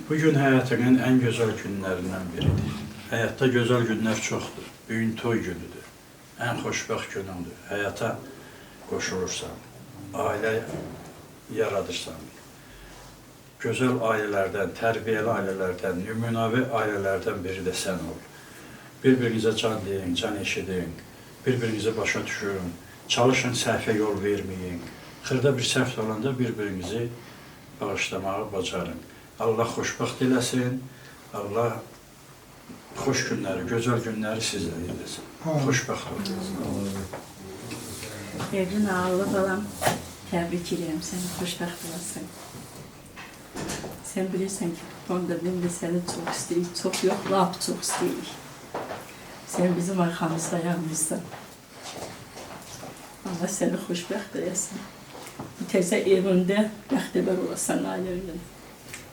Bugün həyatının ən gözəl günlərindən biridir. Həyatda gözəl günlər çoxdur. Bugün toy günüdür. Ən xoşbəxt günündür. Həyata qoşulursan, ailə yaradırsan. Gözəl ailələrdən, tərbiyəli ailələrdən, nümunəvi ailələrdən biri də sən ol. Bir-birinizə can deyin, can eşidin, bir-birinizi başa düşün, çalışın, səhvə yol verməyin. Xırda bir səhv olanda bir-birinizi bağışlamağı bacarın. Allah xoşbəxt eləsin, Allah xoş günləri, gözəl günləri sizlə eləsin. Xoşbəxt olun. Evrin ağlı balam, təbrik edirəm səni, xoşbəxt olasın. Sən bilirsən ki, onda mən də səni çox istəyirik, çox yox, lap çox istəyirik. Sən bizim arxamızda yanmışsan. Allah səni xoşbəxt eləsin. Təzə evində bəxtəbər olasan ailənin.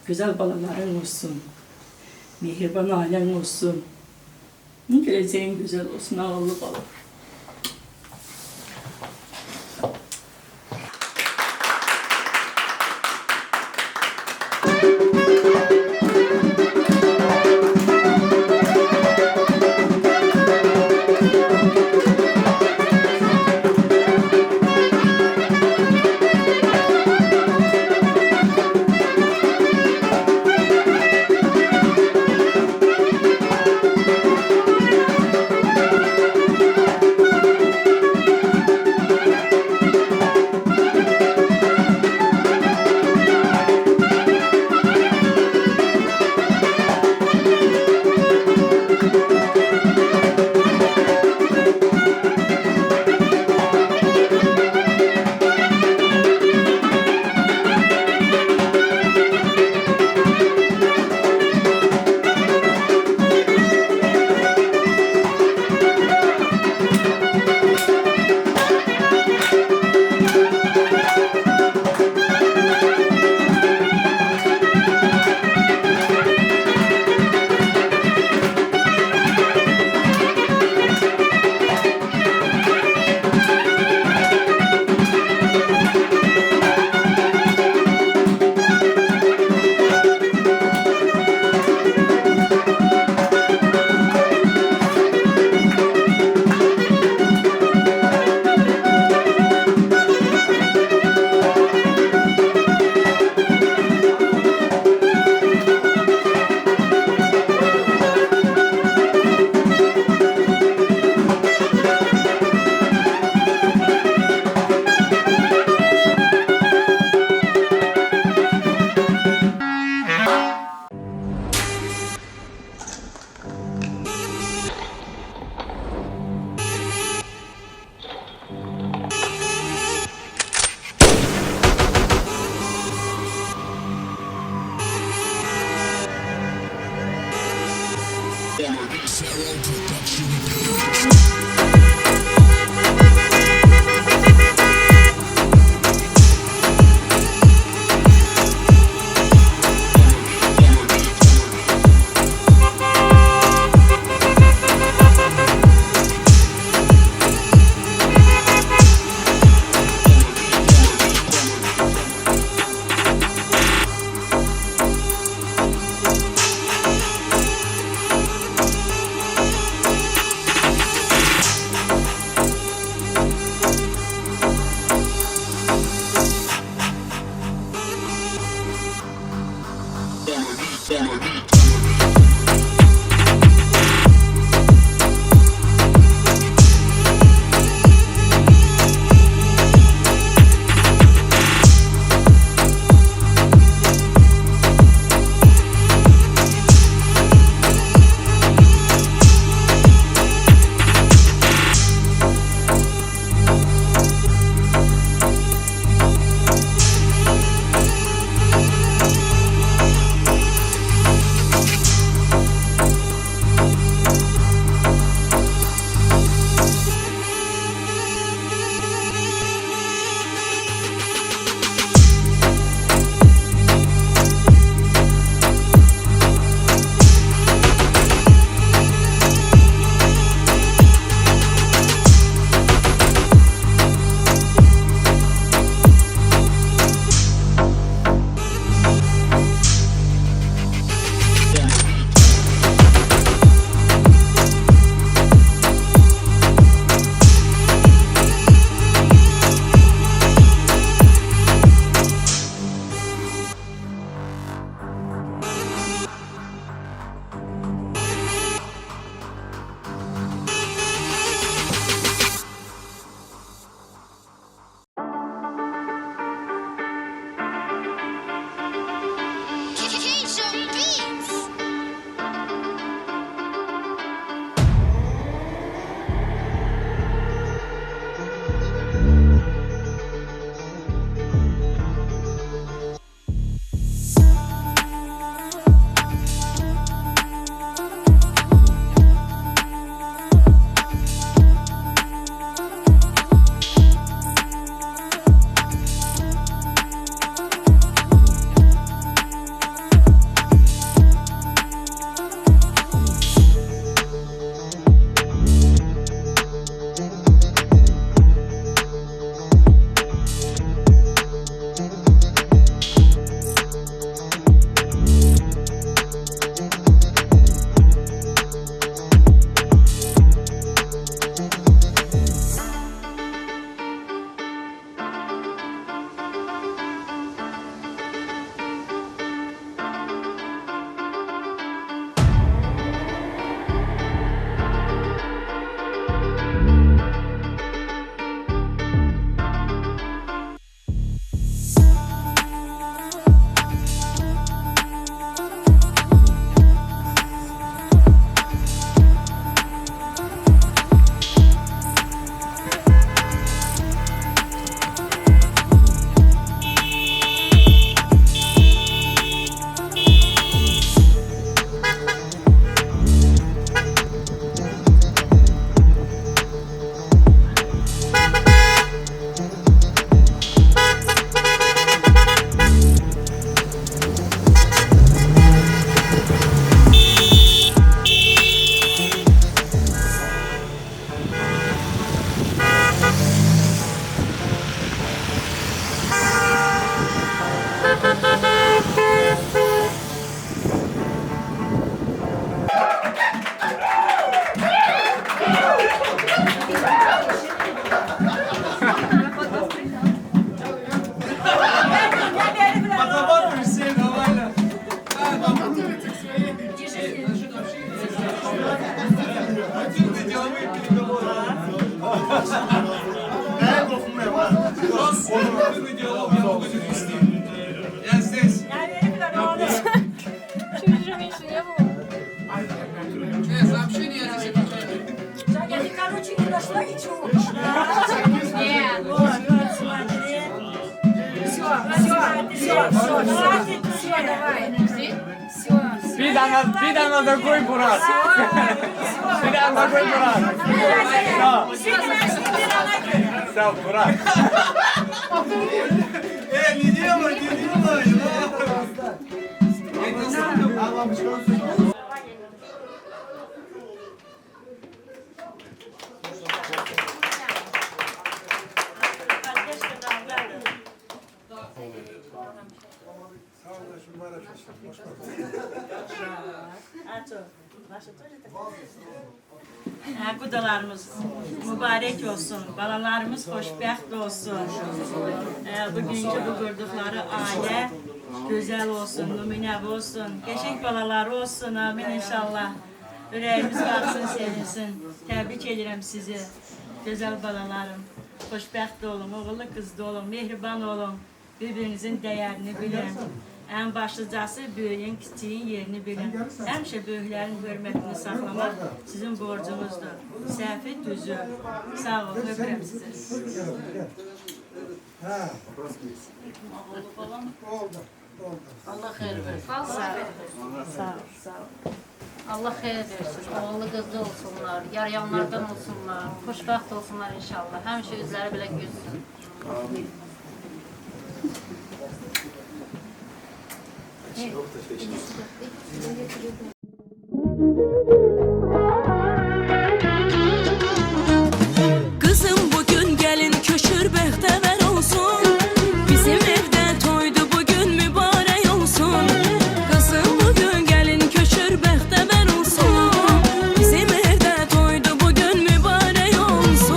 Güzel balaların olsun, mehriban ailen olsun, geleceğin güzel olsun, ağırlı bala. Bir tane de koy Murat. Bir tane de koy Murat. Sağ ol Murat. Kudalarımız mübarek olsun, balalarımız hoşbəxt olsun. Bugünkü bu qurduqları aile güzel olsun, nümunəvi olsun, qəşəng balaları olsun, amin inşallah. Ürəyimiz qalsın, sevinsin. Təbrik edirəm sizi, gözəl balalarım. Xoşbəxt olun, oğullu qızlı olun, mehriban olun, bir-birinizin dəyərini bilin. Ən başlıcası böyüyün, kiçiyin yerini bilin. Həmişə böyüklərin hörmətini saxlamaq sizin borcunuzdur. Səhvi düzü. Sağ olun, öpürəm sizi. Allah xeyir versin. Sağ ol. Allah xeyir versin. Oğullu qızlı olsunlar, yarayanlardan olsunlar, xoşbəxt olsunlar inşallah. Həmişə üzləri belə gülsün. Kızım bugün gelin köşür bəxtəvər olsun. Bizim evdə toydu bugün mübarək olsun. Kızım bugün gelin köşür bəxtəvər olsun. Bizim evdə toydu bugün mübarək olsun.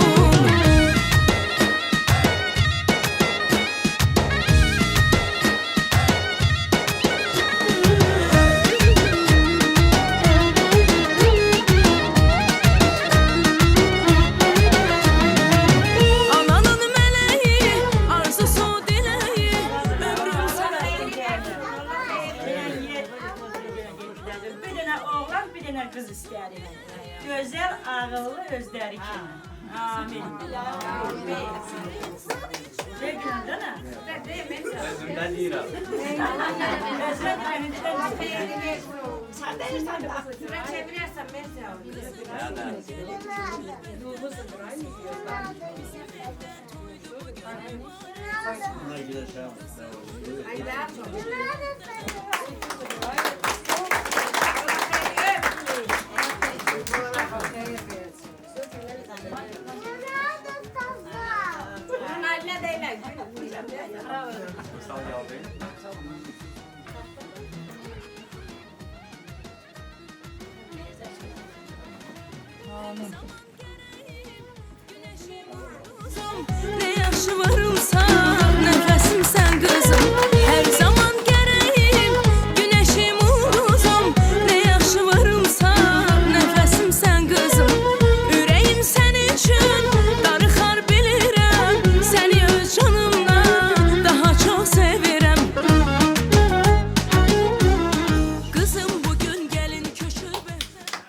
Ananın meleği, arzusu dileği, ömrüm sana. Bir dənə oğlan, bir dənə qız istərik. Gözəl, ağıllı, özləri kimi. Amin. Ne gündə nə? Özümden değil abi. Ne yaxşı varımsan, nəfəsim sən qızım. Hər zaman gərəyim, günəşim ulduzum. Ne yaxşı varımsan, nəfəsim sən qızım. Ürəyim sənin üçün darıxar bilirəm. Səni öz canımdan daha çox sevirəm. Qızım bugün gəlin köşür bəxtəvər.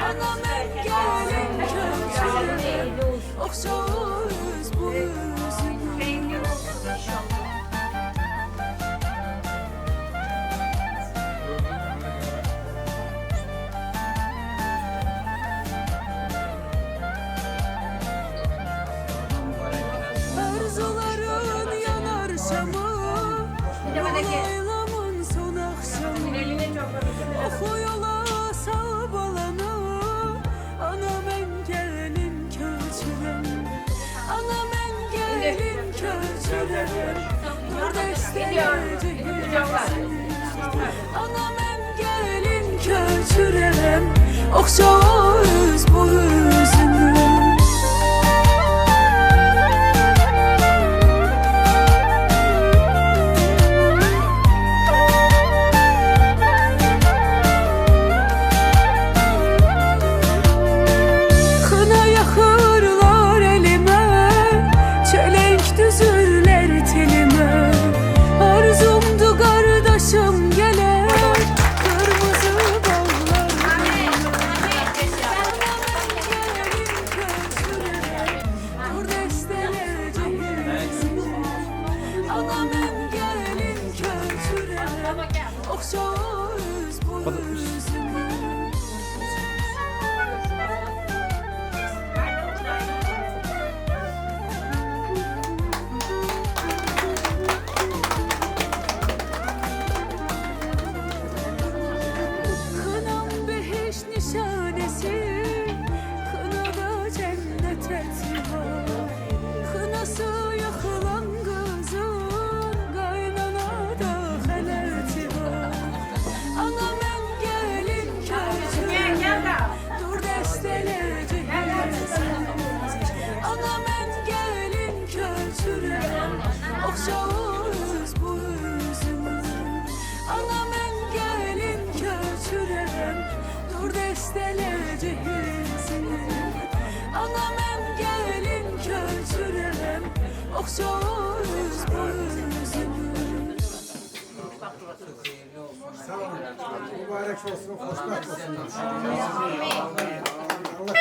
Anam en gelin köçürem Oxşarız bu üzümü Arzuların yanar şamı Aylamın son akşamı Oxu yola sağ balanı Anam en gelin köçürem Anam en gelin köçürem Dur desteci Anam en gelin köçürem Oxşarız bu üzümü Oxşarız bu üzümü Kınam behiş nişanesi Kınada cennet eti var Kınası yakılan kızın Kaynanada haleti var Anam en gelin köçürem Dur desteleci Anam en gelin köçürem Oxşarız bu üzümü Anam en gelin köçürem Dur desteleci Anam en gelin köçürem Oxşarız bu üzümü Mübarek olsun, hoşbext olsun. Allah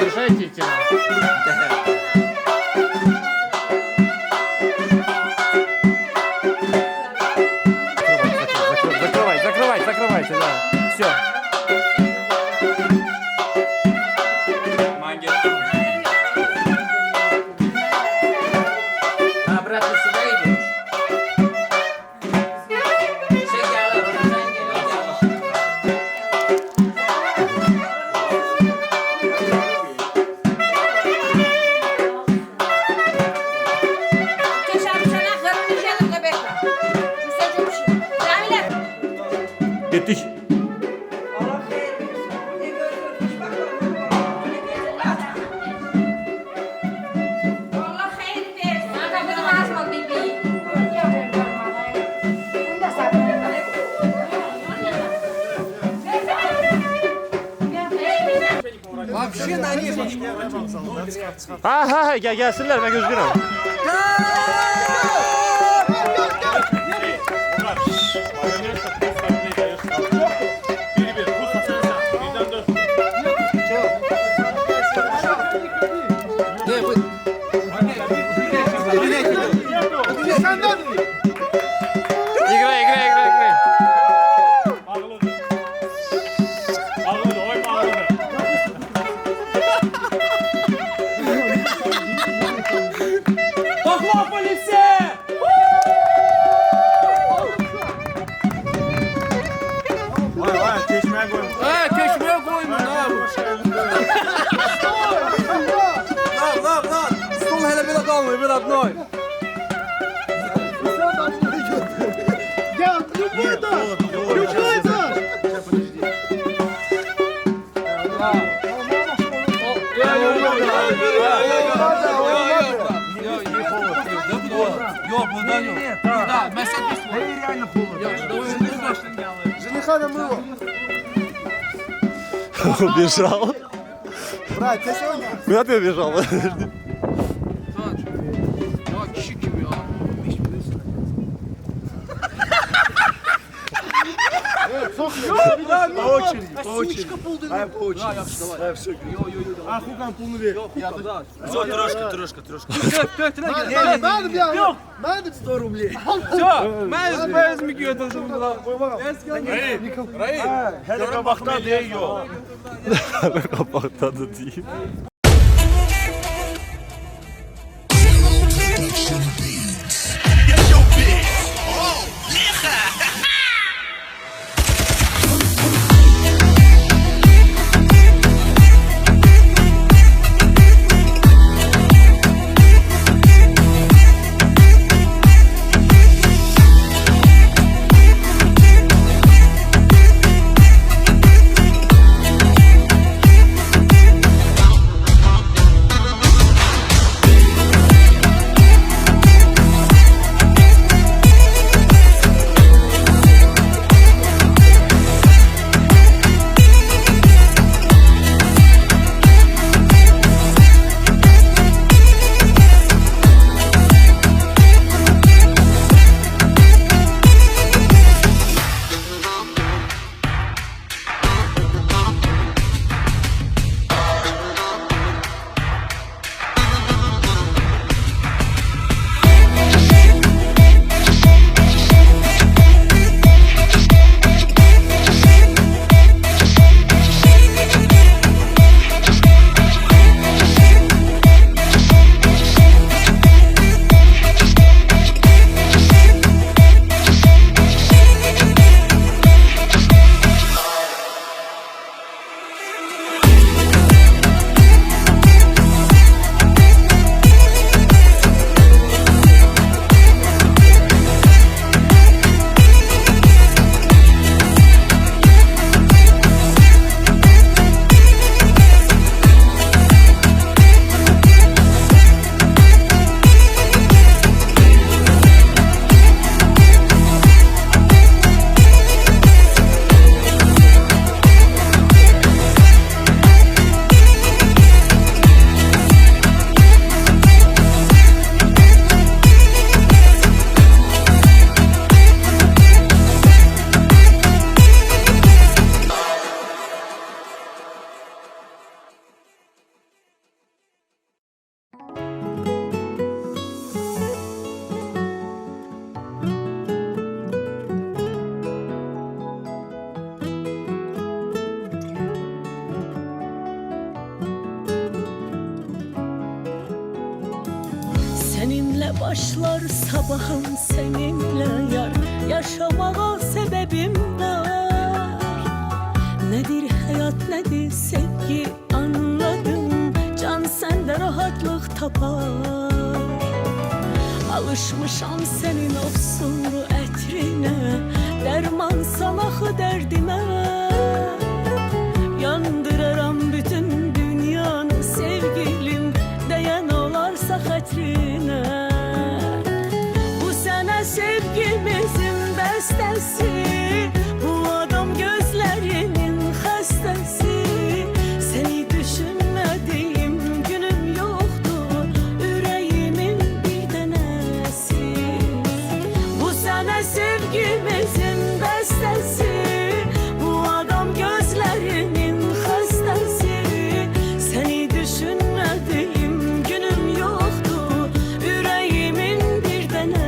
Разрешайте? Закрывайте, да. Все. Обратно сюда идешь. Шагала, Gittik. Вообще на небо. Ha gelsinler ben gözükürüm. Yok, bundan yok. Burada, mesela biz... Hayır yani pulu. Жениха не мило. Убежал. Брат, ты сегодня? Куда ты убежал? Ya kişi kim ya? Hiç bilirsin. По очереди, по очереди. Ай, по очереди. Yaxşı, davay. Ай, все. А Хуган пулunu ver. Надо, бля. Yok. Надо 100 рублей. Mən özümü götürdüm buna. Hele kabakta değiyor. Kapakta da değil. Seninle başlar sabahım seninle yar. Yaşamaya sebebim var. Nedir hayat nedir sevgi anladım. Can sende rahatlık tapar. Alışmışam senin ofsunlu etrine. Derman salahı derdime. Yandıraram bütün dünyanı sevgilim. Değen olarsa hatrine. Bu sene sevgimizin bestesi. Bu adam gözlerinin hastası. Seni düşünmediğim günüm yoktu. Yüreğimin bir tanesi. Bu sene sevgimizin bestesi. Bu adam gözlerinin hastası. Seni düşünmediğim günüm yoktu. Yüreğimin bir tanesi.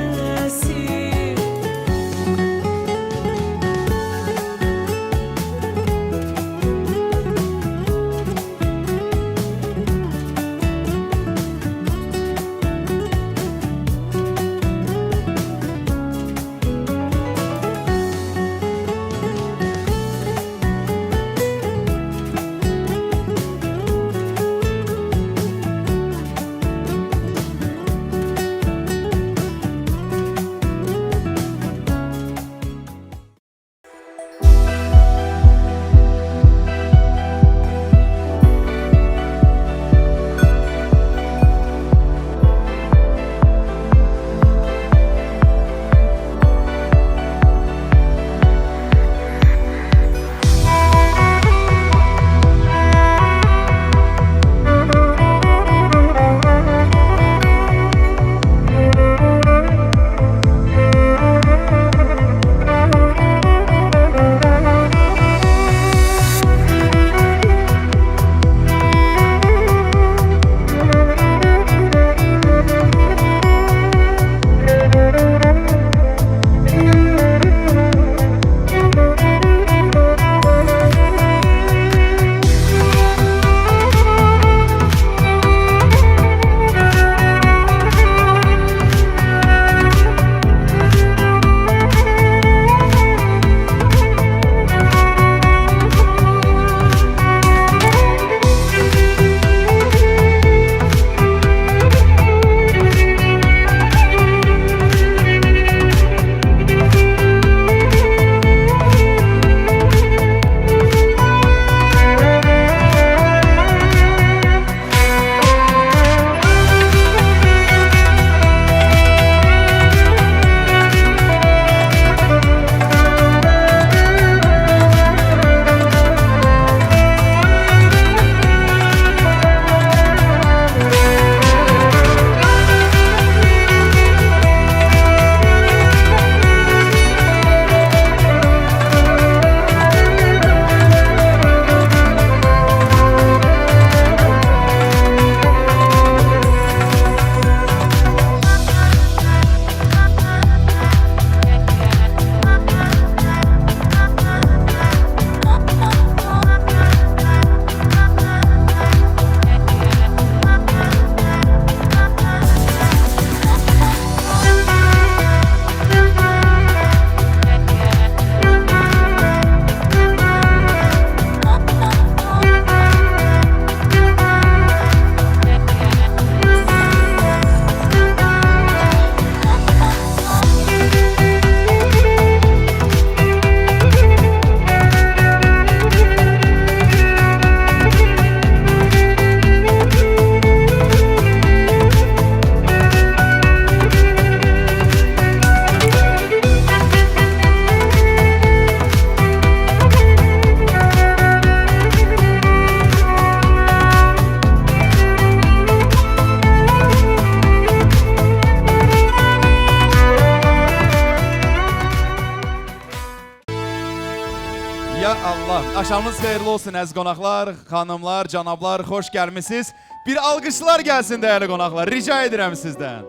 Axşamınız xeyirli olsun əziz qonaqlar, xanımlar, canablar, xoş gəlmisiniz. Bir alqışlar gəlsin dəyərli qonaqlar, rica edirəm sizdən.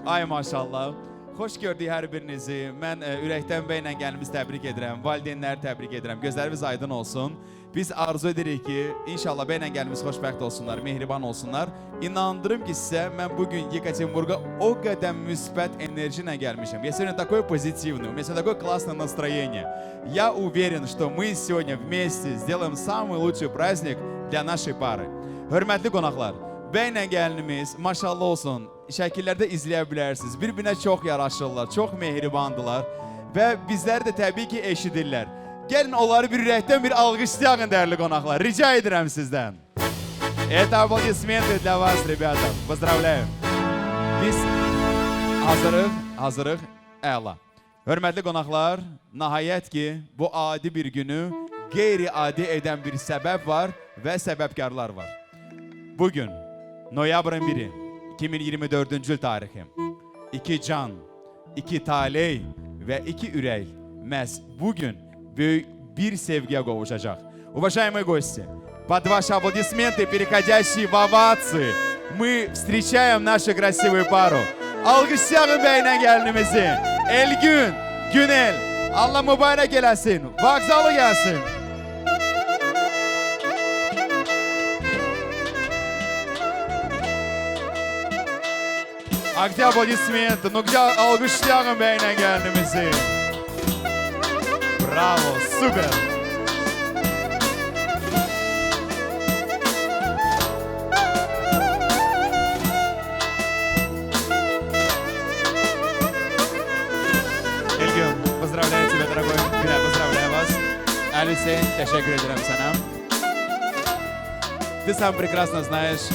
Ay maşallah. Xoş gördük hər birinizi. Mən ürəkdən bəylə gəlimiz təbrik edirəm, valideynləri təbrik edirəm. Gözləriniz aydın olsun. Biz arzu edirik ki, inşallah bəylə gəlimiz xoşbəxt olsunlar, mehriban olsunlar. İnandırım ki sizə, mən bugün Yekaterinburqa o qədər müsbət enerji ilə gəlmişəm. Я сегодня такой позитивный, у меня сегодня такое классное настроение. Я уверен, что мы сегодня вместе сделаем самый лучший праздник для нашей pары. Hörmətli qonaqlar, bəylə gəlinimiz, maşallah olsun, şəkillərdə izləyə bilərsiniz. Bir-birinə çox yaraşırlar, çox mehribandılar və bizləri də təbii ki eşidirlər. Gəlin onları bir ürəkdən bir alqışlayın dəyərli qonaqlar. Rica edirəm sizdən. Это аплодисменты для вас, ребята. Поздравляю. Biz hazırıq, əla. Hörmətli qonaqlar, nəhayət ki, bu adi bir günü qeyri-adi edən bir səbəb var və səbəbkarlar var. Bugün, noyabrın 1-i, 2024-cü il tarixi. 2 can, 2 taley və 2 ürək məhz bugün böyük bir sevgiyə qovuşacaq. Уважаемые гости, под ваши аплодисменты, переходящие в овации, мы встречаем нашу красивую пару. Alqışlayın bəylə gəlinimizi. Elgün, Günel, Allah mübarək eləsin, vağzalı gəlsin. А где аплодисменты? Ну где алqışlayın bəylə gəlinimizi? Bravo, super. Elgün, поздравляю тебя, дорогой. Günel, поздравляю вас. Ali Hüseyin, teşekkür ederim sana. Sen прекрасно знаешь,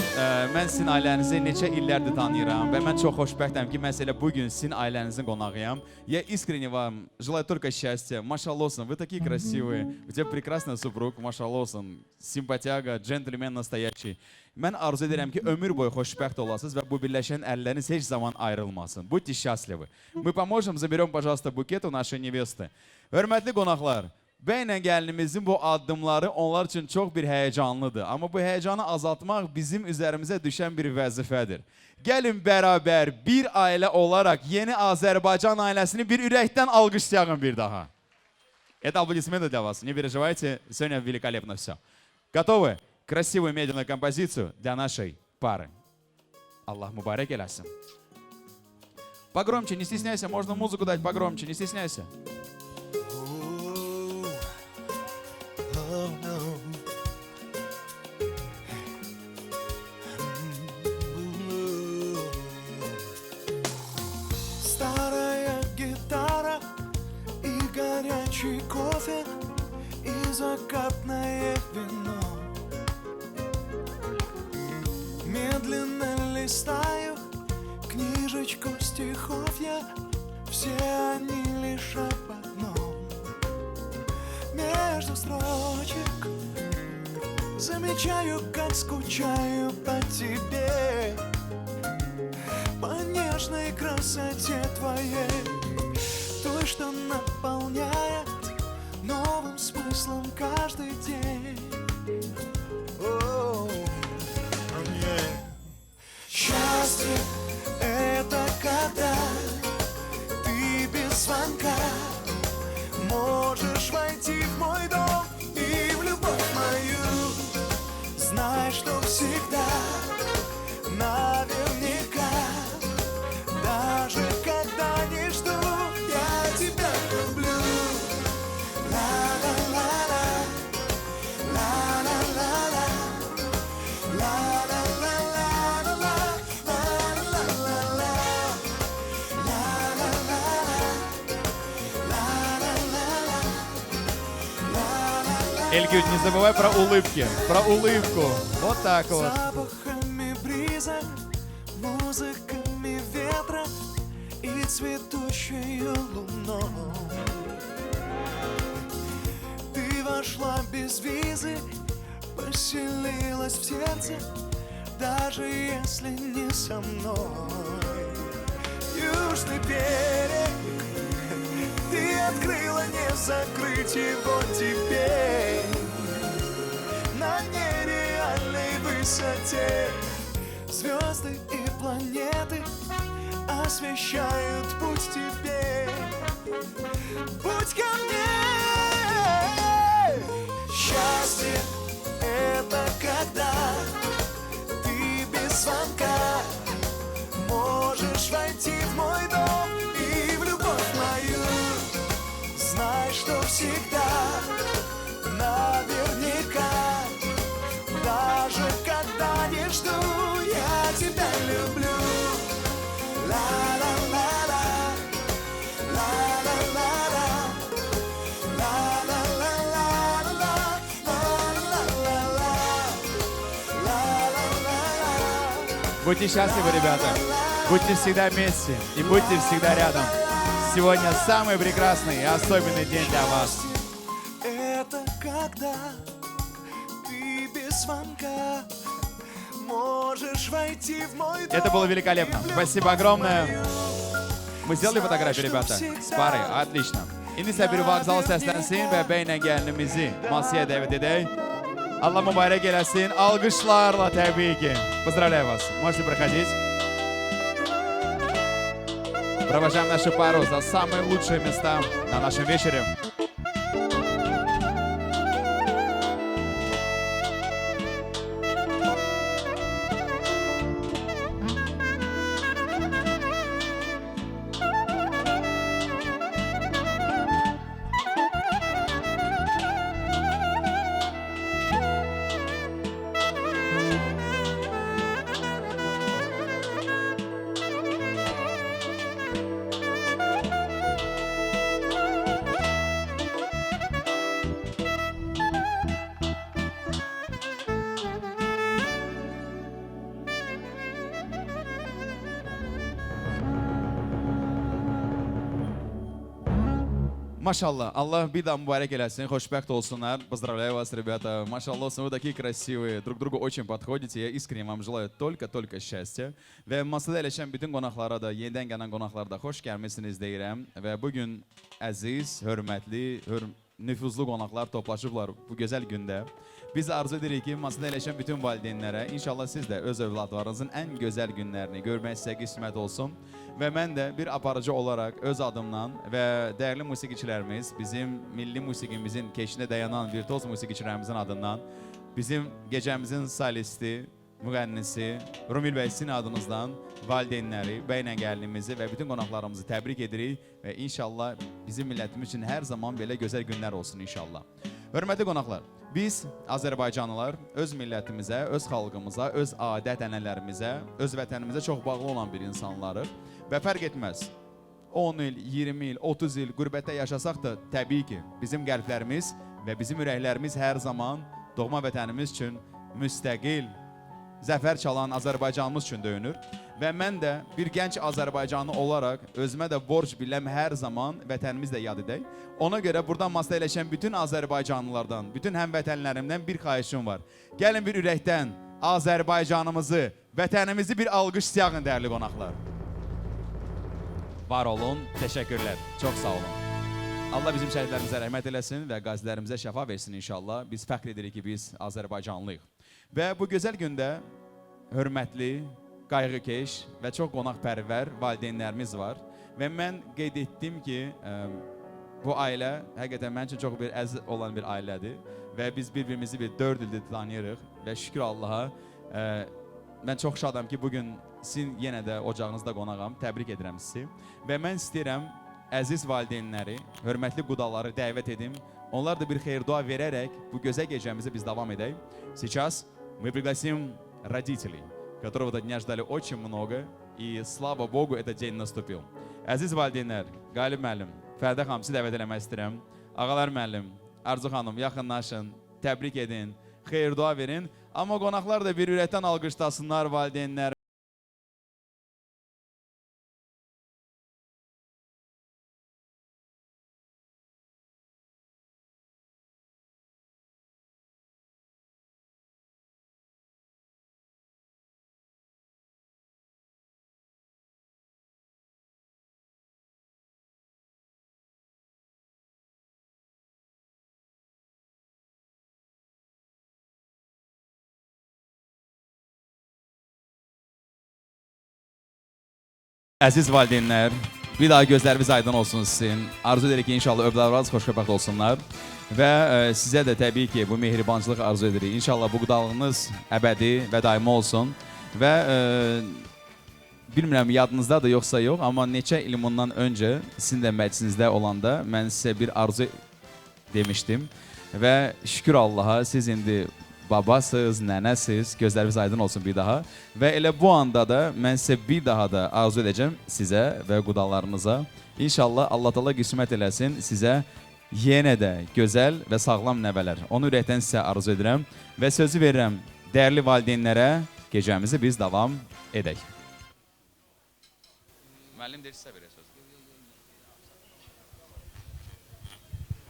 mən sizin ailənizi neçə illərdir tanıyıram və mən çox xoşbəxtəm ki, mən elə bugün sizin ailənizin qonağıyam. Я искренне вам желаю только счастья. Машаллосын, вы такие красивые. У тебя прекрасный супруг, машаллосын. Simpatiyaga, джентльмен настоящий. Mən arzu edirəm ki, ömür boyu xoşbəxt olasınız və bu birləşən əlləriniz heç zaman ayrılmasın. Будьте счастливы. Мы поможем, заберем, пожалуйста, букет у нашей невесты. Hörmətli qonaqlar, bəylə gəlinimizin bu addımları onlar üçün çox bir həyəcanlıdır. Amma bu həyəcanı azaltmaq bizim üzərimizə düşən bir vəzifədir. Gəlin bərabər bir ailə olaraq yeni Azərbaycan ailəsini bir ürəkdən alqışlayın bir daha. Это аплодисменты для вас. Не переживайте, сегодня великолепно все. Готовы? Красивую медленную композицию для нашей пары. Аллах мубарак eləsin. Погромче, не стесняйся, можно музыку дать погромче, не стесняйся. Старая гитара и горячий кофе и закатное вино. Медленно листаю книжечку стихов я, все они лишь об одном. Между строчек замечаю, как скучаю по тебе, по нежной красоте твоей, той, что наполняет новым смыслом каждый день. Счастье — это когда ты без звонка можешь войти в мой дом и в любовь мою. Знай, что всегда, наверняка, даже когда не жду, я тебя люблю. Ла-ла-ла-ла, ла-ла-ла-ла, ла-ла-ла-ла. Эльгюд, не забывай про улыбки, про улыбку. Вот так вот. Запахами бриза, музыками ветра и цветущей луной. Ты вошла без визы, поселилась в сердце, даже если не со мной. Южный берег, ты открыла, не закрыть его теперь. высоте. Звезды и планеты освещают путь тебе, путь ко мне. Счастье — это когда ты без звонка можешь войти в мой дом и в любовь мою. Знай, что всегда, наверняка, даже когда не жду, я тебя люблю. Ла-ла-ла-ла, ла-ла-ла-ла, ла-ла-ла-ла-ла, ла-ла-ла-ла. Будьте счастливы, ребята. Будьте всегда вместе и будьте всегда рядом. Сегодня самый прекрасный и особенный день для вас. Это когда ты без звонка можешь войти в мой дом. Это было великолепно. Спасибо огромное. Мы сделали фотографию, ребята, с парой. Отлично. İndi isə bir vağzal səslənsin və bəylə gəlinimizi masaya dəvət edək. Allah mübarək eləsin. Alqışlarla təbii ki. Поздравляю вас. Можете проходить. Провожаем нашу пару за самые лучшие места на нашем вечере. Машаллах, Аллах bir daha mübarek eləsin, xoşbəxt olsunlar. Поздравляю вас, ребята. Машаллах, вы такие красивые, друг другу очень подходите. Я искренне вам желаю только счастья. Və masada əyləşən bütün qonaqlara da, yenidən gələn qonaqlara da xoş gəlmisiniz deyirəm. Və bugün əziz, hörmətli, nüfuzlu qonaqlar toplaşıblar bu gözəl gündə. Biz arzu edirik ki, masada əyləşən bütün valideynlərə, inşallah siz də öz övladlarınızın ən gözəl günlərini görmək sizə qismət olsun. Və mən də bir aparıcı olaraq öz adımdan və dəyərli musiqiçilərimiz, bizim milli musiqimizin keşində dayanan virtuoz musiqiçilərimizin adından, bizim gecəmizin solisti, müğənnisi Rumil bəy sizin adınızdan valideynləri, bəylə gəlinimizi və bütün qonaqlarımızı təbrik edirik və inşallah bizim millətimiz üçün hər zaman belə gözəl günlər olsun inşallah. Hörmətli qonaqlar, biz Azərbaycanlılar öz millətimizə, öz xalqımıza, öz adət-ənənələrimizə, öz vətənimizə çox bağlı olan bir insanlarıq və fərq etməz. 10 il, 20 il, 30 il qürbətdə yaşasaq da təbii ki, bizim qəlblərimiz və bizim ürəklərimiz hər zaman doğma vətənimiz üçün müstəqil, zəfər çalan Azərbaycanımız üçün döyünür. Və mən də bir gənc Azərbaycanlı olaraq özümə də borc biləm hər zaman vətənimizlə yad edək. Ona görə buradan masada əyləşən bütün Azərbaycanlılardan, bütün həmvətənlərimdən bir xahişim var. Gəlin bir ürəkdən Azərbaycanımızı, vətənimizi bir alqış siyağın dəyərli qonaqlar. Var olun, təşəkkürlər, çox sağ olun. Allah bizim şəhidlərimizə rəhmət eləsin və qazilərimizə şəfa versin inşallah. Biz fəxr edirik ki, biz Azərbaycanlıyıq. Və bu gözəl gündə hörmətli, qayğıkeş və çox qonaqpərvər valideynlərimiz var. Və mən qeyd etdim ki, bu ailə həqiqətən mənim üçün çox bir əziz olan bir ailədir. Və biz bir-birimizi 4 ildir tanıyırıq və şükür Allaha. Mən çox şadam ki, bugün sizin yenə də ocağınızda qonağam, təbrik edirəm sizi. Və mən istəyirəm əziz valideynləri, hörmətli qudaları dəvət edim. Onlar da bir xeyir-dua verərək bu gözəl gecəmizi biz davam edək. Сейчас мы пригласим родителей, которого этого дня ждали очень много, и слава Богу, этот день наступил. Əziz valideynlər, Qalib müəllim, Fərdə xanım, sizi dəvət eləmək istəyirəm. Ağalar müəllim, Arzu xanım, yaxınlaşın, təbrik edin, xeyir-dua verin. Amma qonaqlar da bir ürəkdən alqışlasınlar valideynlər. Əziz valideynlər, bir daha gözləriniz aydın olsun sizin. Arzu edirik ki, inşallah övladlarınız xoşbəxt olsunlar. Və sizə də təbii ki, bu mehribançılıq arzu edirik. İnşallah bu qudalığınız əbədi və daimi olsun. Və bilmirəm, yadınızdadır yoxsa yox, amma neçə il bundan öncə sizin də məclisinizdə olanda mən sizə bir arzu demişdim. Və şükür Allaha, siz indi babasız, nənəsiz, gözləriniz aydın olsun bir daha. Və elə bu anda da mən sizə bir daha da arzu edəcəm sizə və qudalarınıza. İnşallah Allah Taala qismət eləsin sizə yenə də gözəl və sağlam nəvələr. Onu ürəkdən sizə arzu edirəm və sözü verirəm dəyərli valideynlərə, gecəmizi biz davam edək. Müəllim deyir sizə verək söz.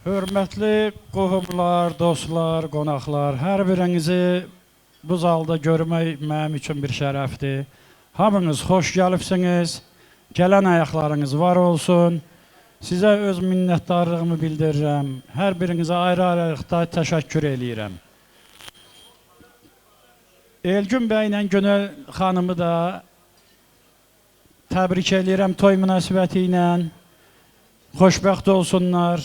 Hörmətli qohumlar, dostlar, qonaqlar, hər birinizi bu zalda görmək mənim üçün bir şərəfdir. Hamınız xoş gəlibsiniz, gələn ayaqlarınız var olsun. Sizə öz minnətdarlığımı bildirirəm, hər birinizə ayrı-ayrılıqda təşəkkür eləyirəm. Elgün bəylə Günel xanımı da təbrik eləyirəm toy münasibəti ilə. Xoşbəxt olsunlar.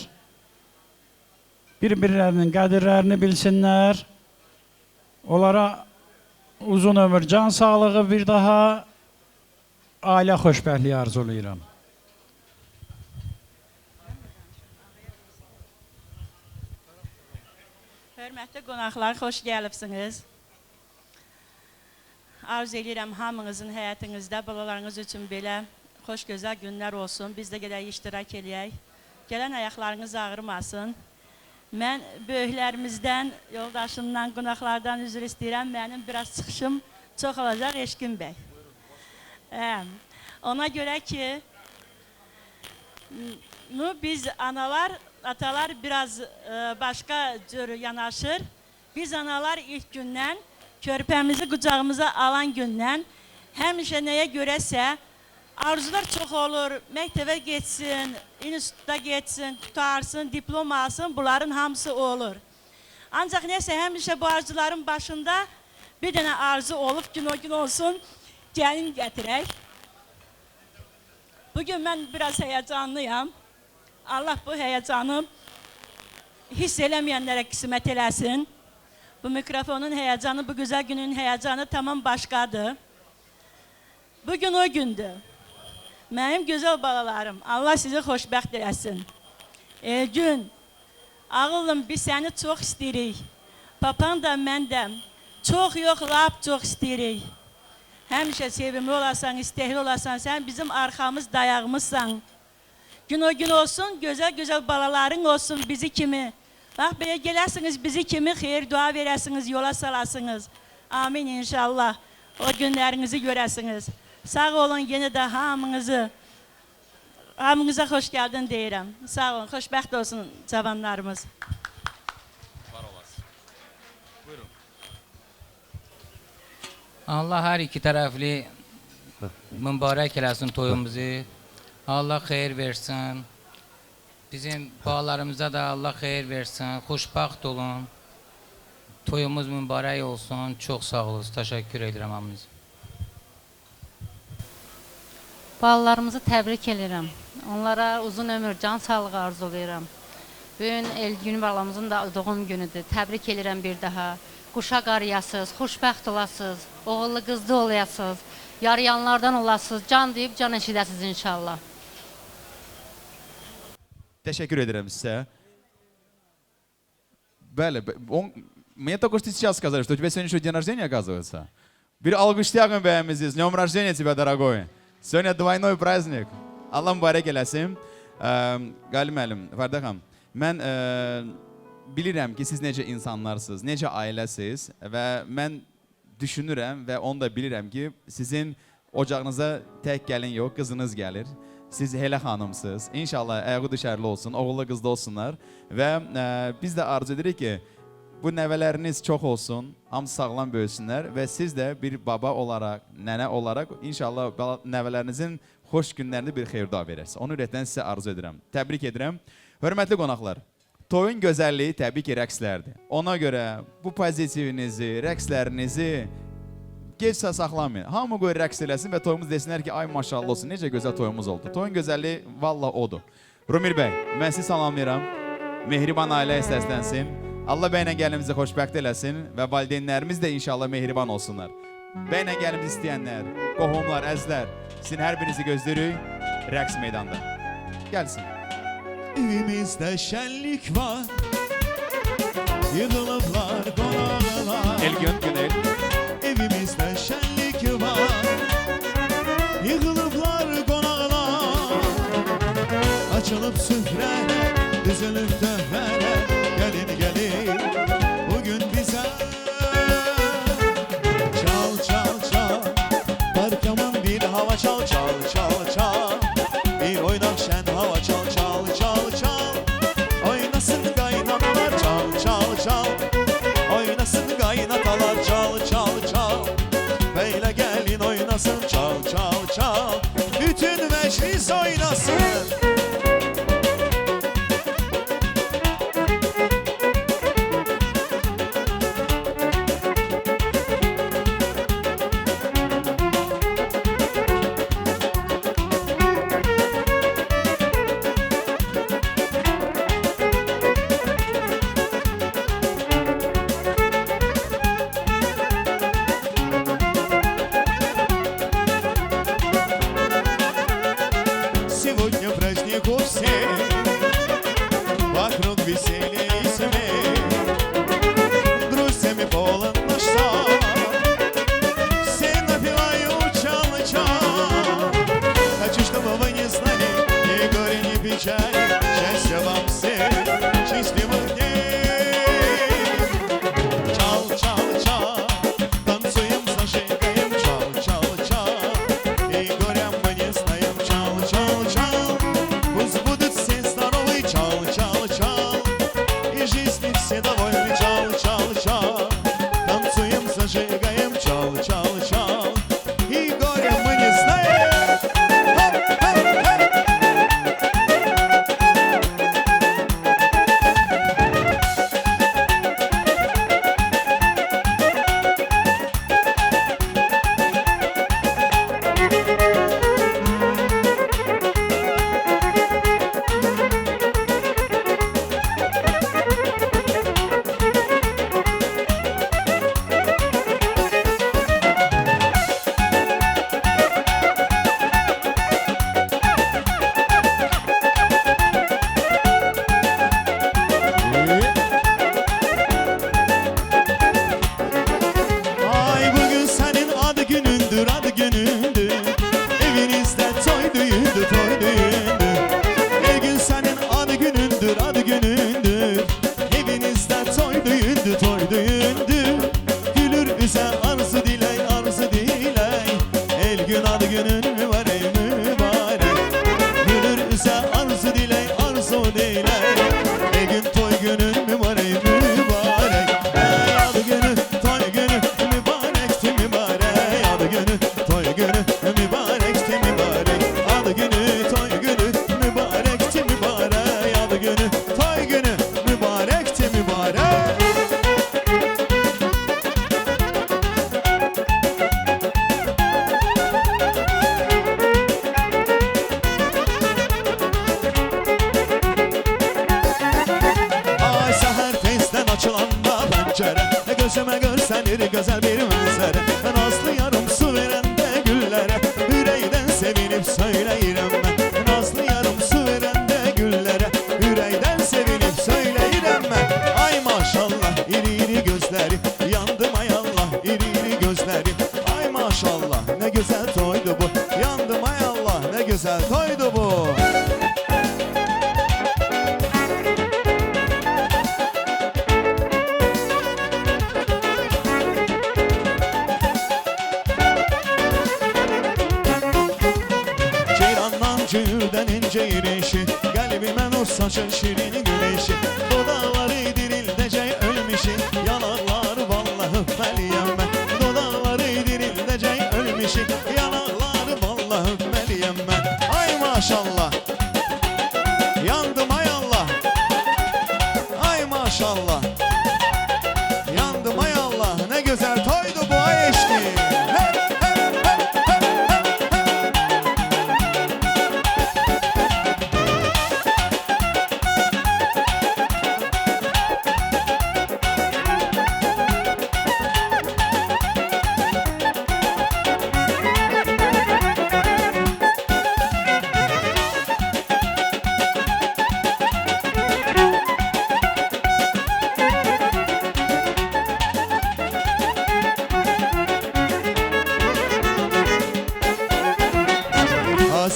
Bir-birlərinin qədirlərini bilsinlər. Onlara uzun ömür, can sağlığı, bir daha ailə xoşbəxtliyi arzulayıram. Hörmətli qonaqlar, xoş gəlibsiniz. Arzu edirəm hamınızın həyatınızda balalarınız üçün belə xoş gözəl günlər olsun. Biz də gedək iştirak eləyək. Gələn ayaqlarınız ağrımasın. Mən böyüklərimizdən, yoldaşımdan, qonaqlardan üzr istəyirəm. Mənim biraz çıxışım çox olacaq, Eşqin bəy. Ona görə ki, biz analar, atalar biraz başqa cür yanaşır. Biz analar ilk gündən, körpəmizi qucağımıza alan gündən həmişə nəyə görəsə arzular çox olur, məktəbə getsin, institutda getsin, qutarsın, diplom alsın, bunların hamısı olur. Ancaq nəsə həmişə bu arzuların başında bir dənə arzu olub, gün o gün olsun, gəlin gətirək. Bugün mən biraz həyəcanlıyam. Allah bu həyəcanı hiss eləməyənlərə qismət eləsin. Bu mikrofonun həyəcanı, bu gözəl günün həyəcanı tamam başqadır. Bugün o gündür. Mənim gözəl balalarım, Allah sizi xoşbəxt eləsin. Elgün, ağıllım, biz səni çox istəyirik. Papan da, mən də çox yox, lap çox istəyirik. Həmişə sevimli olasan, istəkli olasan, sən bizim arxamız, dayağımızsan. Gün o gün olsun, gözəl-gözəl balaların olsun bizi kimi. Bax, belə gələsiniz bizi kimi, xeyir, dua verəsiniz, yola salasınız. Amin inşallah. O günlərinizi görəsiniz. Sağ olun, yenə də hamınıza xoş gəldin deyirəm. Sağ olun, xoşbəxt olsun cavanlarımız. Var olasın. Buyurun. Allah hər iki tərəfli mübarək eləsin toyumuzu. Allah xeyir versin. Bizim bağlarımıza da Allah xeyir versin. Xoşbəxt olun. Toyumuz mübarək olsun. Çox sağ olun. Təşəkkür edirəm hamınıza. Balalarımızı təbrik edirəm. Onlara uzun ömür, can sağlığı arzulayıram. Bugün Elgün balamızın da doğum günüdür. Təbrik edirəm bir daha. Quşa qarıyasız, xoşbəxt olasınız, oğullu qızlı olayasınız, yarayanlardan olasınız, can deyib can eşidəsiniz inşallah. Təşəkkür edirəm sizə. Bəli, мне только что сейчас сказали, что у тебя сегодня еще день рождения, оказывается. Bir alqışlayaq bəyimizi. С днем рождения тебя, дорогой. Сегодня двойной праздник. Allah mübarək eləsin. Qalib müəllim, Fərdə xanım, mən bilirəm ki, siz necə insanlarsınız, necə ailəsiz və mən düşünürəm və onu da bilirəm ki, sizin ocağınıza tək gəlin yox, qızınız gəlir. Siz Hələ xanımsınız. İnşallah ayağı düşərli olsun, oğullu qızlı olsunlar və biz də arzu edirik ki, bu nəvələriniz çox olsun, hamısı sağlam böyüsünlər və siz də bir baba olaraq, nənə olaraq inşallah nəvələrinizin xoş günlərini bir xeyir-dua verərsiniz. Onu ürəkdən sizə arzu edirəm. Təbrik edirəm. Hörmətli qonaqlar, toyun gözəlliyi təbii ki, rəqslərdir. Ona görə bu pozitivinizi, rəqslərinizi Gecsə saxlamayın. Hamı qoy rəqs eləsin və toyumuz desinlər ki, ay maşallah olsun, necə gözəl toyumuz oldu. Toyun gözəlliyi valla odur. Rumir bəy, mən sizi salamlayıram. Mehriban ailə səslənsin. Allah bəylə gəlimizi xoşbəxt eləsin və valideynlərimiz də inşallah mehriban olsunlar. Bəylə gəlimizi istəyənlər, qohumlar, əzlər, sizin hər birinizi gözləyirik rəqs meydanda. Gəlsin. Evimizdə şənlik var, yığılıblar qonaqlar. Elgün, Günel. Evimizdə şənlik var, yığılıblar qonaqlar. Açılıb süfrələr, düzülüb döhmələr, gəlin gəlin bugün bizə. Çal çal çal, barkaman bir hava çal çal çal çal. Bir oynak şen hava çal çal çal çal. Oynasın kaynanalar çal çal çal. Oynasın kaynatalar çal çal çal. Böyle gelin oynasın çal çal çal. Bütün meclis oynasın. Сегодня праздник у всех, вокруг веселья и смех. Друзьями полон наш зал, все напевают чал-чал. Хочу, чтобы вы не знали ни горя, ни печали, счастья вам всем, счастливых дней. Чал-чал-чал, танцуем, зажигаем, чал-чал-чал. И горя мы не знаем, чал-чал-чал. Пусть будут все здоровы, чал-чал-чал. И жизни все довольны, чал-чал-чал. Танцуем, зажигаем, чал-чал-чал. И горя мы не знаем. Хоп-хоп-хоп. Ay bugün senin adı günündür, adı günündür. Evinizde toy düğündür, toy düğündür. Her gün senin adı günündür, adı günündür. Evinizde toy düğündür, toy düğündür. Gülür üze arzu diley, arzu diley. El gün adı günün mübarek, mübarek. Gülür üze arzu diley, arzu diley. El gün toy günün mübarek, mübarek. Ey adı günü, toy günü mübarekti mübarek. Adı günü, toy günü mübarekti mübarek. Adı günü, toy günü mübarekti mübarek. Adı günü, toy günü mübarekti mübarek. Ay seher tezden açılanda pencere gözüme görselir güzel bir manzara. Nazlı yarım su veren de güllere yüreğden sevinip söyleyirem ben. Nazlı yarım su veren de güllere yüreğden sevinip söyleyirem ben. Ay maşallah iri iri gözleri yandım ay Allah iri iri gözleri. Ay maşallah ne güzel toydu bu yandım ay Allah ne güzel toydu bu. Ceyrandan cüğürden ince irişi Kalbime nur saçır şirin güneşi Dudakları dirildece ölmüşi Yanaklar vallahi öpmeliyim ben Dudakları dirildece ölmüşi Yanaklar vallahi öpmeliyim ben Ay maşallah Yandım ay Allah Ay maşallah Yandım ay Allah Ne güzel toydu bu ay eşki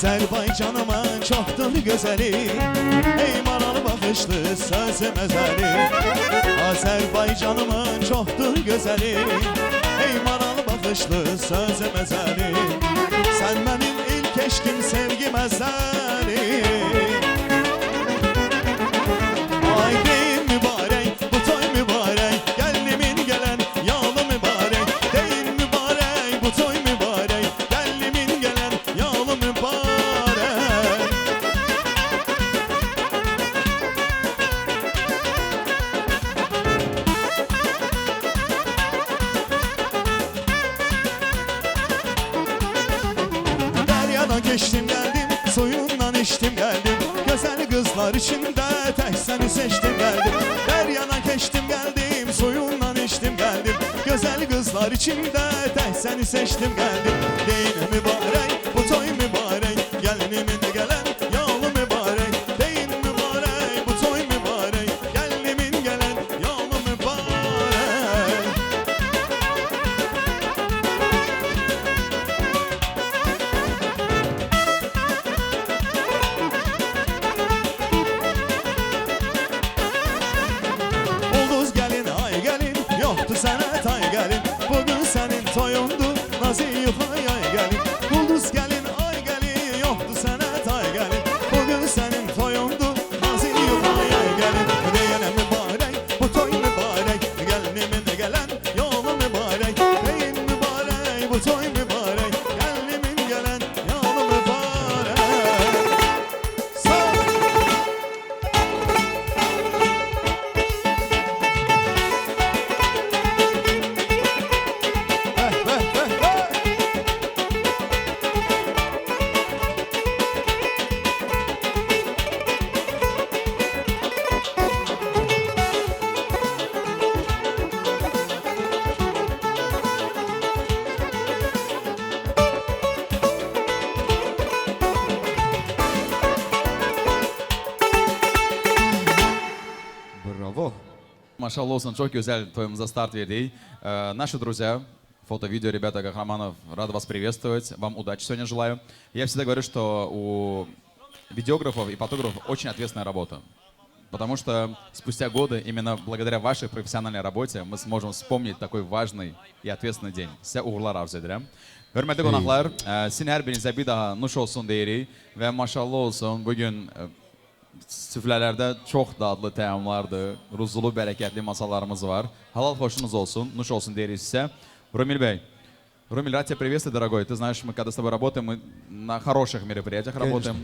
Azerbaycanımın çoxdur gözəli, ey maralı baxışlı sözüm özəli. Azerbaycanımın çoxdur gözəli, ey maralı baxışlı sözüm özəli. Sən mənim ilk eşkim, sevgim əzəli. Ay deyin mübarək, bu toy mübarək, gəlinimin gələn yalı mübarək. Deyin mübarək, bu toy mübarək, gəlinimin gələn yalı mübarək. Deryadan geçtim geldim, suyundan içtim geldim. Güzel kızlar içinde tek seni seçtim geldim. Deryadan geçtim geldim, suyundan içtim geldim. Güzel kızlar içinde tek seni seçtim geldim. Deyin mübarek, bu toy mübarek, gelinimin gelen yalı mübarek. Deyin mübarek, bu toy mübarek, gelinimin gelen yalı mübarek. Ulduz gelin, ay gelin, yoktu sana tay gelin. Bugün senin toyundu, nazi yuhay ay gelin. Ulduz gelin, ay gelin, yoktu sana tay gelin. Bugün senin toyundu, nazi yuhay ay gelin. Diyene mübarek, bu toy mübarek, gelinimin gelen yolu mübarek. Deyin mübarek, bu toy mübarek, gelinimin gelen yolu mübarek. Sağ ol. Bravo. Машаллах, çok güzel toyumuza start verdik. Наши друзья, фото-видео, ребята Кахраманов, рад вас приветствовать. Вам удачи сегодня желаю. Я всегда говорю, что у видеографов и фотографов очень ответственная работа. Потому что спустя годы, именно благодаря вашей профессиональной работе, мы сможем вспомнить такой важный и ответственный dень. Size uğurlar arzu ederim. Hörmətli qonaqlar, sizin hər birinizə bir daha nuş olsun deyirik və maşallah olsun. Bugün süfrələrdə çox dadlı təamlardır, ruzulu, bərəkətli masalarımız var. Halal xoşunuz olsun, nuş olsun deyirik sizə. Рамиль Бey, Рамиль, рад тебя приветствовать, дорогой. Ты знаешь, мы когда с тобой работаем, мы на хороших мероприятиях работаем.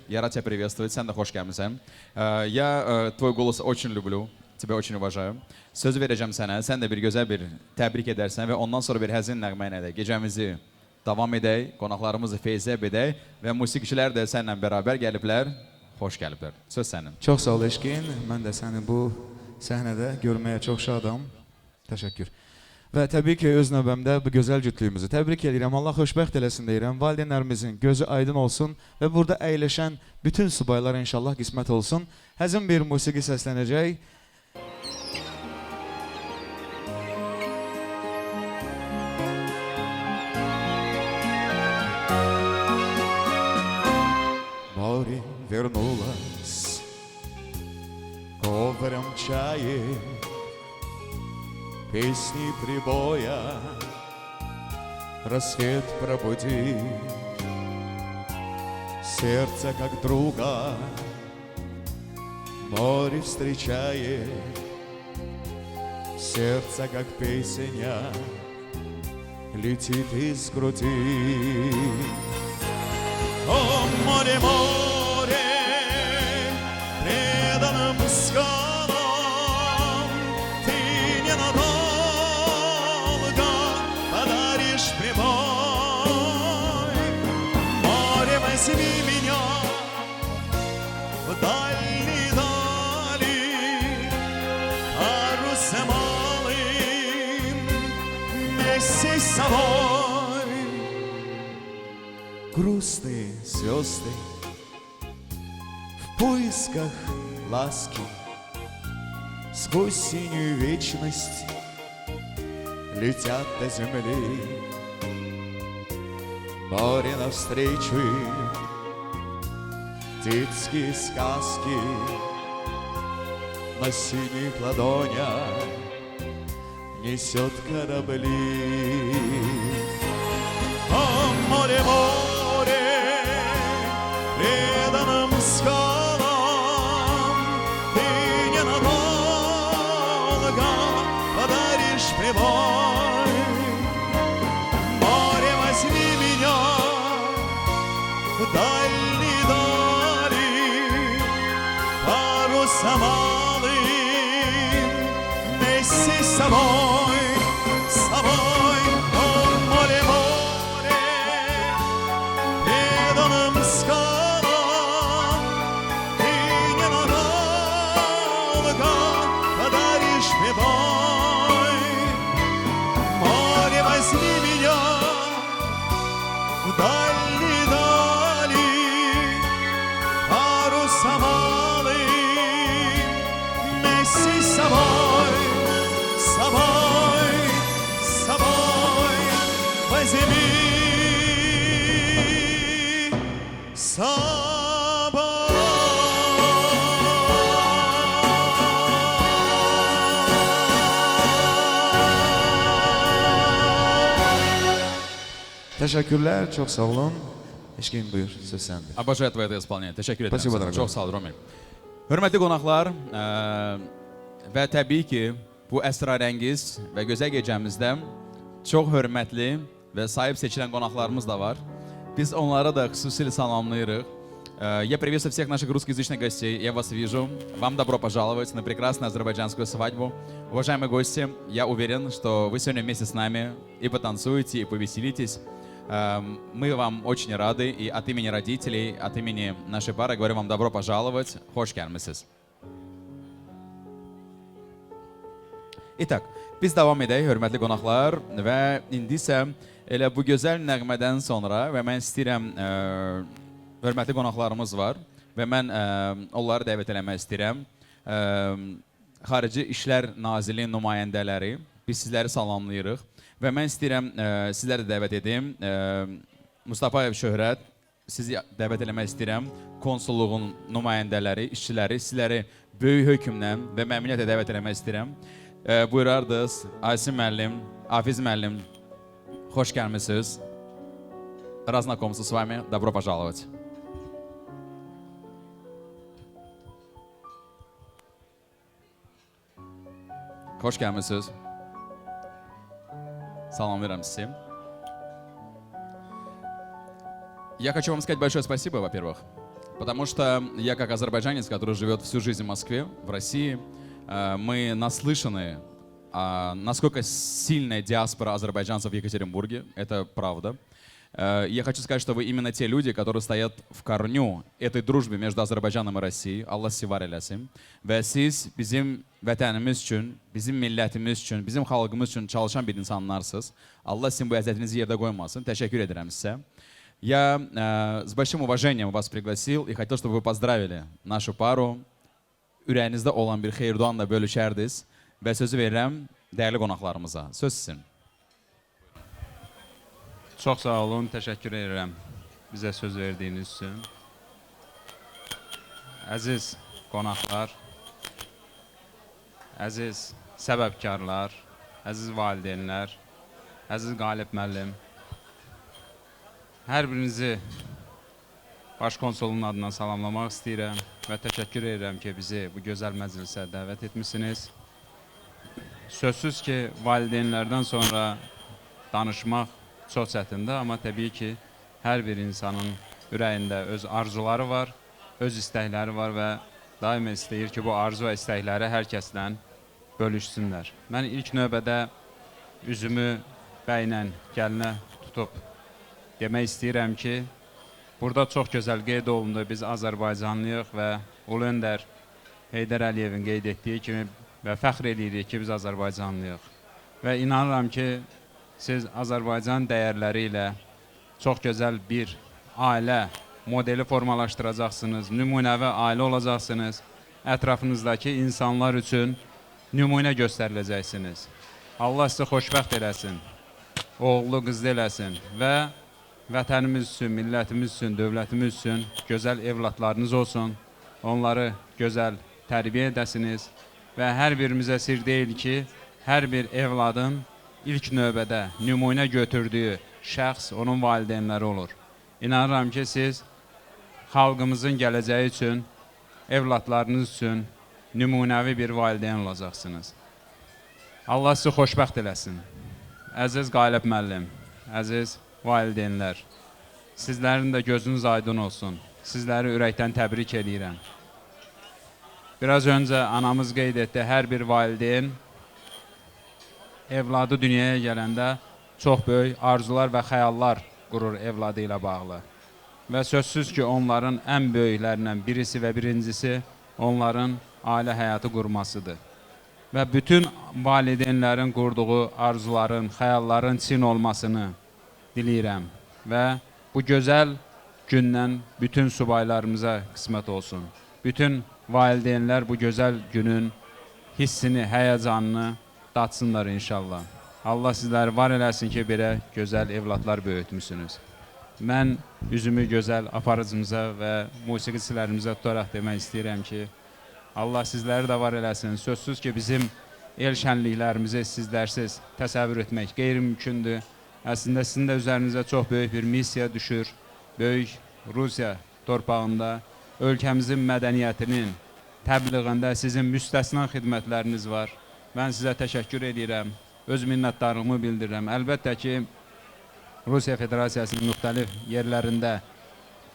Я рад тебя приветствовать, sen de hoş gelmişsin. Я твой голос очень люблю, тебя очень уважаю. Söz vereceğim sana, sen de bir güzel bir təbrik edersen ve ondan sonra bir həzin nəğmə ilə də gecəmizi davam edək, qonaqlarımızı feyzə edək və musiqiçilər də seninlə beraber gəliblər. Xoş gəliblər. Söz sənin. Çox sağ ol Eşkin. Mən də səni bu səhnədə görməyə çox şadam. Təşəkkür. Və təbii ki, öz növbəmdə bu gözəl cütlüyümüzü təbrik edirəm. Allah xoşbəxt eləsin deyirəm. Valideynlərimizin gözü aydın olsun və burada əyləşən bütün subaylara inşallah qismət olsun. Həzin bir musiqi səslənəcək. Море вернулось, ковром чаи, песни прибоя, рассвет пробуди, сердце как друга, море встречает, сердце как песня, летит из груди. О, море, море, преданным скалам, ты ненадолго подаришь прибой. Море, возьми меня в дальние дали, парусом малым вместе с собой. Грустные звезды в поисках ласки сквозь синюю вечность летят до земли. Море навстречу птицкие сказки на синих ладонях несет корабли. О, море, море, преданным скалам ты ненадолго подаришь прибой. Море, возьми меня в дальние дали, парусом малым вместе с собой, с собой. О, море, море, преданным скалам ты ненадолго подаришь прибой. Море, возьми меня в дальние дали, парусом малым вместе с собой, с собой, с собой. Возьми с собой. Teşekkürler, çok sağ olun. Eşkin buyur, söz sende. Обожаю твое это исполнение. Teşekkür ederim. Спасибо, sana. дорогой. Çox sağ ol Romel. Hörmətli qonaqlar, və təbii ki, bu əsrarəngiz və gözəl gecəmizdə çox hörmətli və sahib seçilən qonaqlarımız da var. Biz onlara da xüsusilə salamlayırıq. Я приветствую всех наших русскоязычных гостей. Я вас вижу. Вам добро пожаловать на прекрасную азербайджанскую свадьбу. Уважаемые гости, я уверен, что вы сегодня вместе с нами и потанцуете, и повеселитесь. Мы вам очень рады, и от имени родителей, от имени нашей пары говорю вам добро пожаловать. Hoş gelmişsiniz. İtaq, biz davam edək, hörmətli qonaqlar, və indi isə elə bu gözəl nəğmədən sonra və mən istəyirəm, hörmətli qonaqlarımız var və mən onları dəvət eləmək istəyirəm. Xarici İşlər Nazirliyi nümayəndələri, biz sizləri salamlayırıq. Və mən istəyirəm, sizləri də dəvət edim. Mustafayev Şöhrət, sizi dəvət eləmək istəyirəm. Konsulluğun nümayəndələri, işçiləri, sizləri böyük hökmlə və məmnuniyyətlə dəvət eləmək istəyirəm. Buyurardınız, Asim müəllim, Hafiz müəllim, xoş gəlmişsiniz. Разнакомство с вами, добро пожаловать. Xoş gəlmişsiniz. Salamlayıram sizi. Я хочу вам сказать большое спасибо, во-первых, потому что я как азербайджанец, который живет всю жизнь в Москве, в России, мы наслышаны, насколько сильная диаспора азербайджанцев в Екатеринбурге, это правда. Я хочу сказать, что вы именно те люди, которые стоят в корню этой дружбы между Azərbaycanım и Россией. Allah sizi var eləsin. Və siz bizim vətənimiz üçün, bizim millətimiz üçün, bizim xalqımız üçün çalışan bir insanlarsınız. Allah sizin bu əzətinizi yerdə qoymasın. Təşəkkür edirəm sizə. Я с большим уважением вас пригласил и хотел, чтобы вы поздравили нашу пару. Ürəyinizdə olan bir xeyirduanla bölüşərdiniz. Və sözü verirəm dəyərli qonaqlarımıza. Söz sizin. Çox sağ olun, təşəkkür edirəm bizə söz verdiyiniz üçün. Əziz qonaqlar, əziz səbəbkarlar, əziz valideynlər, əziz Qalib müəllim, hər birinizi baş konsolun adından salamlamaq istəyirəm və təşəkkür edirəm ki, bizi bu gözəl məclisə dəvət etmişsiniz. Sözsüz ki, valideynlərdən sonra danışmaq çox çətindir, amma təbii ki, hər bir insanın ürəyində öz arzuları var, öz istəkləri var və daima istəyir ki, bu arzu və istəkləri hər kəslə bölüşsünlər. Mən ilk növbədə üzümü bəylə, gəlinə tutub demək istəyirəm ki, burada çox gözəl qeyd olundu, biz Azərbaycanlıyıq və Ulu Öndər Heydər Əliyevin qeyd etdiyi kimi və fəxr edirik ki, biz Azərbaycanlıyıq. Və inanıram ki, siz Azərbaycan dəyərləri ilə çox gözəl bir ailə modeli formalaşdıracaqsınız, nümunəvi ailə olacaqsınız, ətrafınızdakı insanlar üçün nümunə göstəriləcəksiniz. Allah sizi xoşbəxt eləsin, oğlu qızlı eləsin və vətənimiz üçün, millətimiz üçün, dövlətimiz üçün gözəl evlatlarınız olsun. Onları gözəl tərbiyə edəsiniz və hər birimizə sir deyil ki, hər bir evladın ilk növbədə nümunə götürdüyü şəxs onun valideynləri olur. İnanıram ki, siz xalqımızın gələcəyi üçün, evlatlarınız üçün nümunəvi bir valideyn olacaqsınız. Allah sizi xoşbəxt eləsin. Əziz Qalib müəllim, əziz valideynlər, sizlərin də gözünüz aydın olsun. Sizləri ürəkdən təbrik edirəm. Biraz öncə anamız qeyd etdi, hər bir valideyn evladı dünyaya gələndə çox böyük arzular və xəyallar qurur evladı ilə bağlı. Və sözsüz ki, onların ən böyüklərindən birisi və birincisi onların ailə həyatı qurmasıdır. Və bütün valideynlərin qurduğu arzuların, xəyalların çin olmasını diləyirəm. Və bu gözəl gündən bütün subaylarımıza qismət olsun. Bütün valideynlər bu gözəl günün hissini, həyəcanını datsınlar inşallah. Allah sizləri var eləsin ki, belə gözəl evlatlar böyütmüsünüz. Mən üzümü gözəl aparıcımıza və musiqiçilərimizə tutaraq demək istəyirəm ki, Allah sizləri də var eləsin. Sözsüz ki, bizim el şənliklərimizi sizlərsiz təsəvvür etmək qeyri-mümkündür. Əslində sizin də üzərinizə çox böyük bir missiya düşür. Böyük Rusiya torpağında ölkəmizin mədəniyyətinin təbliğində sizin müstəsna xidmətləriniz var. Mən sizə təşəkkür edirəm, öz minnətdarlığımı bildirirəm. Əlbəttə ki, Rusiya Federasiyasının müxtəlif yerlərində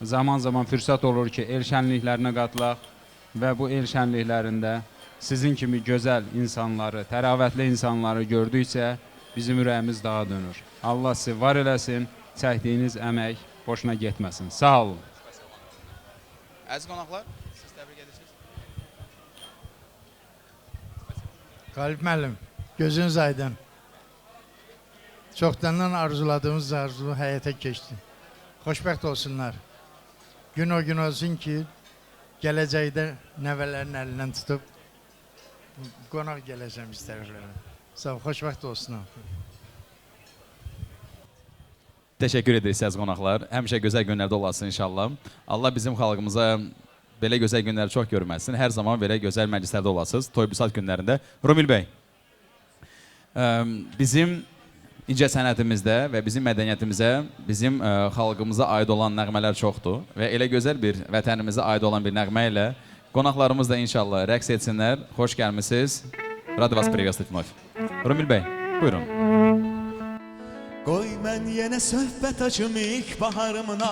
zaman-zaman fürsət olur ki, el şənliklərinə qatılaq və bu el şənliklərində sizin kimi gözəl insanları, təravətli insanları gördükcə bizim ürəyimiz daha dönür. Allah sizi var eləsin, çəkdiyiniz əmək boşuna getməsin. Sağ olun. Əziz qonaqlar, siz təbrik edirsiniz. Qalib müəllim, gözünüz aydın. Çoxdandan arzuladığımız arzu həyata keçdi. Xoşbəxt olsunlar. Gün o gün olsun ki, gələcəkdə nəvələrin əlindən tutub qonaq gələcəm istərlərə. Sağ ol, xoşbəxt olsunlar. Təşəkkür edirik əziz qonaqlar. Həmişə gözəl günlərdə olasın inşallah. Allah bizim xalqımıza belə gözəl günləri çox görməsin. Hər zaman belə gözəl məclislərdə olasınız. Toy-büsat günlərində. Rumil bəy, bizim incə sənətimizdə və bizim mədəniyyətimizə, bizim xalqımıza aid olan nəğmələr çoxdur. Və elə gözəl bir vətənimizə aid olan bir nəğmə ilə qonaqlarımız da inşallah rəqs etsinlər. Xoş gəlmisiniz. Rad vas privyastit vновь. Rumil bəy, buyurun. Qoy mən yenə söhbət açım ilk baharımına,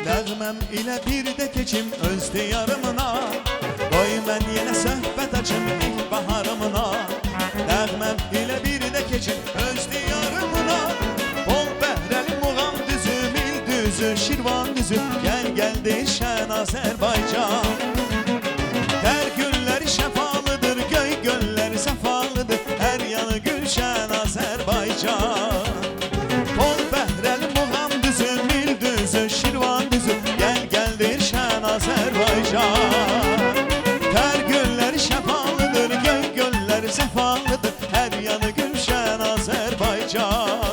nəğməm ilə bir də keçim öz diyarımına. Qoy mən yenə söhbət açım ilk baharımına, nəğməm ilə bir də keçim öz diyarımına. Bol bəhrəli muğam düzü, mil düzü, Şirvan düzü, gəl gəl deyişən Azərbaycan. Hər günləri şəfalıdır, göy gölləri səfalıdır, hər yanı gülşən Azərbaycan. Bol bəhrəli muğam düzü, mil düzü, Şirvan düzü, gəl gəl deyişən Azərbaycan. Hər günləri şəfalıdır, göy gölləri səfalıdır, hər yanı gülşən Azərbaycan.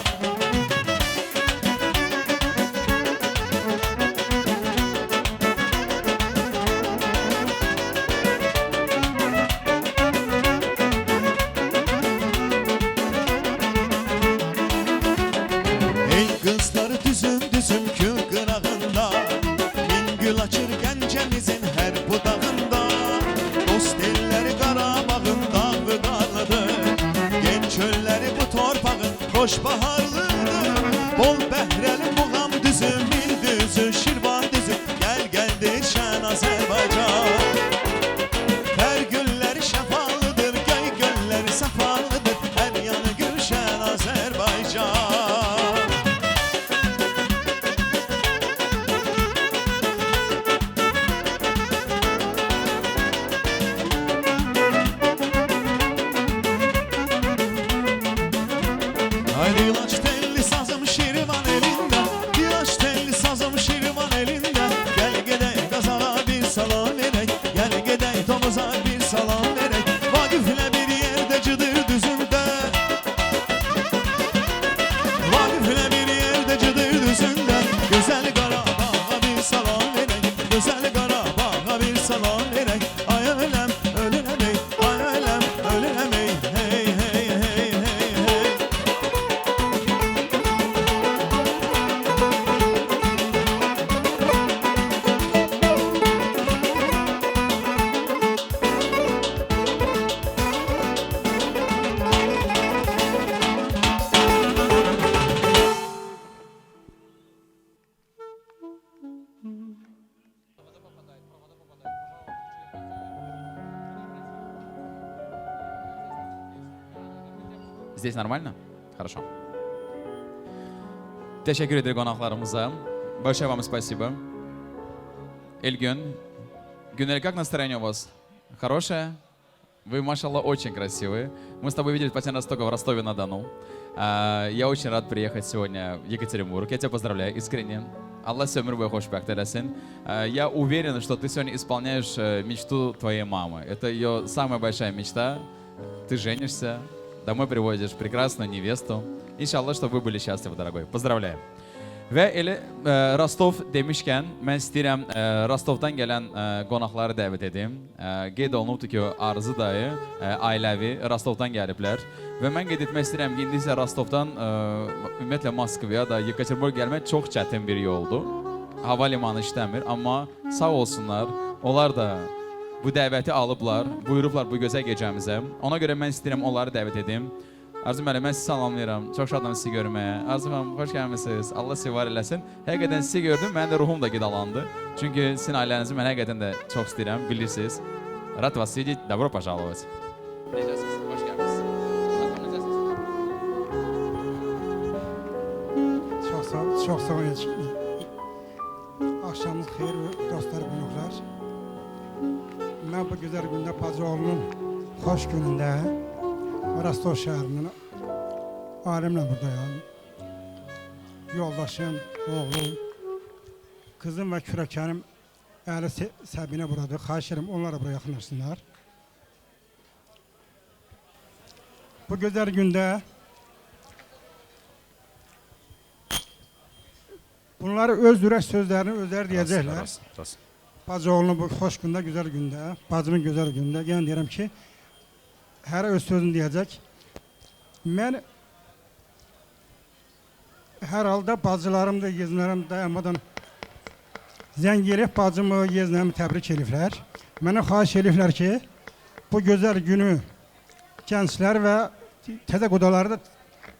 Xoş baharlıdır, bol bəhrəli muğam düzü, mil düzü, Şirvan düzü, gəl gəl deyişən Azərbaycan. Hər gülləri şəfalıdır, göy gölləri səfalıdır, hər yanı gülşən Azərbaycan. Haydi ilaç telli sazım Şirvan elində, ilaç telli sazım Şirvan elində. Gəl gedək qazağa bir salam verək, gəl gedək tomuza bir salam verək. Vaqiflə bir yerdə cıdır düzündə, Vaqiflə bir yerdə cıdır düzündə. Здесь нормально? Хорошо. Teşekkür ederim qonaqlarımıza. Большое вам спасибо. Эльгюн, Гюнель, как настроение у вас? Хорошее? Вы, машаллах, очень красивые. Мы с тобой виделись последний раз только в Ростове-на-Дону. Я очень рад приехать сегодня в Екатеринбург. Я тебя поздравляю искренне. Аллах ömür boyu hoşbəxt eləsin. Я уверен, что ты сегодня исполняешь мечту твоей мамы. Это ее самая большая мечта. Ты женишься, домой привозишь прекрасную невесту. İnşallah, чтобы вы были счастливы, dорогой. Поздравляем. Və elə Rostov demişkən, mən istəyirəm Rostovdan gələn qonaqları dəvət edim. Qeyd olunubdur ki, Arzu dayı, ailəvi Rostovdan gəliblər. Və mən qeyd etmək istəyirəm ki, indi isə Rostovdan ümumiyyətlə Moskvaya da Yekaterinburg gəlmək çox çətin bir yoldur. Hava limanı işləmir, amma sağ olsunlar, onlar da bu dəvəti alıblar, buyurublar bu gözəl gecəmizə. Ona görə mən istəyirəm onları dəvət edim. Arzu müəllim, mən sizi salamlayıram. Çox şadam sizi görməyə. Arzu müəllim, xoş gəlmisiniz. Allah sizi var eləsin. Həqiqətən sizi gördüm, mənim də ruhum da qidalandı. Çünki sizin ailənizi mən həqiqətən də çox istəyirəm, bilirsiniz. Rad вас видеть, добро пожаловать. Necəsiniz? Xoş gəlmisiniz. Çox sağ olun. Axşamınız xeyir, dostlar, qonaqlar. Mən bu gözəl gündə Bacıoğlu'nun xoş günündə Rostov şəhərinin alimlə buradayım. Yoldaşım, oğlum, kızım və kürəkənim Əli Səbinə buradır. Xahiş edirəm, onlara buraya yaxınlaşsınlar. Bu gözəl gündə bunları öz ürək sözlərini özləri deyəcəklər. Bacıoğlu'nun bu xoş gündə, gözəl gündə, bacımın gözəl gündə. Yəni deyirəm ki, hər öz sözünü deyəcək. Mən hər halda bacılarım da, yeznələrim dayanmadan zəng eləyib bacımı, yeznəmi təbrik eləyiblər. Mənə xahiş eləyiblər ki, bu gözəl günü gənclər və təzə qodaları da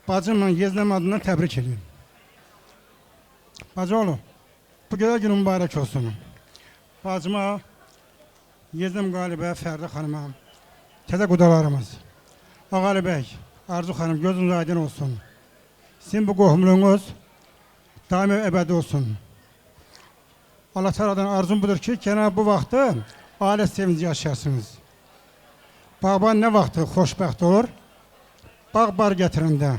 bacımla, yeznəm adından təbrik eləyim. Bacıoğlu, bu gözəl günün mübarək olsun. Bacıma, yeznəm qalibə, Fərdə xanıma, təzə qodalarımız, Ağalı bəy, Arzu xanım, gözünüz aydın olsun. Sizin bu qohumluğunuz daimi əbədi olsun. Allah Teala'dan arzum budur ki, Cenab-ı bu vaxtı ailə sevinci yaşayasınız. Bağban nə vaxtı xoşbəxt olur? Bağ bar gətirəndə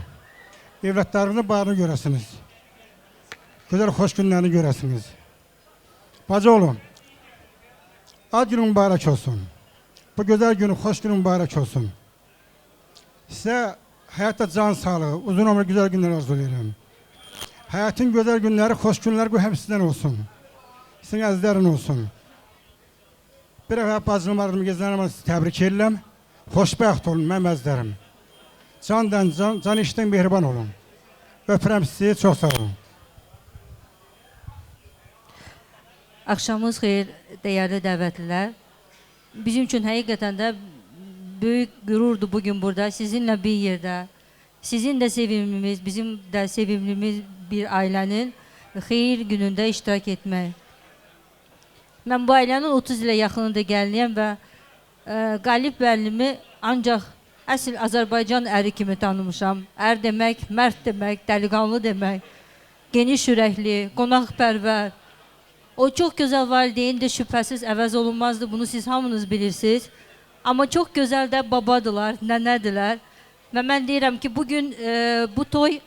evlatlarınızın bağını görəsiniz. Gözəl xoş günlərini görəsiniz. Bacıoğlu, ad günün mübarək olsun. Bu gözəl günün, xoş günün mübarək olsun. Sizə həyatda can sağlığı, uzun ömür, güzel günler arzulayıram. Hayatın güzel günleri, xoş günler bu hem sizden olsun. Sizin əzizlərin olsun. Bir dəfə bacım vardım, gezlərim, sizi təbrik edirəm. Xoşbəxt olun, mənim əzizlərim. Candan, can işdən mehriban olun. Öpürəm sizi, çox sağ olun. Axşamınız xeyir, dəyərli dəvətlilər. Bizim üçün həqiqətən də böyük qürurdur bugün burada, sizinlə bir yerdə. Sizin də sevimlimiz, bizim də sevimlimiz bir ailənin xeyir günündə iştirak etmək. Mən bu ailənin 30 ilə yaxınında gəliyəm və Qalib müəllimi ancaq əsl Azərbaycan əri kimi tanımışam. Ər demək, mərd demək, dəliqanlı demək, geniş ürəkli, qonaqpərvər. O çox gözəl valideyndir, şübhəsiz əvəz olunmazdır, bunu siz hamınız bilirsiniz. Amma çox gözəl də babadılar, nənədirlər. Və mən deyirəm ki, bugün bu toy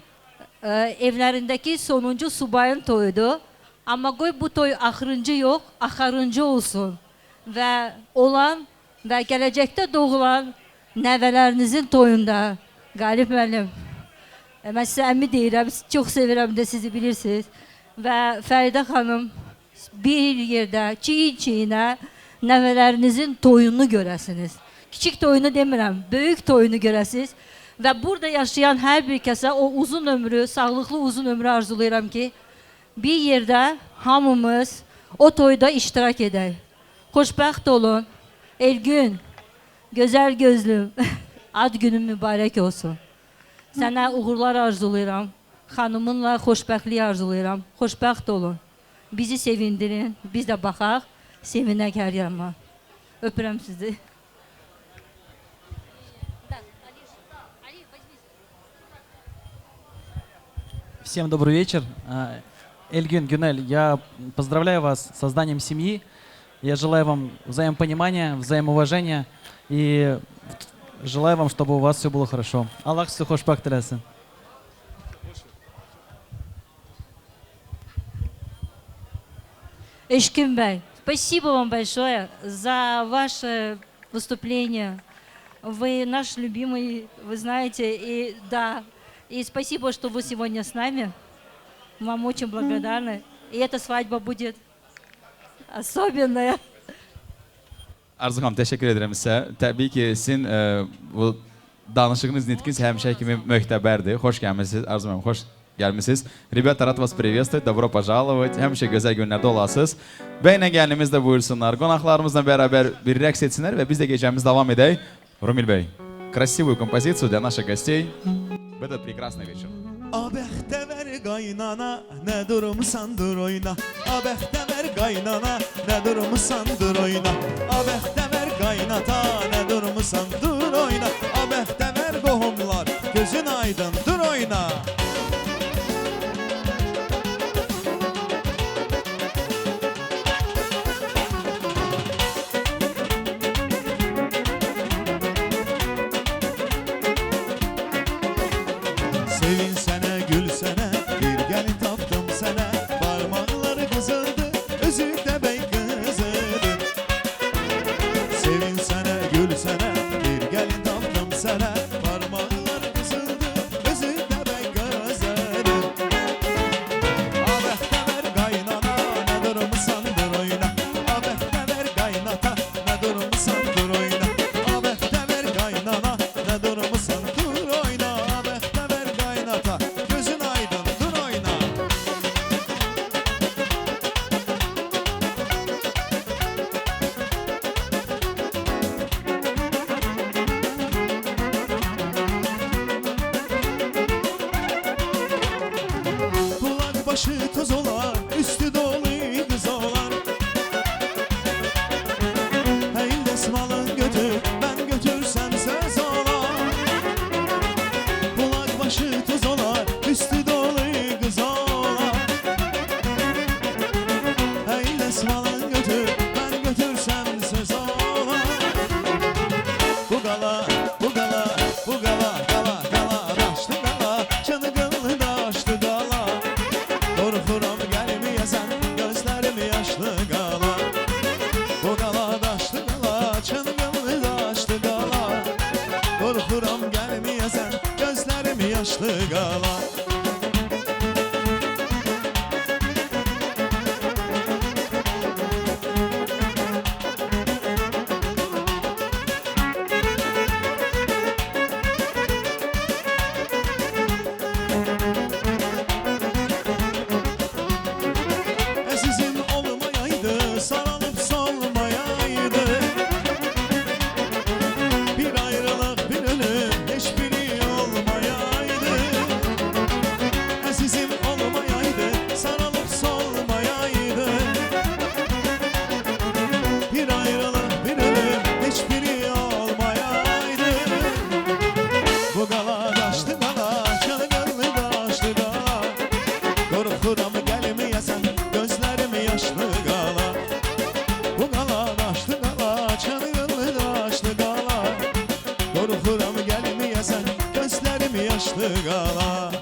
evlərindəki sonuncu subayın toyudur. Amma qoy bu toy axırıncı yox, axarıncı olsun. Və olan və gələcəkdə doğulan nəvələrinizin toyunda. Qalib müəllim, mən sizə əmi deyirəm, çox sevirəm də sizi bilirsiniz. Və Fəridə xanım, bir yerdə çiyin-çiyinə nəvələrinizin toyunu görəsiniz. Kiçik toyunu demirəm, böyük toyunu görəsiniz. Və burada yaşayan hər bir kəsə o uzun ömrü, sağlıqlı uzun ömrü arzulayıram ki, bir yerdə hamımız o toyda iştirak edək. Xoşbəxt olun. Elgün, gözəl gözlüm, ad günün mübarək olsun. Sənə uğurlar arzulayıram. Xanımınla xoşbəxtlik arzulayıram. Xoşbəxt olun. Bizi sevindirin, biz də baxaq, sevinək hər yanma. Öpürəm sizi. Всем добрый вечер. Эльгин, Гюнель, я поздравляю вас с созданием семьи. Я желаю вам взаимопонимания, взаимоуважения и желаю вам, чтобы у вас все было хорошо. Аллах sizə xoşbəxt eləsin. Эшкин Бай, спасибо вам большое за ваше выступление. Вы наш любимый, вы знаете, и да, и спасибо, что вы сегодня с нами. Вам очень благодарны. И эта свадьба будет особенная. Arzu xanım, təşəkkür edirəm sizə. Təbii ki, sizin bu danışığınız, nitkiniz həmişə kimi möhtəbərdir. Xoş gəlmisiniz, Arzu xanım, xoş gəlmisiniz. Rебята, rad вас приветствовать, добро пожаловать. Həmişə gözəl günlərdə olasınız. Bəylə gəliniz də buyursunlar. Qonaqlarımızla bərabər bir rəqs etsinlər və biz də gecəmiz davam edək. Rumil Bey, красивую композицию для наших гостей в этот прекрасный вечер. Abəxtəvər qaynana, nə durmusandır oyna. Abəxtəvər qaynana, nə durmusandır oyna. Abəxtəvər qaynata, nə durmusandır oyna. Abəxtəvər qohumlar, gözün aydındır oyna. Sevinsene, gülsene, bir gelin tapdım sana. Parmakları kızıldı, özü de bey kızıdı. Sevinsene, gülsene, bir gelin tapdım sana. Parmakları kızıldı, özü de bey kızıdı. Abəxtəvər qaynana, nə durmusandır oyna. Abəxtəvər qaynata, nə durmusandır oyna. Abəxtəvər qaynana, nə durmusandır oyna. Abəxtəvər qaynata, gözün aydındır oyna. Kulak başı toz olar, üstü dolu kız olar. Hey desmalın götür, ben götürsem söz olar. Kulak başı toz olar, üstü dolu kız olar. Hey desmalın götür, ben götürsem söz olar. Bu gala, bu gala, bu gala, gala, gala, daşlı gala, çınıgıllı daşlı gala. Korkuram gelmeyesen, gözlerim yaşlı gala. Bu gala daşlı gala, çınıgıllı daşlı gala. Korkuram gelmeyesen, gözlerim yaşlı gala. Sizin olmayaydı, sarılıp solmayaydı. Bir ayrılık, bir ölüm, hiçbiri olmayaydı. Sizin olmayaydı, sarılıp solmayaydı. Bir ayrılık, bir ölüm, hiçbiri olmayaydı. Bu gala daşlı gala, çılgınlı daşlı gala. Korkuram gelmeyesen, gözlerim yaşlı gala. Bu gala daşlı gala, çılgınlı daşlı gala. Korkuram gelmeyesen, gözlerim yaşlı gala.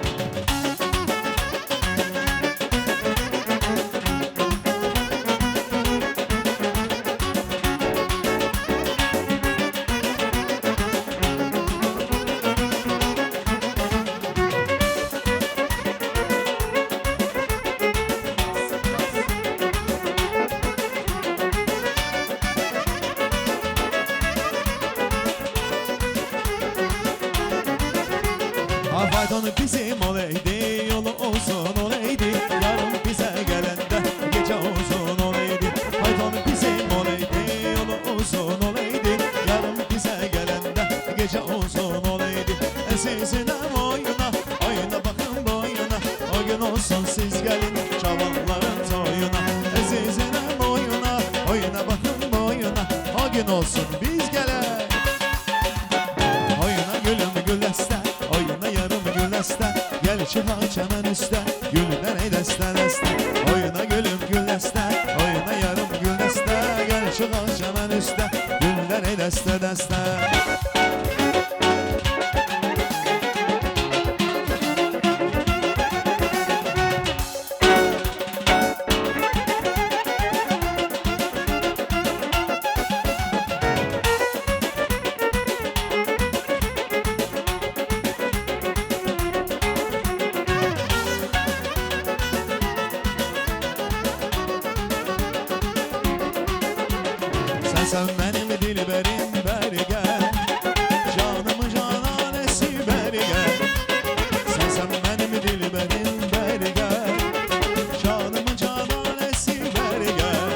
Fayton bizim olaydı, yolu uzun olaydı. Yarın bize gelende gece uzun olaydı. Fayton bizim olaydı, yolu uzun olaydı. Yarın bize gelende gece uzun olaydı. Sizin oyuna, oyuna bakın boyuna. O gün olsun siz gelin çavalların toyuna. Sizin oyuna, oyuna bakın boyuna. O gün olsun biz gelin. Oyuna gülüm gülesten, oyuna yarım gülesten. Gel çıkar çemen üstte, gülden ey deste deste. Oyna gülüm gül deste, oyna yarım gül deste. Gel çıkar çemen üstte, gülden ey deste deste. Sen benim dilberim beri gel, canımı cananesi beri gel. Sen benim dilberim beri gel, canımı cananesi beri gel.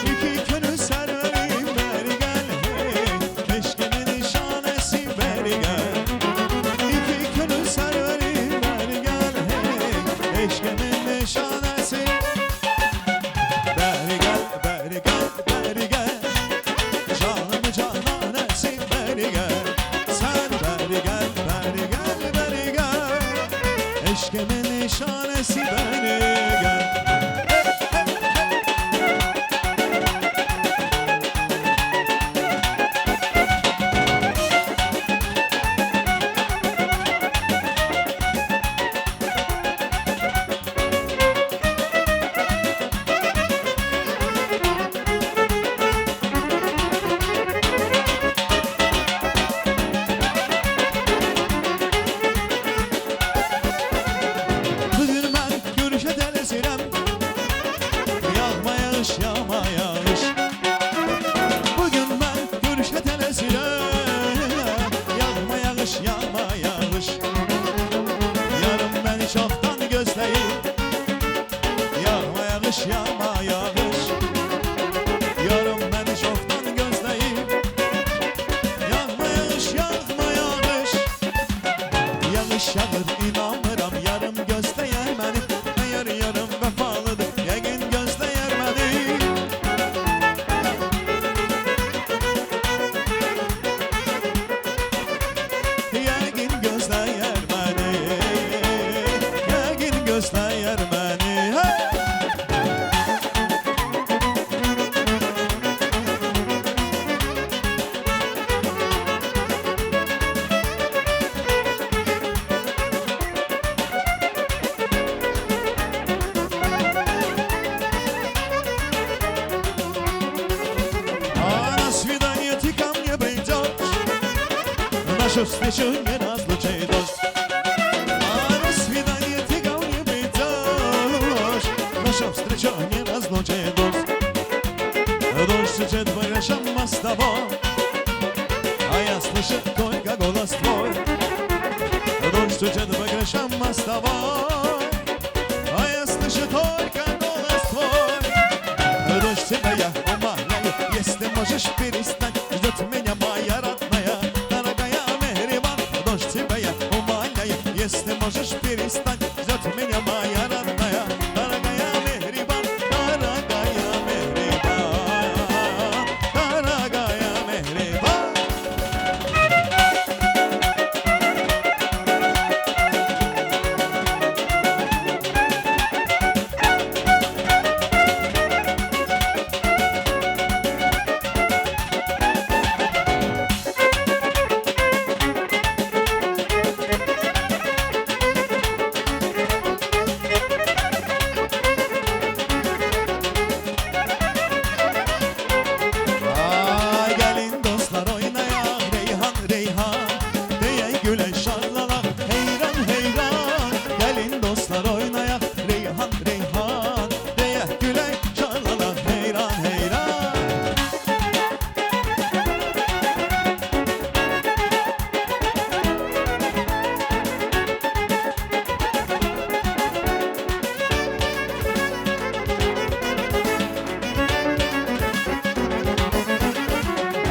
İki günü serverim beri gel, hey, eşkimin nişanesi beri gel. İki günü serverim beri gel, hey, eşkimin nişanesi beri gel, beri gel, beri gel. Canımı cananesi beri gel. Sen beri gel, beri gel, beri gel. Eşkimin nişanesi beri gel. Bugün ben görüşe telesirem, yağma yağış, yağma yağış. Bugün ben görüşe telesirem, yağma yağış, yağma yağış. Yarın beni çoktan gözleyip, yağma yağış, yağma yağış. Yarın beni çoktan gözleyip, yağma yağış, yağma yağış. Yağış yağır inanmıram, yarım gözleyer beni. Eğer yarım vefalıdır, yəqin gözleyer beni. Yəqin gözleyer beni, yəqin gözleyer beni. Hey! А на свидание ты ко мне придешь, нашу встречу не разлучай дождь. А на свидание ты ко мне придешь, нашу встречу не разлучай дождь. Дождь течет по крышам мостовой, а я слышу только голос твой. Дождь течет по крышам мостовой, а я слышу только голос твой. Дождь тебя я умоляю, если можешь перестать, ждет меня моя родная, дорогая Мехрибан. Дождь тебя я умоляю, если можешь перестать, ждет меня моя родная, дорогая Мехрибан, дорогая Мехрибан, дорогая Мехрибан. Ay gelin dostlar oynayaq Reyhan Reyhan diye gülen şarlala heyran heyran. Gelin dostlar oynayaq Reyhan Reyhan diye gülen şarlala heyran heyran.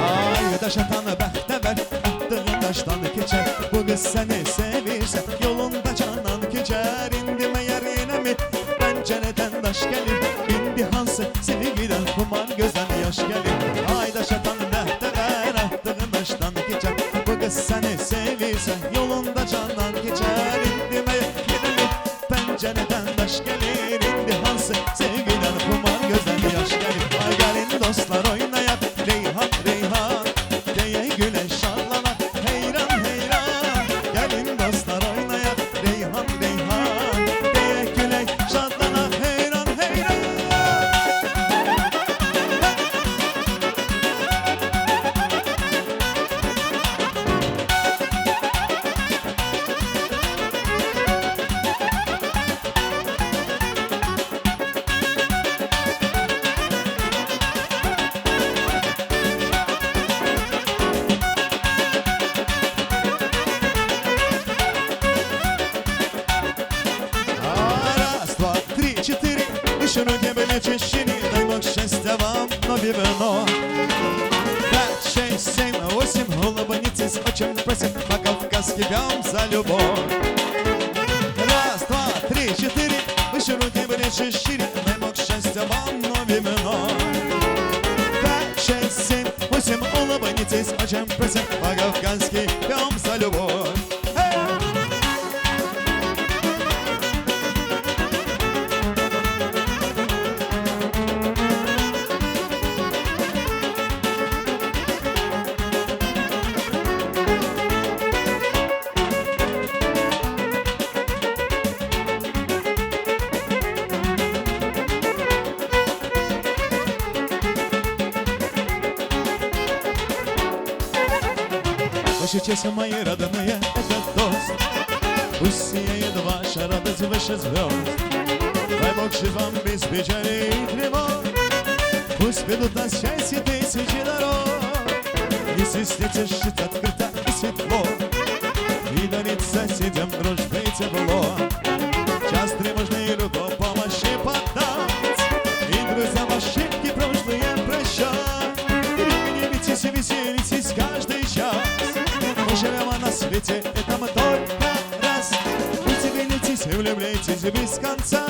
Ay daşatan bəxtəvər attığın daşdan keçər. Bu qız səni sevirsə yolunda canan keçər. İndi məyər yenəmi pəncərədən daş gəlir. İndi hansı sevgidən xumar gözdən yaş gəlir. Ay daşatan bəxtəvər attığın daşdan keçər. Bu qız səni sevirsə yolunda canan keçər. İndi Вышину тебе чищини, дай бог счастья вам, но вино. 5, 6, 7, 8, улыбнитесь, очень просим, по-кавказски пьем за любовь. Раз, два, три, четыре, выше руки были шире, дай бог счастья вам, но вино. 5, 6, 7, 8, улыбнитесь, очень просим, по-кавказски пьем за любовь. Ваши честь, мои родные, это тост. Пусть сияет ваша радость выше звезд. Дай Бог жить вам без печали и тревог. Пусть ведут нас счастье тысячи дорог. Не стесняйтесь жить открыто и светло, и дарить соседям дружбы и тепло. Час тревожный люду помощи подать, и друзьям ошибки прошлые прощать. Веселитесь, веселитесь каждый час. Мы живем на свете, это мы только раз. Удивляйтесь, влюбляйтесь без конца,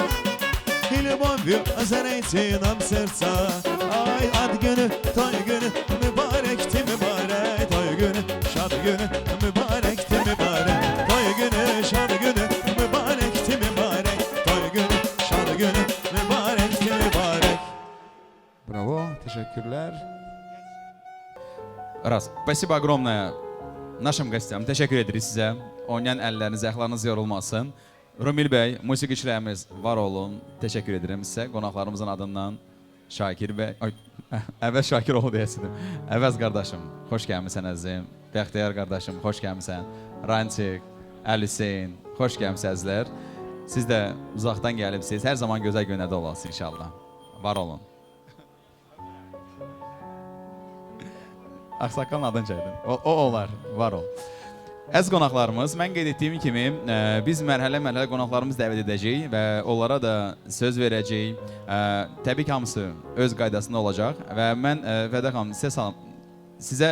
и любовью озаряйте нам сердца. Ay ad günü, toy günü, mübarekti mübarek. Toy günü, şad günü, mübarekti mübarek. Toy günü, şad günü, mübarekti mübarek. Toy günü, şad günü, mübarekti mübarek. Bravo, teşekkürler. Раз, спасибо огромное нашим гостям. Teşekkür ederiz sizə. Oynayan əlləriniz, ayaqlarınız yorulmasın. Rumil bəy, musiqiçilərimiz var olun. Teşekkür edirəm sizə. Qonaqlarımızın adından Şakir bəy, Əvəz Şakiroğlu deyəsidir. Əvəz qardaşım, xoş gəlmisən əzizim. Bəxtiyar qardaşım, xoş gəlmisən. Rantik, Əliseyn, xoş gəlmisənizlər. Siz də uzaqdan gəlibsiniz. Hər zaman gözəl günlərdə olasınız inşallah. Var olun. Ağsaqqalın adını çəkdim. O olar, var ol. Əziz qonaqlarımız, mən qeyd etdiyim kimi biz mərhələ-mərhələ qonaqlarımız dəvət edəcəyik və onlara da söz verəcəyik. Təbii ki, hamısı öz qaydasında olacaq və mən Vədə xanım sizə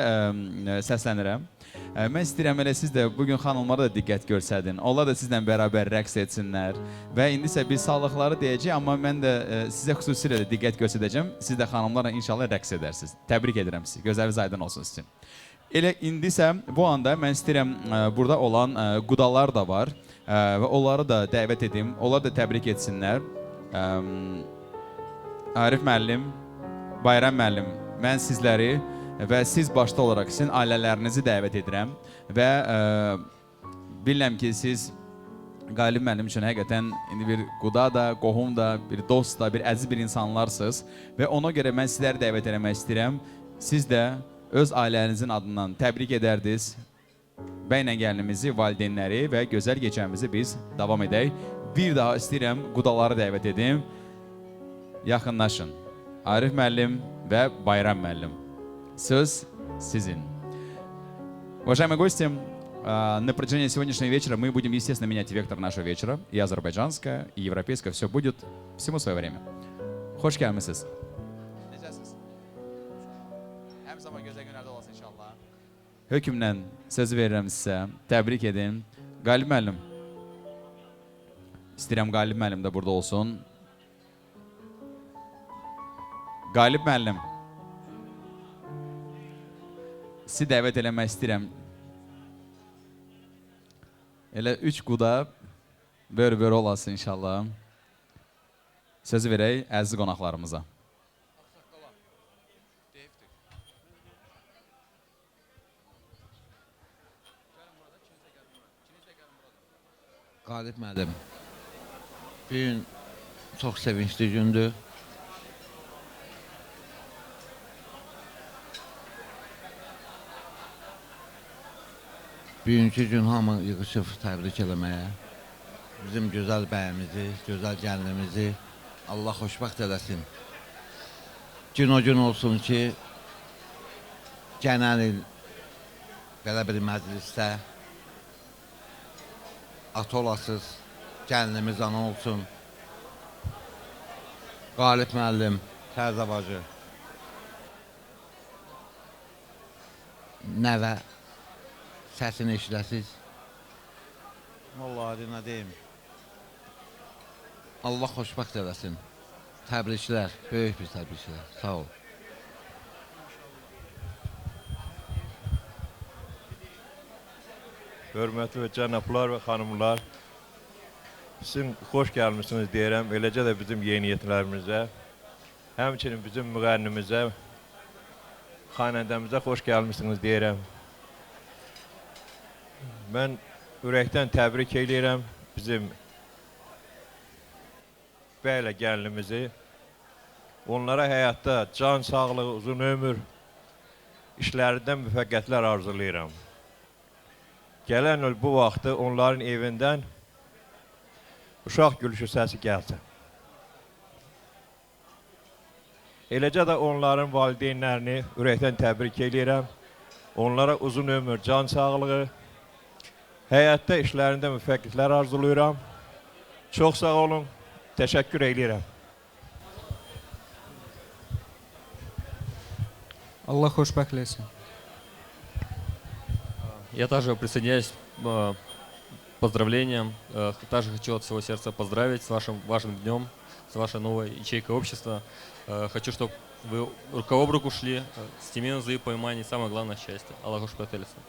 səslənirəm. Mən istəyirəm elə siz də bugün xanımlara da diqqət göstərdin. Onlar da sizlə bərabər rəqs etsinlər. Və indisə biz sağlıqları deyəcəyik, amma mən də sizə xüsusilə də diqqət göstərəcəm. Siz də xanımlarla inşallah rəqs edərsiniz. Təbrik edirəm sizi. Gözəliniz aydın olsun sizin. Elə indisə bu anda mən istəyirəm burada olan qudalar da var və onları da dəvət edim. Onlar da təbrik etsinlər. Arif müəllim, Bayram müəllim, mən sizləri və siz başda olaraq sizin ailələrinizi dəvət edirəm və bilirəm ki, siz Qalib müəllim üçün həqiqətən indi bir quda da, qohum da, bir dost da, bir əziz bir insanlarsınız və ona görə mən sizləri dəvət etmək istəyirəm. Siz də öz ailənizin adından təbrik edərdiniz. Bəylə gəlinimizi, valideynləri və gözəl keçənimizi biz davam edək. Bir daha istəyirəm qudaları dəvət edim. Yaxınlaşın. Arif müəllim və Bayram müəllim. Söz sizin. Уважаемые гости, на протяжении сегодняшнего вечера мы будем, естественно, менять вектор нашего вечера. И азербайджанское, и европейское. Все будет всему свое время. Hoş gelmişsiniz. Hem zaman güzel günlerde olasın inşallah. Hökümlə söz verirəm sizə. Təbrik edin. Qalib müəllim. İstəyirəm Qalib müəllim də burada olsun. Qalib müəllim. Sizi dəvət eləmək istəyirəm. Elə 3 quda bör-bör olasın inşallah. Sözü verək əziz qonaqlarımıza. Qalib müəllim, bu gün çox sevinçli gündür. Bugünkü gün hamı yığışıb təbrik eləməyə, bizim gözəl bəyimizi, gözəl gəlinimizi Allah xoşbəxt eləsin. Gün o gün olsun ki, genel il belə bir məclisdə ata olasız, gəlinimiz ana olsun. Qalib müəllim, Tərzə bacı, nəvə, səsini eşidəsiz. Vallahi nə deyim. Allah xoşbəxt eləsin. Təbriklər, böyük bir təbriklər. Sağ ol. Hörmətli cənablar və xanımlar, sizin xoş gəlmişsiniz deyirəm, eləcə də bizim yeniyyətlərimizə, həmçinin bizim müğənnimizə, xanəndəmizə xoş gəlmişsiniz deyirəm. Mən ürəkdən təbrik edirəm bizim bəylə gəlinimizi. Onlara həyatda can sağlığı, uzun ömür, işlərindən müvəffəqiyyətlər arzulayıram. Gələn il bu vaxtı onların evindən uşaq gülüşü səsi gəlsin. Eləcə də onların valideynlərini ürəkdən təbrik edirəm. Onlara uzun ömür, can sağlığı, həyatda işlərində müvəffəqiyyətlər arzulayıram. Çox sağ olun, təşəkkür edirəm. Allah xoşbəxt eləsin. Я также присоединяюсь к поздравлениям. Также хочу от всего сердца поздравить с вашим важным днем, с вашей новой ячейкой общества. Хочу, чтобы вы рука об руку шли, стеменізі поймані, самое главное счастье. Allah xoşbəxt eləsin.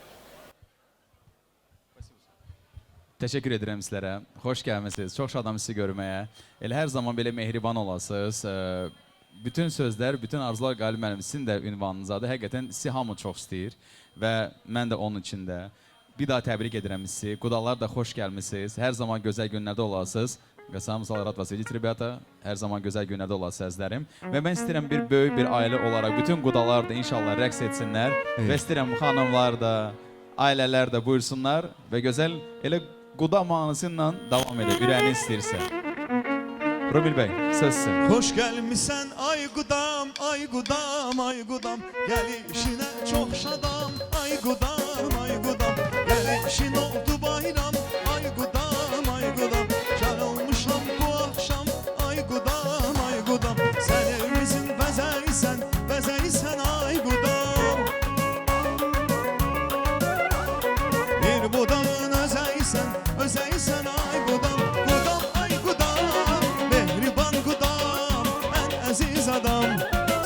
Təşəkkür edirəm sizlərə. Xoş gəlmisiniz. Çox şadam sizi görməyə. Elə hər zaman belə mehriban olasınız. Bütün sözlər, bütün arzular Qalib müəllim sizin də ünvanınızadır. Həqiqətən sizi hamı çox istəyir və mən də onun içində. Bir daha təbrik edirəm sizi. Qudalar da xoş gəlmisiniz. Hər zaman gözəl günlərdə olasınız. Qasam Rad вас видеть, rебята. Hər zaman gözəl günlərdə olasınız əzizlərim. Və mən istəyirəm bir böyük bir ailə olaraq bütün qudalar da inşallah rəqs etsinlər. Və istəyirəm xanımlar da, ailələr də buyursunlar və gözəl elə quda mahnısı ilə davam edək. Ürəyini istəyirsə. Rubil bəy, söz sizin. Xoş gəlmisən ay qudam, ay qudam, ay qudam. Gəlişinə çox şadam, ay qudam, ay qudam. Gəlişin oldu bayram, ay qudam, ay qudam. Şən olmuşam bu axşam, ay qudam, ay qudam. Sən evimizin bəzəysən, bəzəysən ay qudam. Bir budağın özəysən, özəysən ay qudam. Qudam, ay qudam, mehriban qudam, ən əziz adam.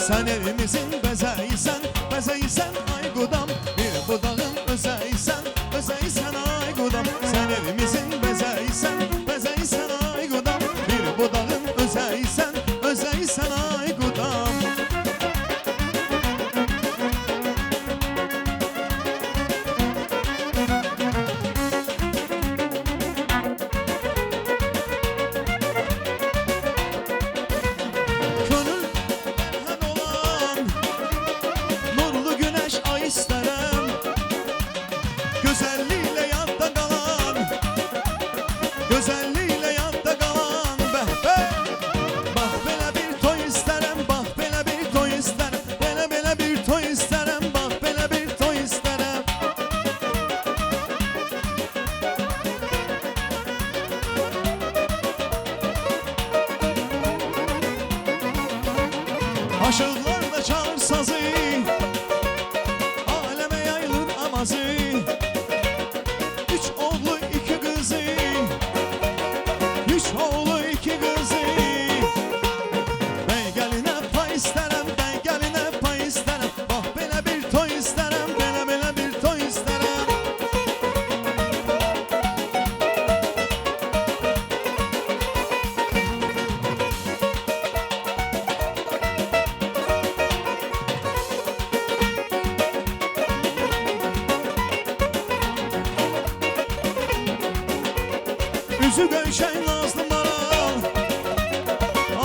Sən evimizin bəzəysən, bəzəysən ay qudam. Bir budağın özəysən, özəysən ay qudam. Sən evimizin bəzəysən, bəzəysən ay qudam. Bir budağın özəysən, özəysən ay qudam. Könül bərhən olan nurlu güneş ay istərəm. Gözəlliklə yadda qalan, gözəlliklə yadda qalan. Bəh, bəh. Bax belə bir toy istərəm, bax belə bir toy istərəm. Belə bir toy istərəm, bax belə bir toy istərəm. Aşıqlar da çağır sazı, aləmə yayılır amazı. Üç oğlu iki kızı, üç oğlu iki kızı. Ben gəlinə pay istərəm, ben gəlinə pay istərəm. Bax belə bir toy istərəm, belə bir toy istərəm. Üzü göyşən nazlı maral,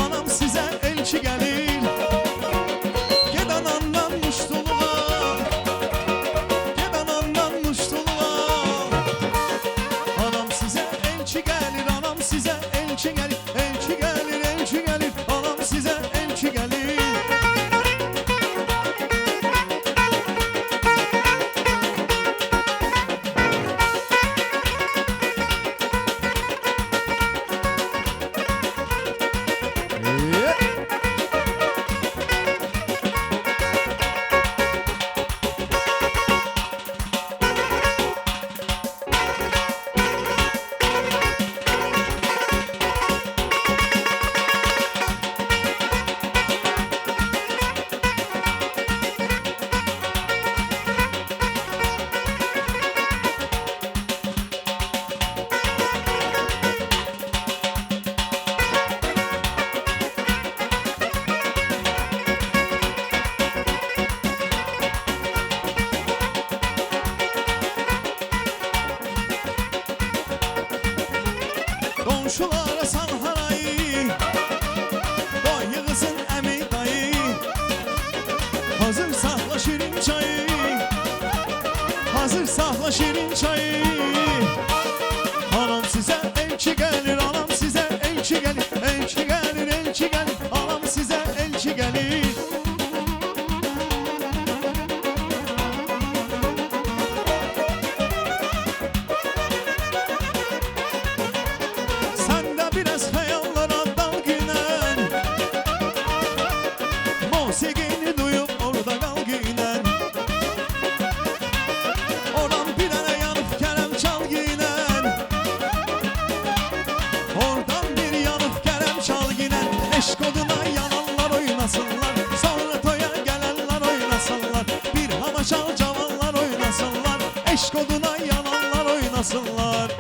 anam sizə elçi gəlir. Ged anandan muştuluğa, ged anandan muştuluğa. Anam sizə elçi gəlir, anam sizə elçi gəlir. Elçi gəlir, elçi gəlir, anam sizə elçi gəlir. Komşulara sal harayı, doy yığısın əmi dayı. Hazır saxla şirin çayı, hazır saxla şirin çayı. Anam sizə elçi gəlir, anam sizə elçi gəlir, elçi gəlir, elçi gəlir, anam sizə elçi gəlir. Sən də biraz xəyallara dal günən, musiqini duyub orada qal günən. Oradan bir dənə yanıq kələm çal günən, oradan bir yanıq kələm çal günən. Eşq oduna yananlar oynasınlar, sonra toya gələnlər oynasınlar. Bir hava çal cavanlar oynasınlar, eşq oduna yananlar oynasınlar.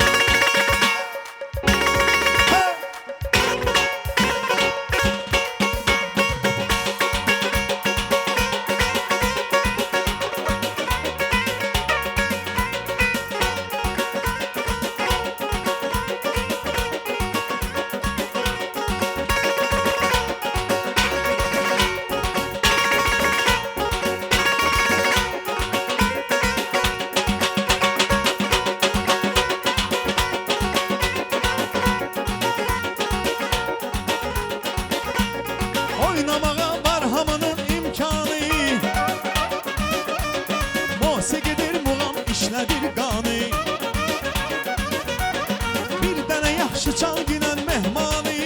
Oynamağa var hamının imkanı, musiqidir muğam işlədir qanı. Bir dənə yaxşı çal ginən mehmanı,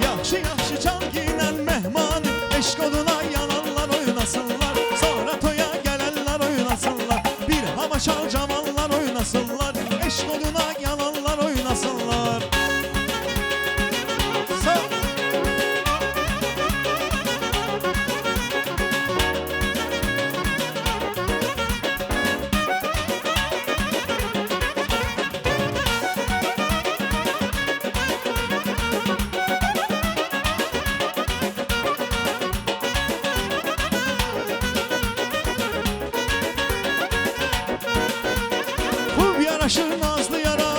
yaxşı yaxşı çal ginən mehmanı. Eşq oduna yananlar oynasınlar, sonra toya gələnlər oynasınlar. Bir hava çal cavanlar oynasınlar, eşq oduna yananlar oynasınlar. Xub yaraşır nazlı yara,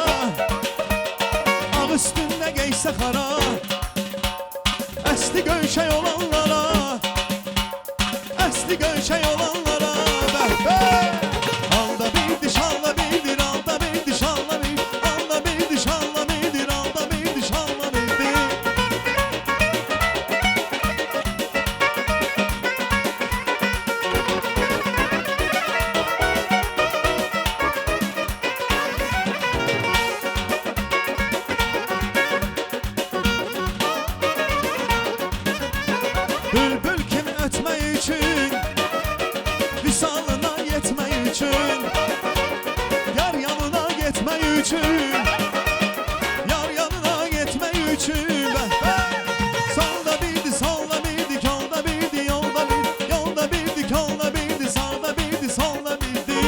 ağ üstündə geysə xara. Əsli göyşək olanlara, əsli göyşək olanlara. Bəh-bəh! Alda bir diş, alda birdir, alda bir diş, alda bir, alda bir diş, alda birdir, alda bir diş, alda birdir. Bülbül kimi ötmək üçün, visalına yetmək üçün, yar yanına getmək üçün, yar yanına getmək üçün. Bəh-bəh! Solda birdi, solda birdi, yolda birdi, yolda birdi, yolda birdi, yolda birdi, sağda birdi, solda birdi.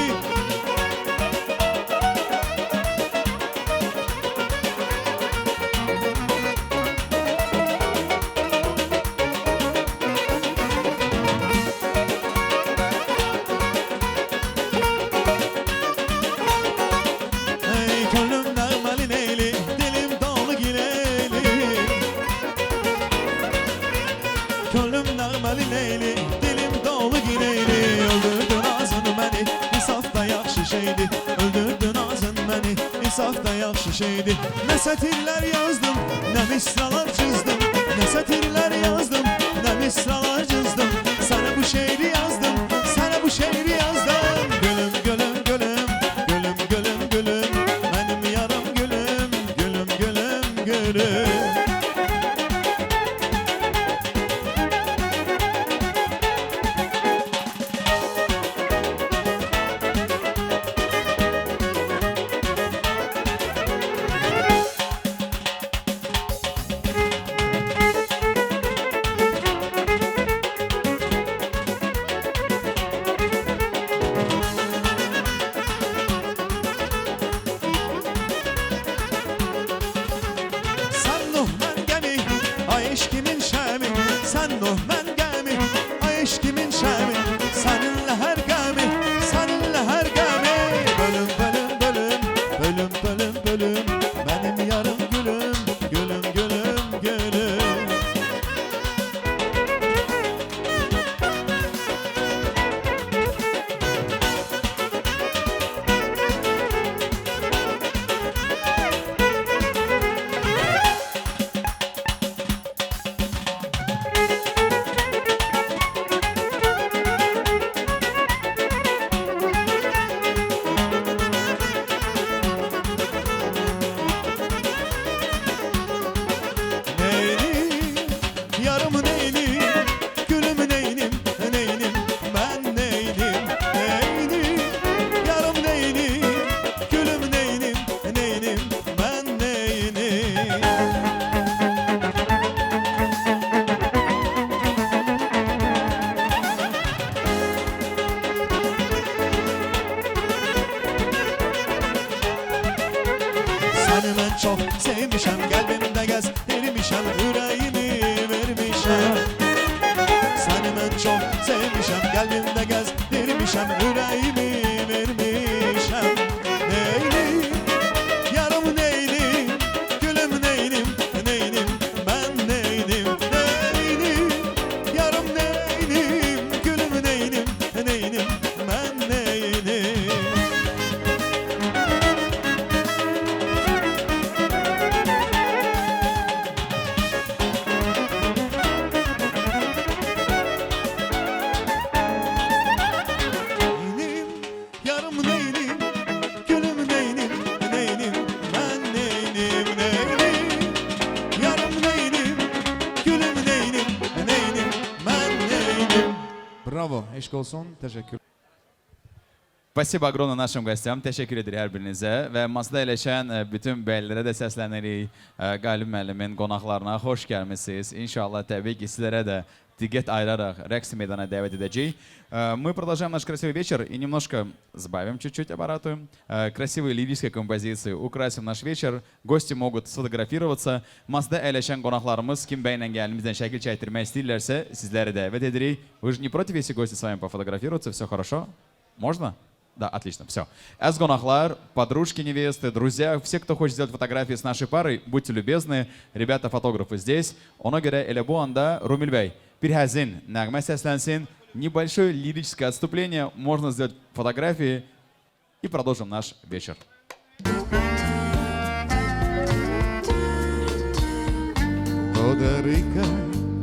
Ey könlüm nəğməli neyli, dilim dolu gileyli. Könlüm nəğməli neyli, dilim dolu gileyli. Öldürdün ağzını məni, insaf da yaxşı şeydi. Öldürdün ağzın məni, insaf da yaxşı şeydi. Nə sətirlər yazdım, nə misralar çizdim. Nə sətirlər yazdım, nə misralar çizdim. Sənə bu şeiri yazdım, sənə bu şeiri yazdım. Gülüm, gülüm, gülüm, gülüm, gülüm, gülüm. Mənim yarım gülüm, gülüm, gülüm, gülüm. benim yarım gülüm, gülüm, gülüm, gülüm. Neynim, yarım neynim, gülüm neynim, neynim, ben neynim, neynim, yarım neynim, gülüm neynim, neynim, ben neynim. Seni ben çok sevmişem, kalbimde gez erimişem, yüreğimi vermişem. Seni ben çok sevmişem, kalbimde gez erimişem, yüreğimi vermişem. Neylim, yarım neylim, gülüm neylim, neylim, ben neylim, neylim, yarım neylim, gülüm neylim, neylim, ben neylim. Neynim, yarım neynim, gülüm neynim, neynim, ben neynim, neynim, yarım neynim, gülüm neynim, neynim, ben neynim. Bravo, eşk olsun, teşekkür. Спасибо огромное нашим гостям. Teşekkür edirik hər birinizə və masada əyləşən bütün bəylərə də səslənirik. Qalib müəllimin qonaqlarına xoş gəlmisiniz. İnşallah təbii ki sizlərə də diqqət ayıraraq rəqs meydana dəvət edəcəyik. Мы продолжаем наш красивый вечер и немножко сбавим чуть-чуть аппарату. Красивой лирической композиции украсим наш вечер. Гости могут сфотографироваться. Masada əyləşən qonaqlarımız kim bəylə gəlinimizdən şəkil çəkdirmək istəyirlərsə sizləri dəvət edirik. Вы же не против, если гости с вами пофотографируются? Все хорошо? Можно? Да, отлично, все. Аз гонахлар, подружки невесты, друзья, все, кто хочет сделать фотографии с нашей парой, будьте любезны. Ребята, фотографы здесь. Ona görə elə bu anda Rumil bəy, bir həzin nəğmə səslənsin. Небольшое лирическое отступление. Можно сделать фотографии и продолжим наш вечер. Вода река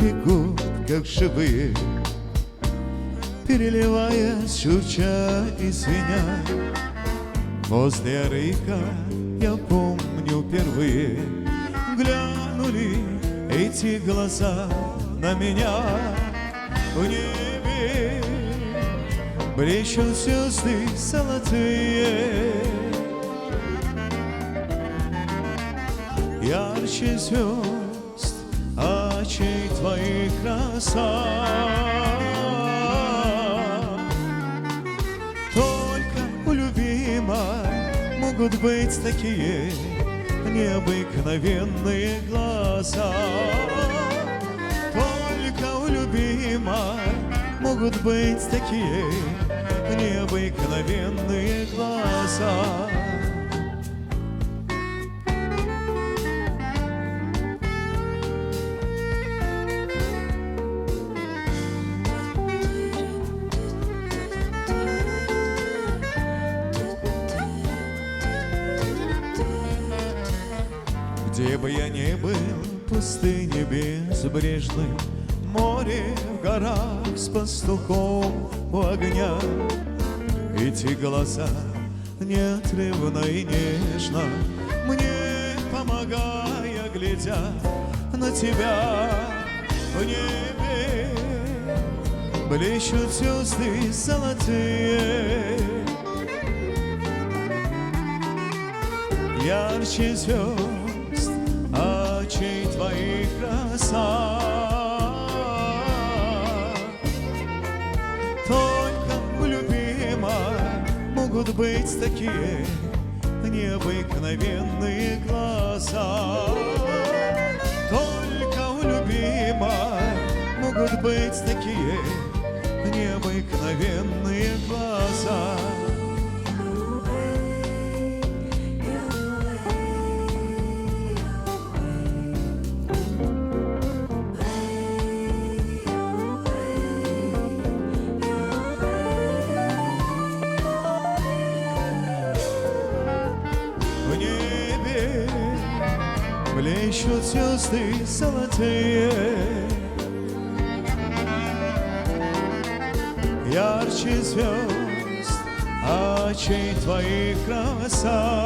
бегут, как живые, переливаясь, журча и звеня. Возле река я помню впервые глянули эти глаза на меня. В небе блещут звезды золотые, ярче звезд очей твоих краса. Только у любимой могут быть такие необыкновенные глаза. Только у любимой могут быть такие необыкновенные глаза. Где бы я ни был, пустыне безбрежной, море в горах с пастухом у огня. Эти глаза неотрывно и нежно мне помогая, глядя на тебя. В небе блещут звезды золотые, ярче звезд очей твоих краса. Только у любимой могут быть такие необыкновенные глаза. Только у любимой могут быть такие необыкновенные глаза. Блещут звезды золотые, ярче звезд очей твоих краса.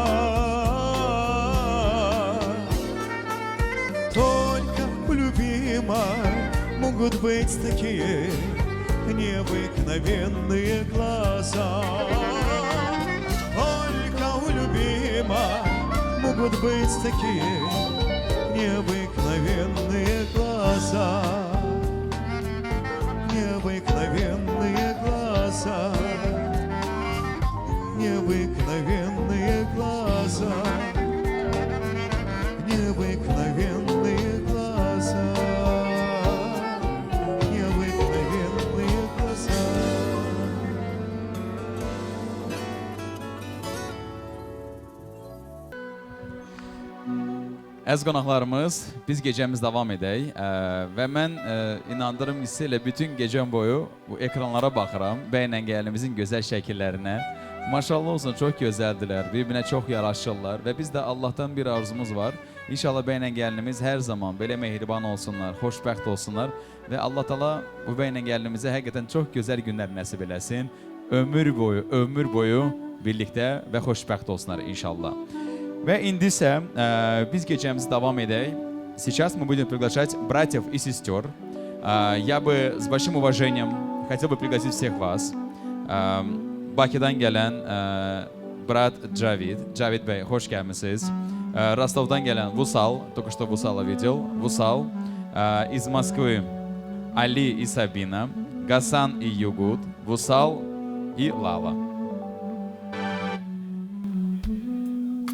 Только у любимой могут быть такие необыкновенные глаза. Только у любимой могут быть такие необыкновенные глаза. Необыкновенные глаза. Необыкновенные глаза. Необыкновенные глаза. Необыкновенные глаза. Əziz qonaqlarımız, biz gecəmiz davam edək və mən inandırım hissi ilə bütün gecəm boyu bu ekranlara baxıram, bəylə gəlinimizin gözəl şəkillərinə. Maşallah olsun, çox gözəldilər, bir-birinə çox yaraşırlar və biz də Allahdan bir arzumuz var. İnşallah bəylə gəlinimiz hər zaman belə mehriban olsunlar, xoşbəxt olsunlar və Allah Taala bu bəylə gəlinimizə həqiqətən çox gözəl günlər nəsib eləsin. Ömür boyu birlikdə və xoşbəxt olsunlar inşallah. Və indi isə biz gecəmizi davam edək. Сейчас мы будем приглашать братьев и сестер. Я бы с большим уважением хотел бы пригласить всех вас. Bakıdan gələn брат Джавид. Джавид bəy, xoş gəlmisiniz. Ростовдан gələn Вусал, только что Вусала видел. Вусал. Из Москвы Али и Сабина. Гасан и Югут. Вусал и Лала.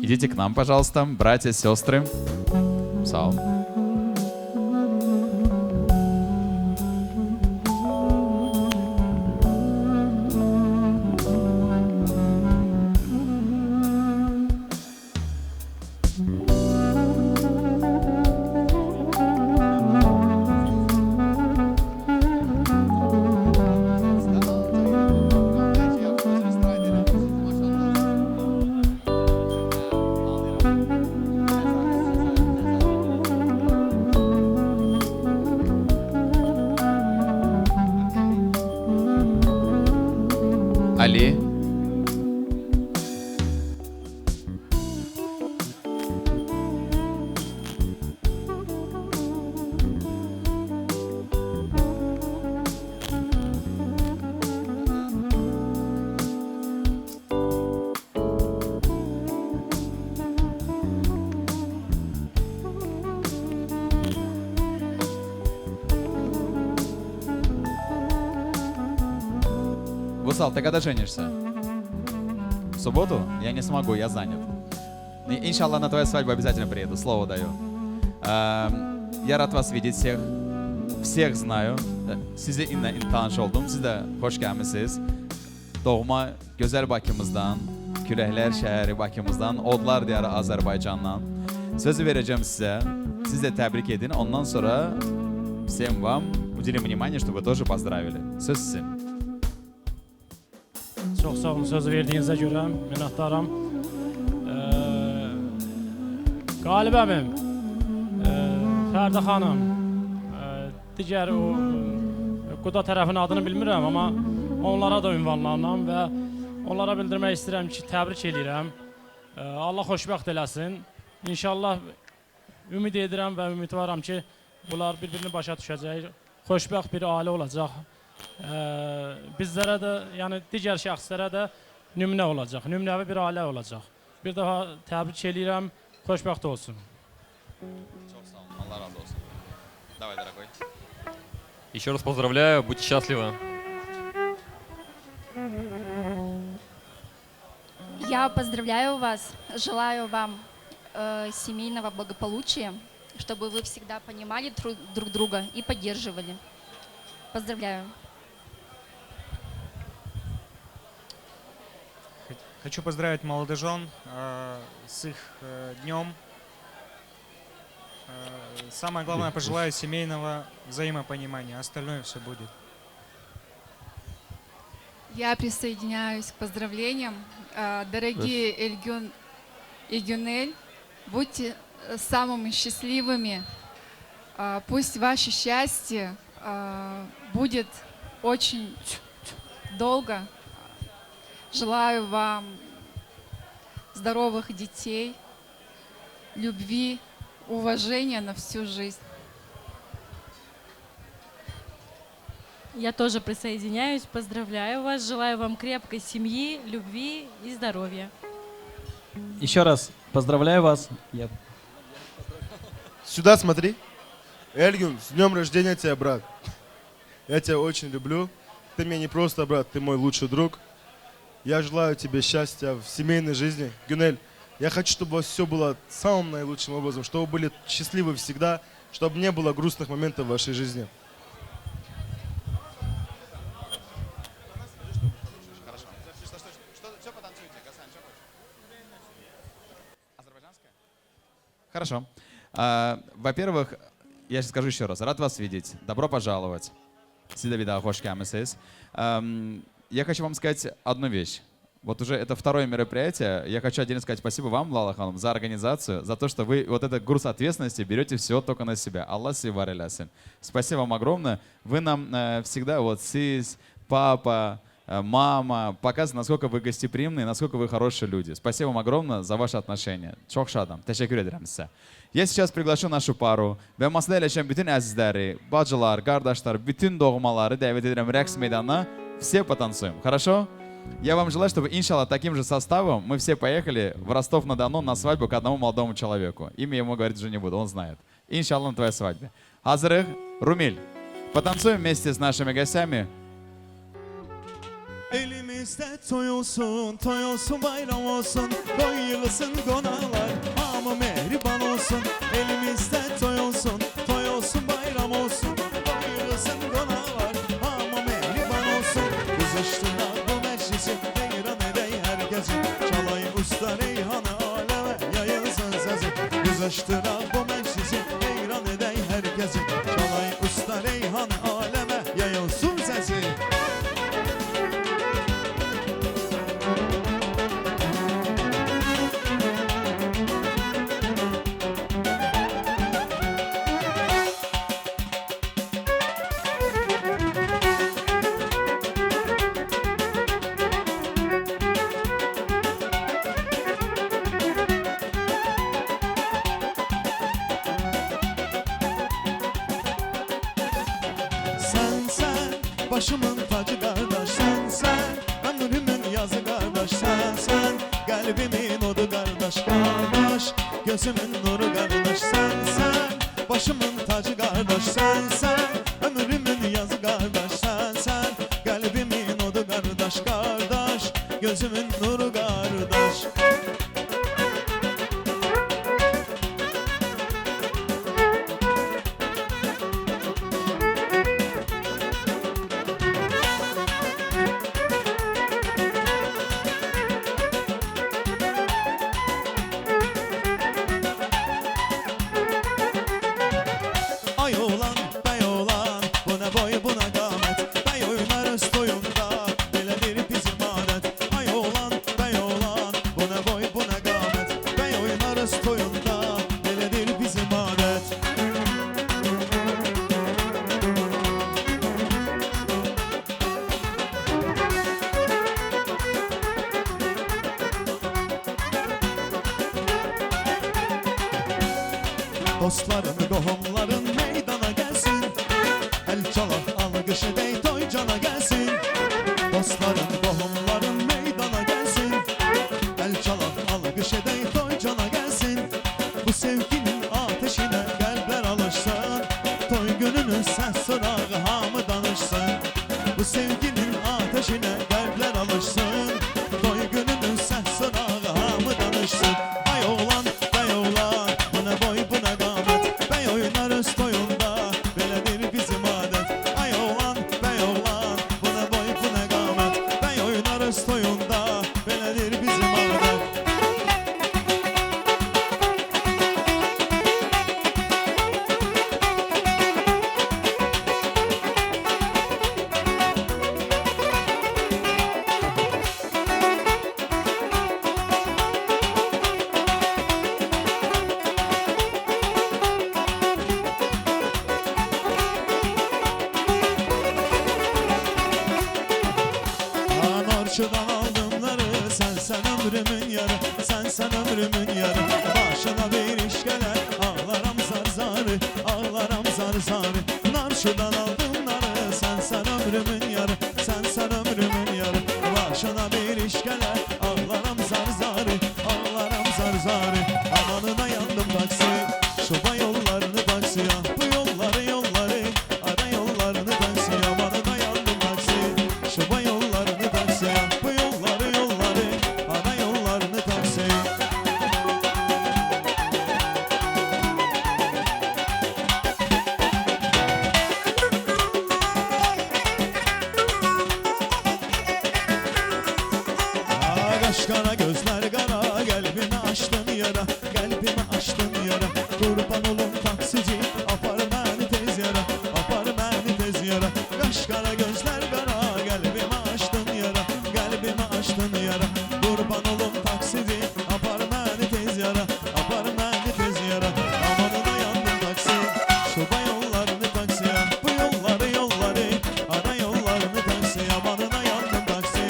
Идите к нам, пожалуйста, братья, сестры. Сау. Али. Вусал, ты когда женишься? В субботу? Я не смогу, я занят. Иншаллах, на твою свадьбу обязательно приеду, слово даю. Я рад вас видеть всех. Всех знаю. Sizi tanış oldum. Siz də xoş gəlmisiniz. Doğma gözəl Bakımızdan, Küləklər şəhəri Bakımızdan, Odlar diyarı Azərbaycandan. Sözü verəcəm sizə. Siz də təbrik edin. Ondan sonra всем вам уделим внимание, чтобы вы тоже поздравили. Söz sizin. Çox sağ olun sözü verdiyinizə görə, minnətdaram. Qalibəmim, Fərdə xanım, digər o Quda tərəfinin adını bilmirəm, amma onlara da ünvanlanıram və onlara bildirmək istəyirəm ki, təbrik edirəm. Allah xoşbəxt eləsin. İnşallah ümid edirəm və ümidvaram ki, bunlar bir-birini başa düşəcək, xoşbəxt bir ailə olacaq. Bizlərə də, yəni digər şəxslərə də nümunə olacaq, nümunəvi bir ailə olacaq. Bir daha təbrik edirəm, xoşbəxt olsun. Çox sağ olun, Allah razı olsun. Давай, дорогой. Еще раз поздравляю, будьте счастливы. Я поздравляю вас, желаю вам семейного благополучия, чтобы вы всегда понимали друг друга и поддерживали. Поздравляю. Хочу поздравить молодожен с их днем. Самое главное, пожелаю семейного взаимопонимания, остальное все будет. Я присоединяюсь к поздравлениям. Дорогие Эльгюн и Гюнель, будьте самыми счастливыми. Пусть ваше счастье будет очень долго. Желаю вам здоровых детей, любви, уважения на всю жизнь. Я тоже присоединяюсь, поздравляю вас, желаю вам крепкой семьи, любви и здоровья. Еще раз поздравляю вас. Сюда смотри. Эльгин, с днем рождения тебя, брат. Я тебя очень люблю. Ты мне не просто брат, ты мой лучший друг. Я желаю тебе счастья в семейной жизни. Гюнель, я хочу, чтобы у вас все было самым наилучшим образом, чтобы вы были счастливы всегда, чтобы не было грустных моментов в вашей жизни. Хорошо. Во-первых, я сейчас скажу еще раз. Рад вас видеть. Добро пожаловать. Я хочу вам сказать одну вещь. Вот уже это второе мероприятие. Я хочу отдельно сказать спасибо вам, Лала Ханым, за организацию, за то, что вы вот этот груз ответственности берете все только на себя. Аллах сивар илясин. Спасибо вам огромное. Вы нам всегда, вот сис, папа, мама, показывают, насколько вы гостеприимные, насколько вы хорошие люди. Спасибо вам огромное за ваши отношения. Çok şadım. Teşekkür ederim size. Я сейчас приглашу нашу пару ve masada yerleşen bütün azizleri, bacılar, kardeşler, bütün doğmaları davet ederim rəqs meydanına. Все потанцуем. Хорошо? Я вам желаю, чтобы, иншалла, таким же составом мы все поехали в Ростов-на-Дону на свадьбу к одному молодому человеку. Имя ему говорить уже не буду, он знает. Иншалла, на твоей свадьбе. Hazırız, Rumil. Потанцуем вместе с нашими гостями. Elimizde toy olsun, toy olsun, bayram olsun, koy yığılsın konalar, ama mehriban olsun. Elimizde toy olsun, toy olsun, bayram olsun, koy yığılsın konalar, ama mehriban olsun. Kızıştılar bu meclisi, heyran edey herkesi, çalay usta reyhanı aleme yayılsın sesi. Kızıştılar bu meclisi, heyran edey herkesi, çalay usta reyhanı aleme yayılsın sesi. Başımın tacı kardeş sen ömrümün yazı kardeş sen kalbimin odu kardeş gözümün nuru kardeş sen başımın tacı kardeş sen ömrümün yazı kardeş sen kalbimin odu kardeş gözümün nuru kardeş. Dostların, qohumların meydana gelsin. El çalar, alqış edey, toy cana gelsin. Dostların, qohumların meydana gelsin. El çalar, alqış edey, toy cana gelsin. Bu sevginin ateşine kalpler alışsın. Toy gününün ses sırağı hamı danışsın. Bu sevginin ateşine kalpler alışsın. Toy gününün ses sırağı hamı danışsın. Ay oğlan, ay oğlan, buna boy buna qamet. Bey oynarız toyunda, belədir bizim adət. Ay oğlan, bey oğlan, buna boy buna qamet. Bey oynarız toyunda, belədir bizim adət. Çarşıdan aldımları sen ömrümün yarı, sen ömrümün yarı. Başına bir iş gele ağlaram zar zarı, ağlaram zar zarı. Narşıdan aldımları sen ömrümün yarı, sen ömrümün yarı. Başına bir iş gele ağlaram zar zarı, ağlaram zar zarı. Amanına yandım taksi, şoba yollarını taksi ya. Bu yolları yolları, ara yollarını taksi ya. Amanına yandım taksi, şoba yollarını taksi ya. Bu yolları yolları, ara yollarını taksi. Kaş kara gözler kara, kalbimi açtın yara, kalbimi açtın yara. Kurban olum taksici, apar beni tez yara, apar beni tez yara. Kaş kara gözler kara, kalbimi açtın yara, kalbimi açtın yara. Kurban olum taksici, apar beni tez yara, apar beni tez yara. Amanına yandım taksi, şoba yollarını taksi ya. Bu yolları yolları, ara yollarını taksi. Amanına yandım taksi,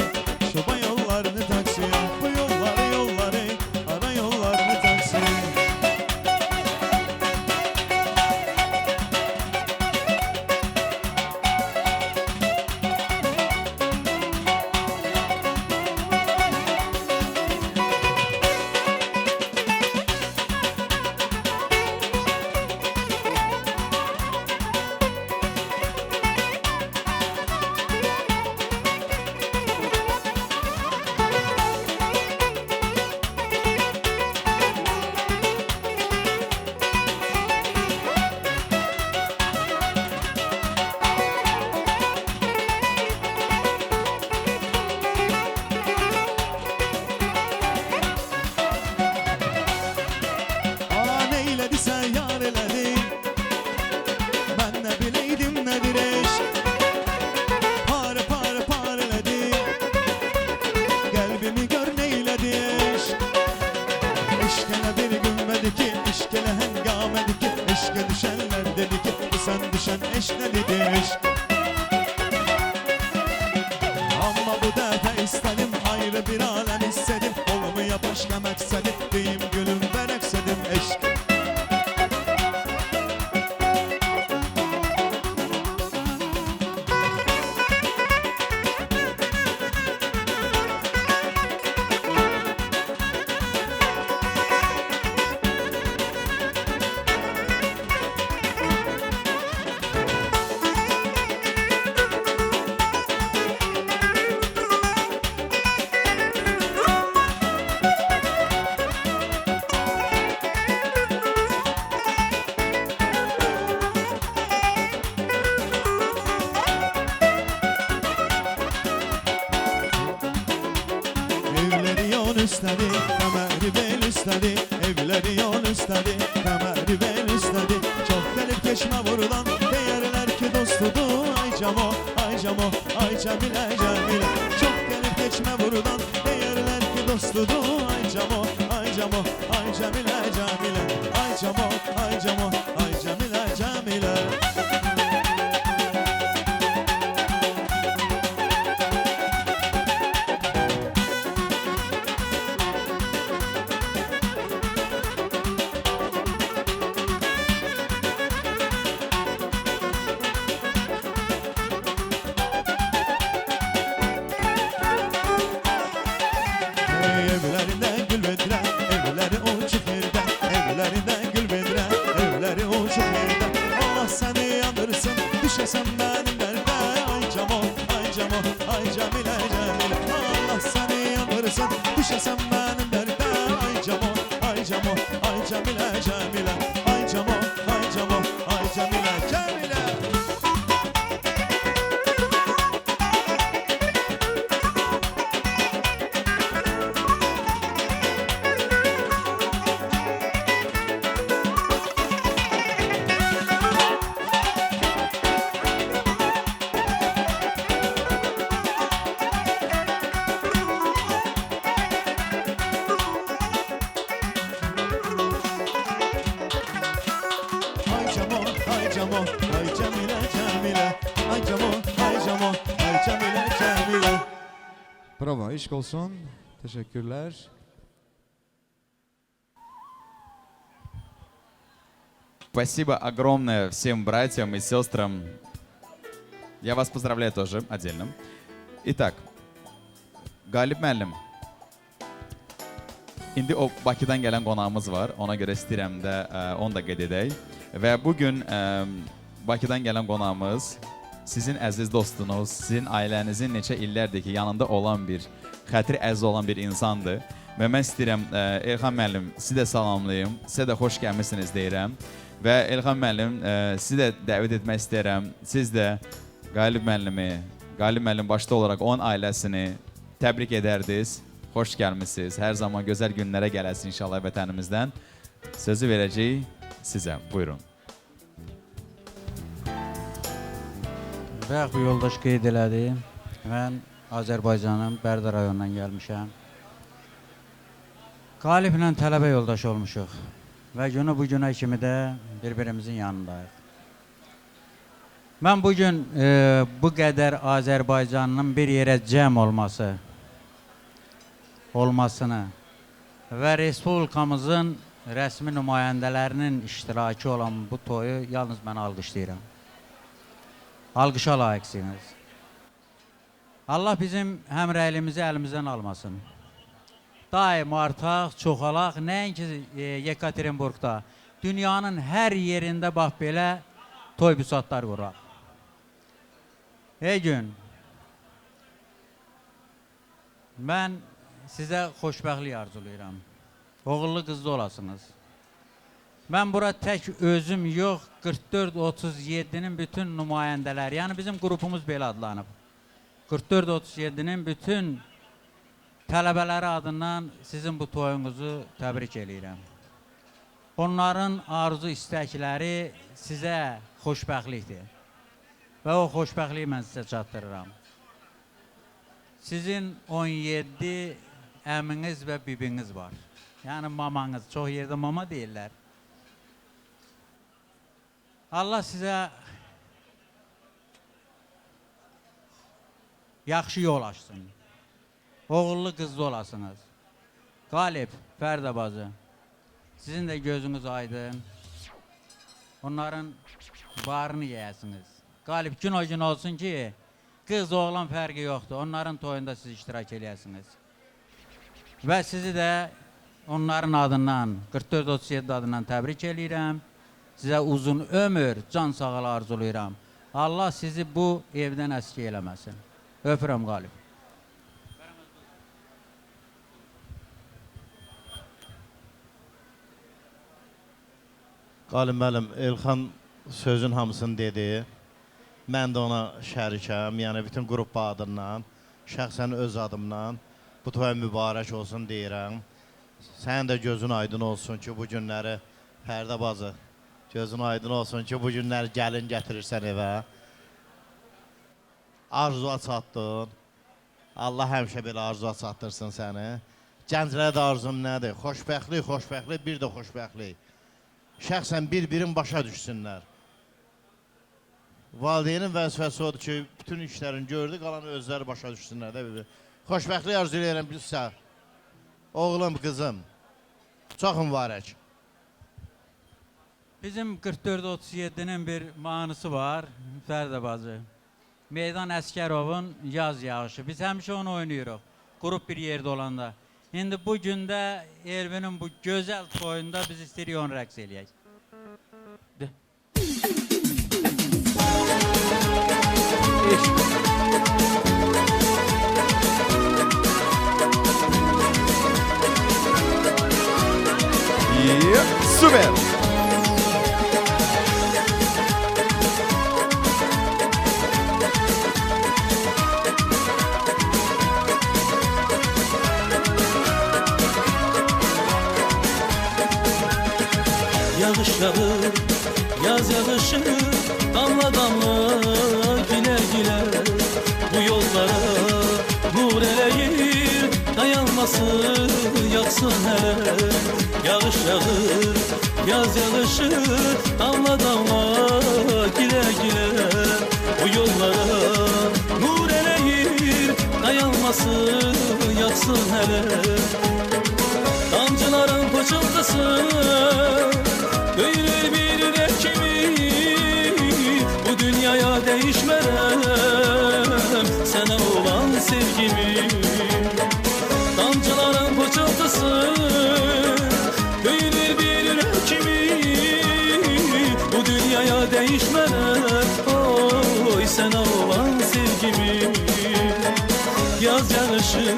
şoba yollarını taksi ya. Bu yolları yolları, ara yollarını taksi. Aa neyledi sen yar eledi, ben ne bileydim nedir eşk. Pare pare pareledi, kalbimi gör neyledi eşk. Eşkene bir gülmedi ki, eşkene hengamedi ki. Eşke düşenler dedi ki, bu sen düşen eş ne dedi eşk. Ama bu defa istedim, ayrı bir alem istedim. Olmuyor başka maksadım, diyeyim gülüm ben eksedim eşk. Evleri yon istedi, kemeri bel istedi. Evleri yon istedi, kemeri bel istedi. Çok gelip geçme buradan, değerler ki dostudu. Ay camo, ay camo, ay Cemile Cemile. Çok gelip geçme buradan, değerler ki dostudu. Ay camo, ay camo, ay Cemile Cemile. Ay camo, ay camo, ay Cemile Cemile. Evlerinde gül vedre, evleri uçuk yerde. Evlerinde gül vedre, evleri uçuk yerde. Allah seni yandırsın, düşesem benim derde. Ay camo, ay camo, ay Cemile Cemile. Allah seni yandırsın, düşesem benim derde. Ay camo, ay camo, ay Cemile Cemile. Ay camo, ay camo, ay Cemile Cemile. Bravo. eşq olsun. Teşekkürler. Спасибо огромное всем братьям и сестрам. Я вас поздравляю тоже отдельно. Итак, Galip müəllim. İndi o Bakıdan gələn qonağımız var. Ona görə istəyirəm də onu da qeyd edək. Və bugün Bakıdan gələn qonağımız sizin əziz dostunuz, sizin ailənizin neçə illərdir ki, yanında olan bir, xətri əziz olan bir insandır. Və mən istəyirəm Elxan müəllim, sizi də salamlayım. Sizə də xoş gəlmisiniz deyirəm. Və Elxan müəllim, sizi də dəvət etmək istəyirəm. Siz də Galip müəllim başda olaraq onun ailəsini təbrik edərdiniz. Xoş gəlmisiniz. Hər zaman gözəl günlərə gələsin inşallah vətənimizdən. Sözü verəcəyik sizə. Buyurun. Bayaq bir yoldaş qeyd elədi. Mən Azərbaycanın Bərdə rayonundan gəlmişəm. Qaliblə tələbə yoldaş olmuşuq. Və günü bu günə kimi də bir-birimizin yanındayıq. Mən bugün bu qədər Azərbaycanın bir yerə cəm olmasını və Respublikamızın rəsmi nümayəndələrinin iştirakı olan bu toyu yalnız mən alqışlayıram. Alqışa layiqsiniz. Allah bizim həmrəylimizi əlimizdən almasın. Daim artaq, çoxalaq, nəinki Yekaterinburgda, dünyanın hər yerində bax belə toy büsatlar quraq. Ey gün, mən sizə xoşbəxtlik arzulayıram. Oğullu qızlı olasınız. Mən bura tək özüm yox, 44-37-nin bütün nümayəndələri, yəni bizim qrupumuz belə adlanıb. 44-37-nin bütün tələbələri adından sizin bu toyunuzu təbrik eləyirəm. Onların arzu istəkləri sizə xoşbəxtlikdir. Və o xoşbəxtliyi mən sizə çatdırıram. Sizin 17 əminiz və bibiniz var. Yəni mamanız, çox yerdə mama deyirlər. Allah sizə yaxşı yol açsın. Oğullu qızlı olasınız. Qalib, Fərdə bacı, sizin də gözünüz aydın. Onların barını yeyəsiniz. Qalib, gün o gün olsun ki, qız oğlan fərqi yoxdur. Onların toyunda siz iştirak eləyəsiniz. Və sizi də onların adından, 44-37 adından təbrik eləyirəm. Sizə uzun ömür, can sağlığı arzulayıram. Allah sizi bu evdən əski eləməsin. Öpürəm Qalib. Qalib müəllim, Elxan sözün hamısını dedi. Mən də ona şərikəm, yəni bütün qrup adından, şəxsən öz adımdan bu toy mübarək olsun deyirəm. Sənin də gözün aydın olsun ki, bu günləri, Fərdə bacı, gözün aydın olsun ki, bu günləri gəlin gətirirsən evə. Arzuya çatdın. Allah həmişə belə arzuya çatdırsın səni. Gənclərə də arzum nədir? Xoşbəxtlik, xoşbəxtlik, bir də xoşbəxtlik. Şəxsən bir-birin başa düşsünlər. Valideynin vəzifəsi odur ki, bütün işlərini gördü, qalan özləri başa düşsünlər də bir-bir. Xoşbəxtlik arzu edirəm bizsə. Oğlum, qızım, çox mübarək. Bizim 44-37-nin bir mahnısı var, Fərdə bacı. Meydan Əskərovun Yaz Yağışı. Biz həmişə onu oynayırıq, qrup bir yerdə olanda. İndi bu gündə Elvinin bu gözəl toyunda biz istəyirik onu rəqs eləyək. Süper. Yağış yağır, yaz yağışı, damla damla güler güler. Bu yollara nur eləyir, dayanması yaksın hele. Yağış yağır, yaz yağışı, damla damla güler güler. Bu yollara nur eləyir, dayanması olsun hele. Damcıların pıçıltısı büyür bir yürekimi. Bu dünyaya değişmem sana olan sevgimi. Damcıların pıçıltısı büyür bir yürekimi. Bu dünyaya değişmem oy sana olan sevgimi. Yaz yağışı,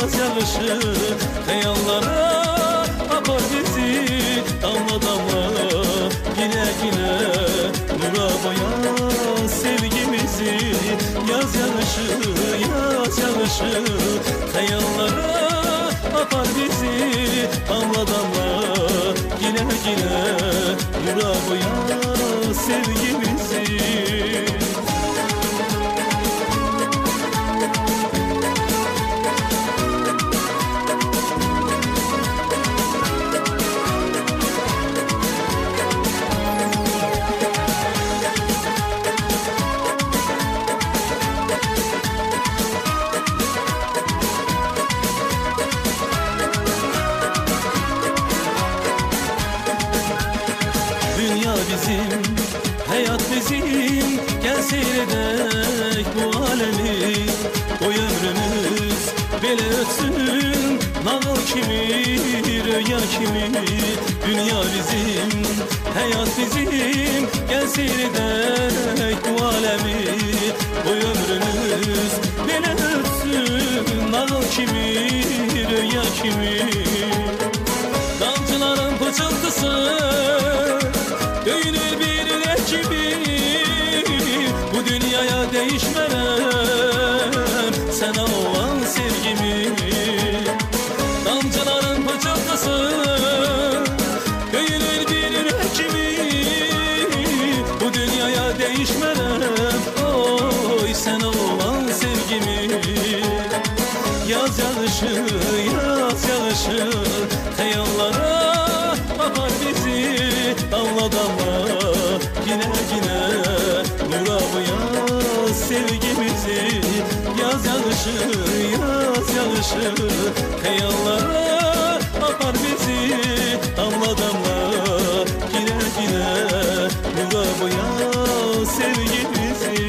yaz yağışı Kıyallara apar bizi Damla damla yine yine Nura boya sevgimizi. Yaz yağışı, yaz yağışı Kıyallara apar bizi Damla damla yine yine Nura boya sevgimizi. Dünya bizim, hayat bizim. Gel seyredek bu alemi. Oy ömrümüz böyle ötsün. Nağıl kimi, rüya kimi. Dünya bizim, hayat bizim. Gel seyredek bu alemi. Oy ömrümüz böyle ötsün. Nağıl kimi, rüya kimi. Damcıların pıçıltısı dönür bir yürek gibi. Bu dünyaya değişmem sana olan sevgimi. Damcıların pıçıltısı dönür bir yürek gibi. Bu dünyaya değişmem oy sana olan sevgimi. Yaz yağışı, yaz yağışı Kıyallara apar bizi Damla damla yine yine Nura boya sevgimizi. Yaz yağışı, yaz yağışı Kıyallara apar bizi Damla damla yine yine Nura boya sevgimizi.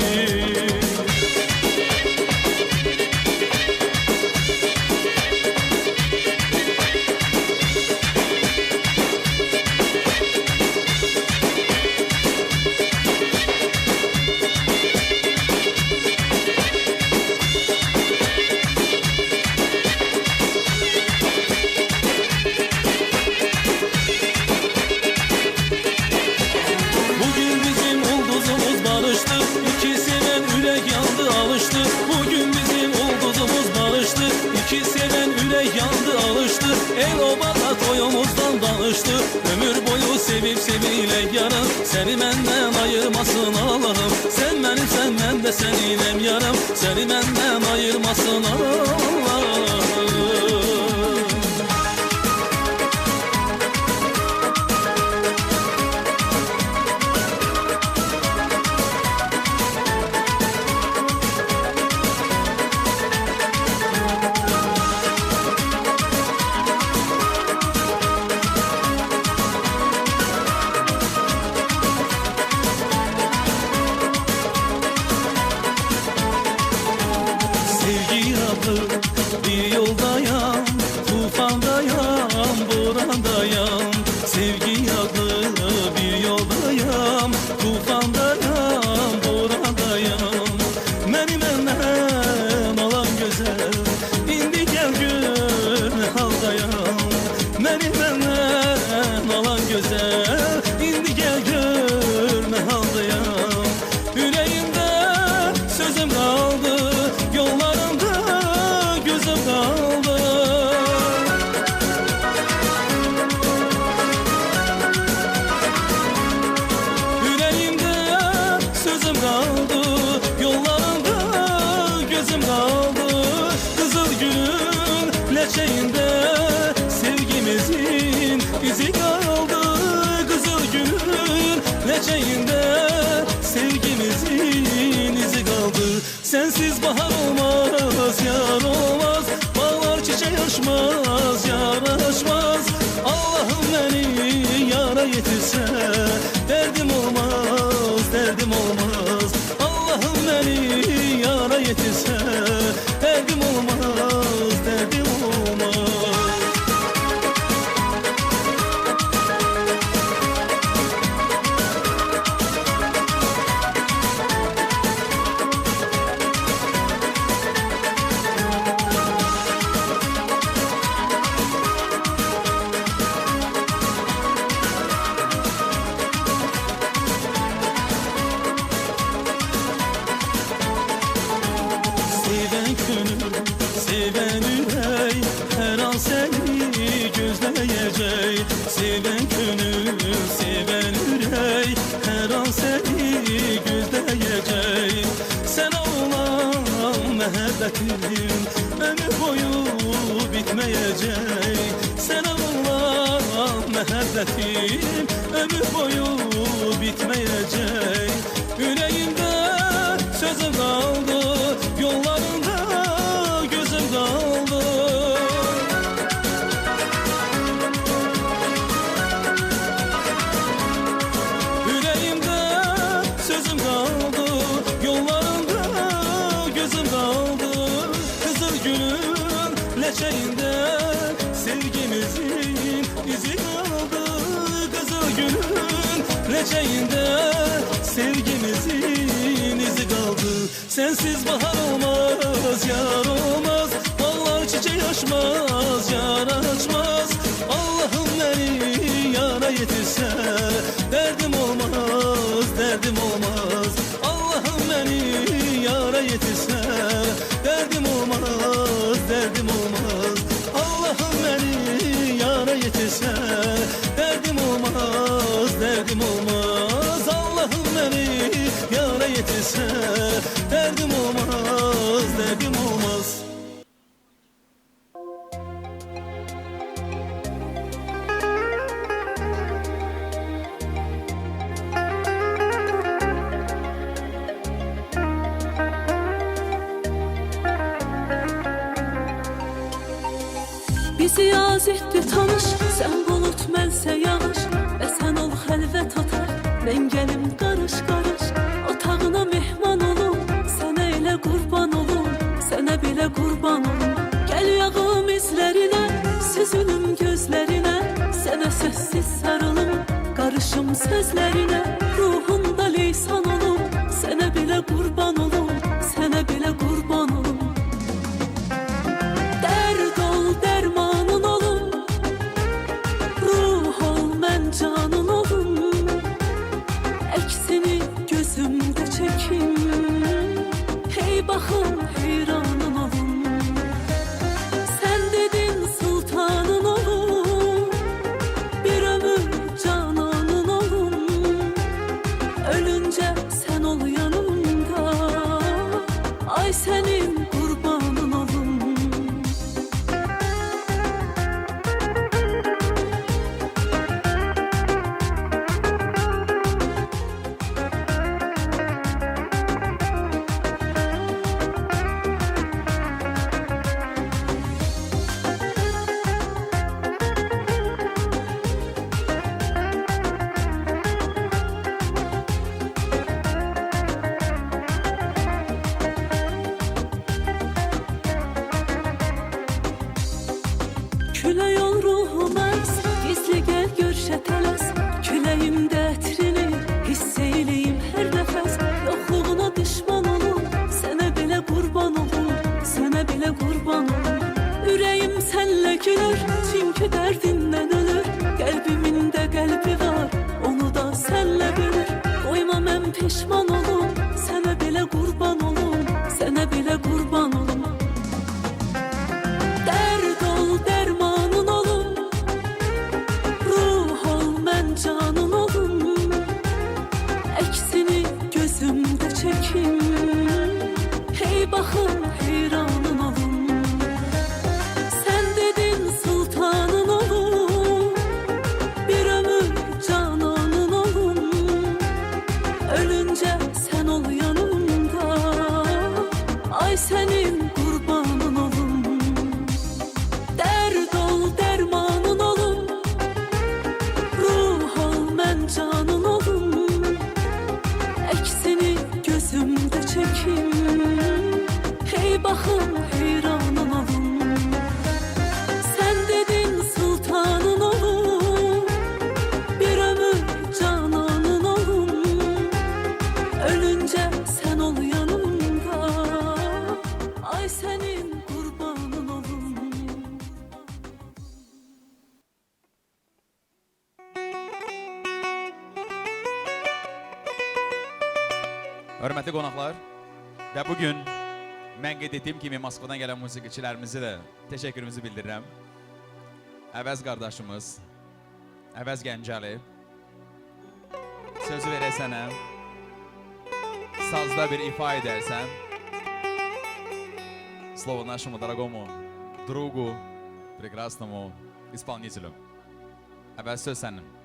Bugün bizim ulduzumuz barıştı. İki seven yürek yandı alıştı. Bugün bizim ulduzumuz barıştı. İki seven yürek yandı alıştı. El obada toyumuzdan danıştı. Ömür boyu sevip seviyle yarım. Seni benden ayırmasın Allah'ım. Sen benim sen ben de seninle yarım. Seni benden ayırmasın Allah'ım. Sevgi adlı bir yoldayım, tufandayım, borandayım. Sevgi adlı bir yoldayım, tufandayım, borandayım. Beni benden alan güzel, indi gel görme haldayım. Beni benden alan güzel, indi gel görme haldayım. Yüreğimde sözüm kaldı, yollarımda gözüm kaldı. Yüreğimde sözüm kaldı, yollarımda gözüm kaldı. Kızıl gülün leçeğinde sevgimizin izi kaldı. Kızıl gülün leçeğinde sevgimizin izi kaldı. Sensiz bahar olmaz, yar olmaz, bağlar yetirse derdim olmaz, derdim olmaz. Allah'ım beni yara yetirse derdim olmaz, derdim olmaz. Seven gönül, seven ürey, her an seni gözleyecek. Seven gönül, seven ürey, her an seni gözleyecek. Sen olan məhəbbətin ömür boyu bitmeyecek. Sen olan məhəbbətin ömür boyu bitmeyecek. Yüreğimde sözüm kaldı, yollarında gözüm kaldı. Yüreğimde sözüm kaldı, yollarında gözüm kaldı. Kızıl gülün leçeğinde sevgimizin izi kaldı. Kızıl gülün leçeğinde sevgimizin izi kaldı. Sensiz bahar olmaz, yar olmaz. Vallahi çiçek açmaz, yar açmaz. Allah'ım beni yara yetirse derdim olmaz, derdim olmaz. Allah'ım beni yara yetirse derdim olmaz, derdim olmaz. Allah'ım beni yara yetirse derdim olmaz, derdim olmaz. Allah'ım beni yara yetirse derdim olmaz, derdim olmaz. Bizi yaz etdi tanış, sen bulut mənsə yağış. Və sən ol xəlvət atar, mən gəlim qarış qarış. Otağına mehman olum, sənə elə qurban olum, sənə belə qurban olum. Gəl yağım izlərinə, süzülüm gözlərinə, sənə sözsiz sarılım, qarışım sözlərinə. Ruhunda leysan olum, sənə belə qurban olum, sənə belə qurban olum. Dərd ol, dərmanın olum, ruh ol, mən canın olum. Əksini gözümdə çəkim, hey baxım, heyranın olum. Sən dedin sultanın olum, bir ömür cananın olum. Ölüncə sən ol yanımda, ay sənin qurbanın olum. Külə yol ruhuməz, gizli gəl gör şətələz. Küləyimdə ətrini hiss eyləyim hər nəfəs. Yoxluğuna düşman olum, sənə belə qurban olum, sənə belə qurban olum. Ürəyim sənlə gülür, çünki dərdindən ölür. Qəlbimin də qəlbi var, onu da sənlə bölür. Qoyma mən peşman olum, sənə belə qurban olum, sənə belə qurban olum. Dərd ol, dərmanın olum, ruh ol, mən canın olum. Əksini gözümdə çəkim, hey baxım, heyranın olum. Sən dedin sultanın olum, bir ömür cananın olum. Ölüncə Hörmətli qonaqlar, və bugün mən qeyd etdiyim kimi Moskvadan gələn musiqiçilərimizi də təşəkkürümüzü bildirirəm. Əvəz qardaşımız, Əvəz Gəncəli, sözü verək sənə, sazda bir ifa edərsən. Слово нашему дорогому другу, прекрасному исполнителю. Əvəz söz sənin.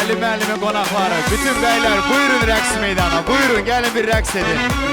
Ali müəllimin qonaqları, bütün bəylər buyurun rəqs meydana, buyurun gəlin bir rəqs edin.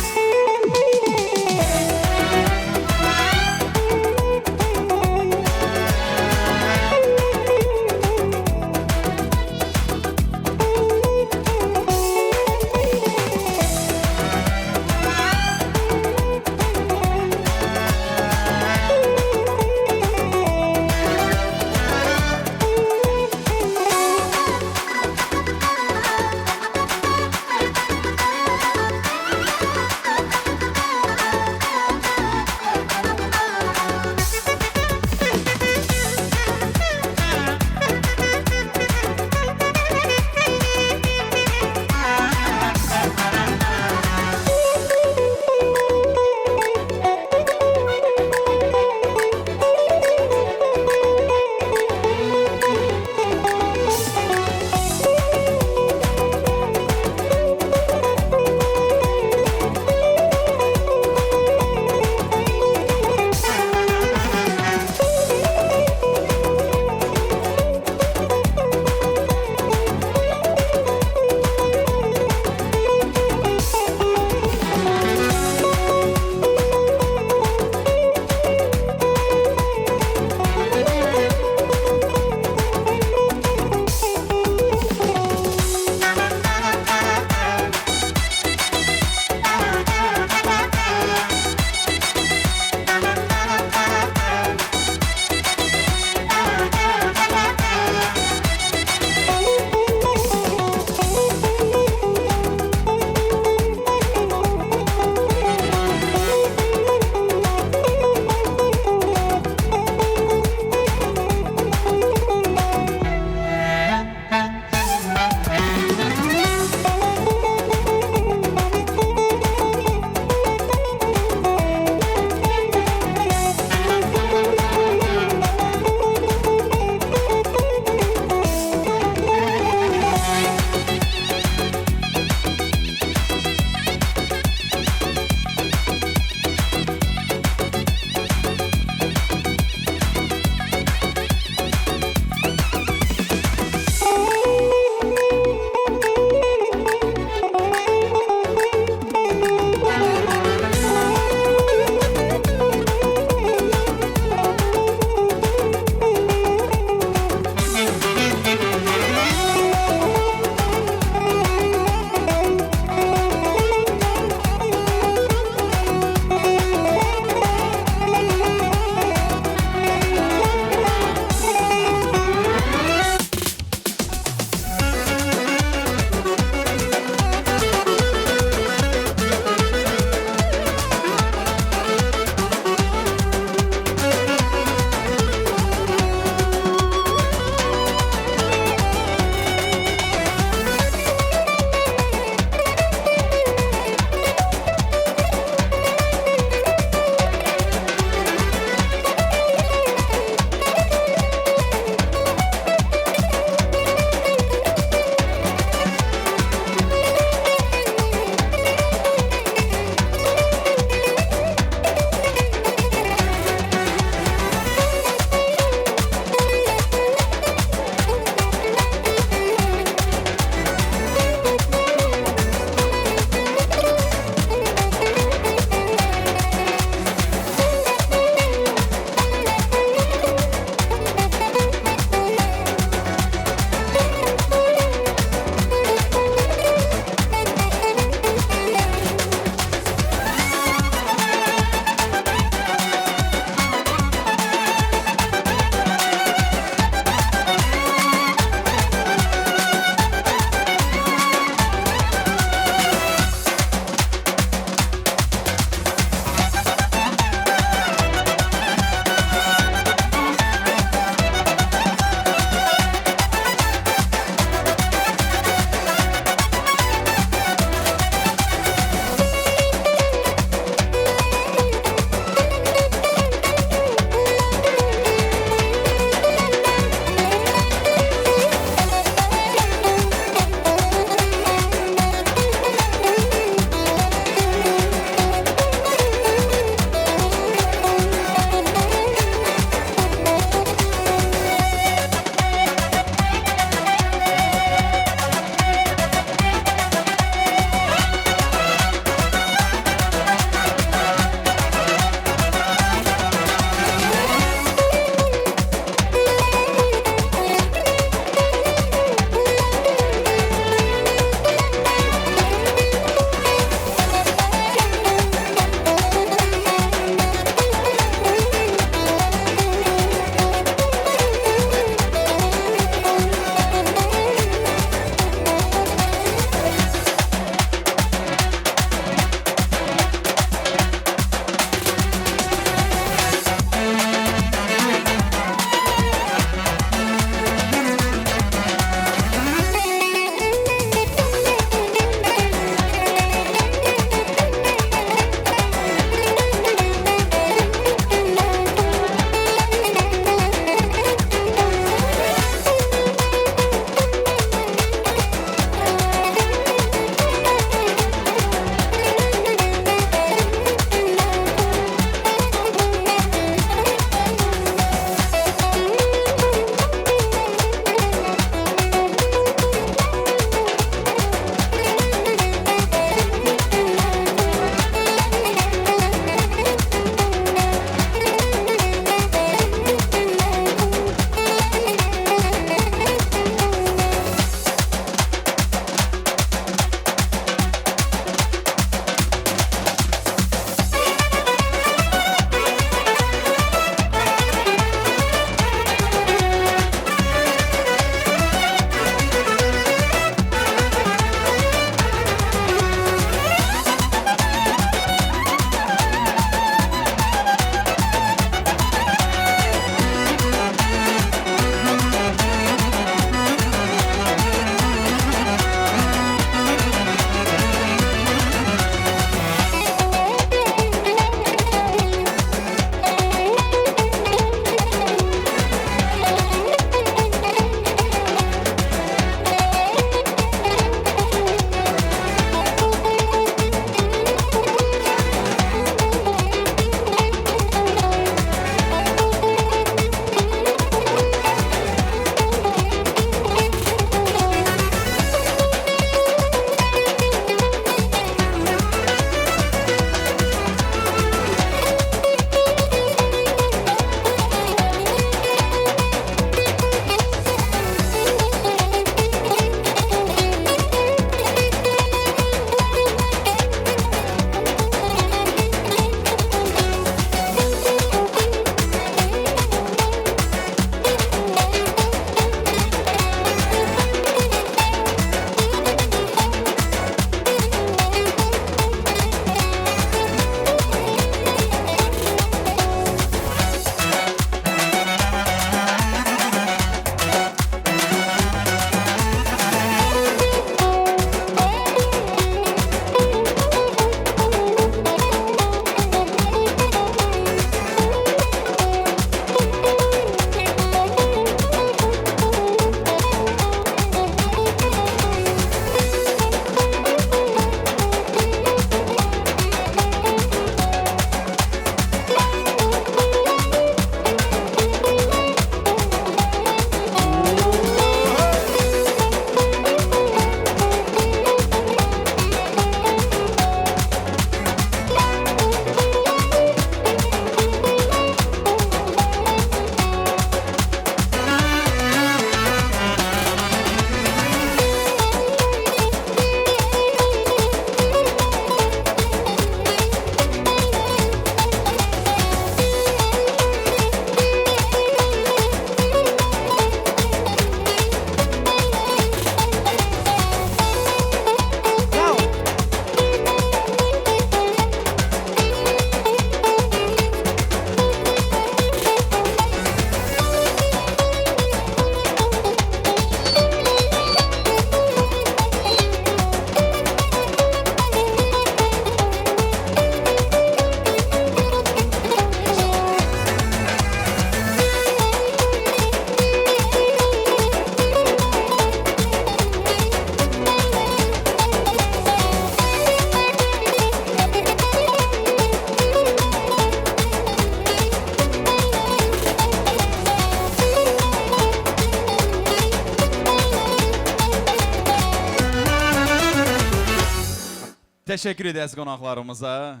Təşəkkür edəyiz qonaqlarımıza.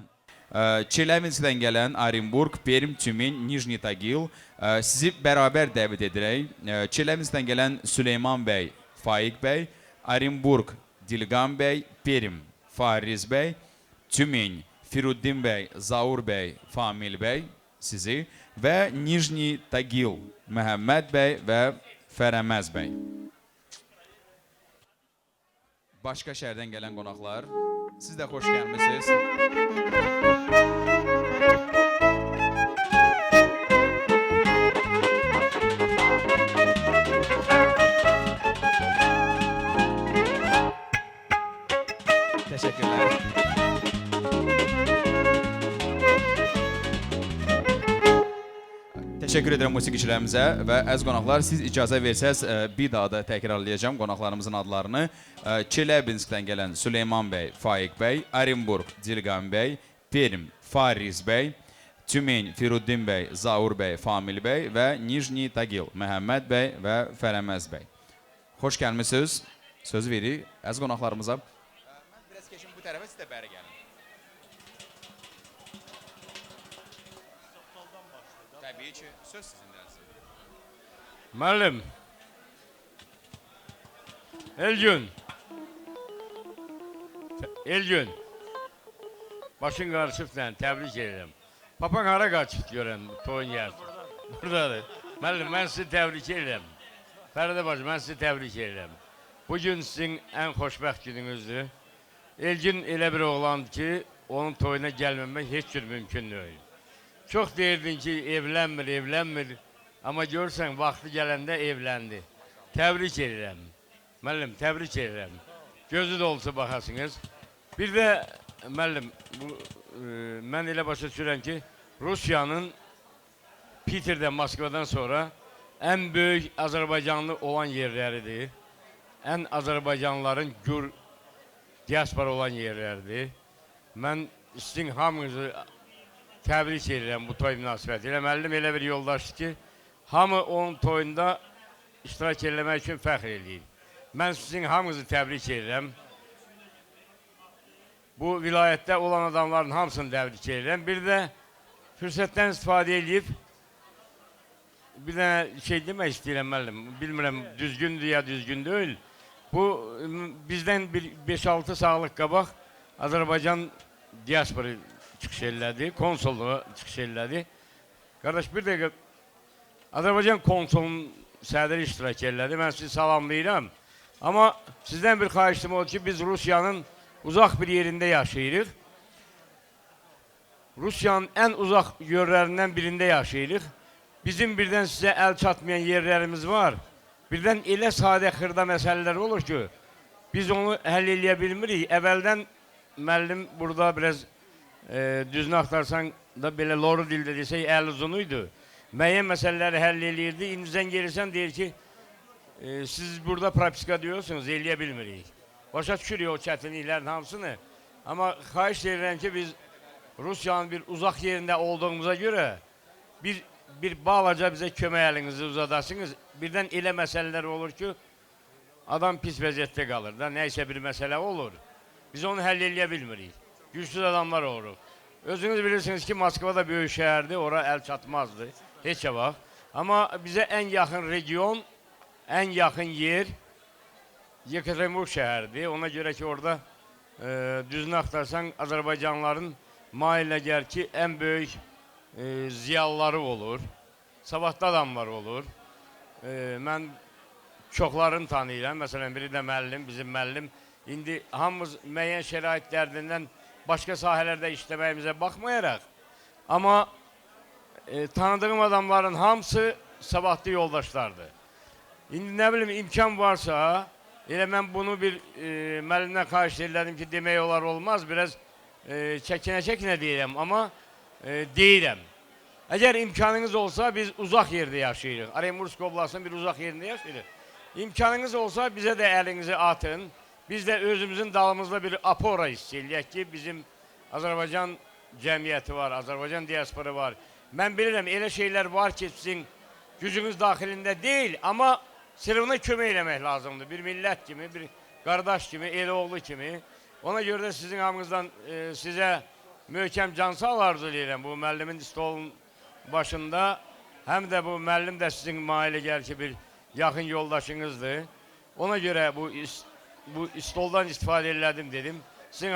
Çelevinskdən gələn Orenburg, Perm, Tümen, Nijni Tagil sizi bərabər dəvət edirək. Çelevinskdən gələn Süleyman bəy, Faiq bəy, Orenburg, Dilgan bəy, Perm, Fariz bəy, Tümen, Firuddin bəy, Zaur bəy, Famil bəy sizi və Nijni Tagil, Məhəmməd bəy və Fərəməz bəy. Başqa şəhərdən gələn qonaqlar, siz də xoş gəlmisiniz. Təşəkkürlər. Təşəkkür edirəm musiqiçilərimizə və əziz qonaqlar, siz icazə versəz bir daha da təkrarlayacağım qonaqlarımızın adlarını. Çelebinskdən gələn Süleyman bəy, Faiq bəy, Orenburg, Dilgan bəy, Perm, Fariz bəy, Tümen, Firuddin bəy, Zaur bəy, Famil bəy və Nijni Tagil, Məhəmməd bəy və Fərəməz bəy. Xoş gəlmisiniz. Söz veririk əziz qonaqlarımıza. Mən biraz keçim bu tərəfə, siz də bəri gəlin. Təbii ki, söz sizindənsin. Müəllim, Elgün, başın qarışıbsan, təbrik edirəm. Papan hara qaçıb görəm, toyun yersin. Buradadır. Müəllim, mən sizi təbrik edirəm. Fəridə bacı, mən sizi təbrik edirəm. Bugün sizin ən xoşbəxt gününüzdür. Elgün elə bir oğlandır ki, onun toyuna gəlməmək heç cür mümkün deyil. Çox deyirdin ki, evlənmir. Amma görürsən, vaxtı gələndə evləndi. Təbrik edirəm. Müəllim, təbrik edirəm. Gözü dolusu baxasınız. Bir də, müəllim, mən elə başa düşürəm ki, Rusiyanın Peter'dən, Moskvadan sonra ən böyük Azərbaycanlı olan yerləridir. Ən Azərbaycanlıların gür diaspora olan yerləridir. Mən sizin hamınızı təbrik edirəm bu toy münasibəti ilə. Müəllim elə bir yoldaşdır ki, hamı onun toyunda iştirak eləmək üçün fəxr edir. Mən sizin hamınızı təbrik edirəm. Bu vilayətdə olan adamların hamısını təbrik edirəm. Bir də fürsətdən istifadə edib bir dənə şey demək istəyirəm müəllim. Bilmirəm, düzgündür ya düzgün deyil. Bu bizdən 5-6 sağlıq qabaq Azərbaycan diaspora çıxış elədi, konsolluğa çıxış elədi. Qardaş, bir dəqiqə, Azərbaycan konsolunun sədri iştirak elədi, mən sizi salamlayıram. Amma sizdən bir xahişim oldu ki, biz Rusiyanın uzaq bir yerində yaşayırıq. Rusiyanın ən uzaq yerlərindən birində yaşayırıq. Bizim birdən sizə əl çatmayan yerlərimiz var. Birdən elə sadə xırda məsələlər olur ki, biz onu həll eləyə bilmirik. Əvvəldən müəllim burada biraz düzünü axtarsan da belə loru dildə desək, əl uzunuydu. Müəyyən məsələləri həll eləyirdi. İndizdən gelirsən deyir ki, siz burada propiska diyorsunuz, eləyə bilmirik. Başa düşürük o çətinliklərin hamısını. Amma xahiş edirəm ki, biz Rusiyanın bir uzaq yerində olduğumuza görə bir balaca bizə kömək əlinizi uzadasınız. Birdən elə məsələlər olur ki, adam pis vəziyyətdə qalır da, nəysə bir məsələ olur. Biz onu həll eləyə bilmirik. Gücsüz adamlar oluruq. Özünüz bilirsiniz ki, Moskva da böyük şəhərdir, ora əl çatmazdı, heç vaxt. Amma bizə ən yaxın region, ən yaxın yer Yekaterinburg şəhəridir. Ona görə ki, orada düzünü axtarsan Azərbaycanlıların mailəgər ki, ən böyük ziyalıları olur, savadlı adamlar olur. Mən çoxlarını tanıyıram, məsələn, biri də müəllim, bizim müəllim. İndi hamımız müəyyən şəraitlərdən başqa sahələrdə işləməyimizə baxmayaraq, amma tanıdığım adamların hamısı savadlı yoldaşlardır. İndi nə bilim, imkan varsa, elə mən bunu bir müəllimdən xahiş elədim ki, demək olar olmaz, biraz çəkinə deyirəm, amma deyirəm. Əgər imkanınız olsa, biz uzaq yerdə yaşayırıq. Orenburg oblastının bir uzaq yerində yaşayırıq. İmkanınız olsa, bizə də əlinizi atın. Biz də özümüzün dalımızda bir apora hiss eləyək ki, bizim Azərbaycan cəmiyyəti var, Azərbaycan diaspora var. Mən bilirəm, elə şeylər var ki, sizin gücünüz daxilində deyil, amma sırrına kömək eləmək lazımdır. Bir millət kimi, bir qardaş kimi, el oğlu kimi. Ona göre de sizin hamınızdan size möhkəm cansağ arzu edirəm bu müəllimin stolun başında. Həm də bu müəllim də sizin mailə gəlir ki, bir yaxın yoldaşınızdır. Ona göre bu stoldan istifadə elədim dedim. Sizin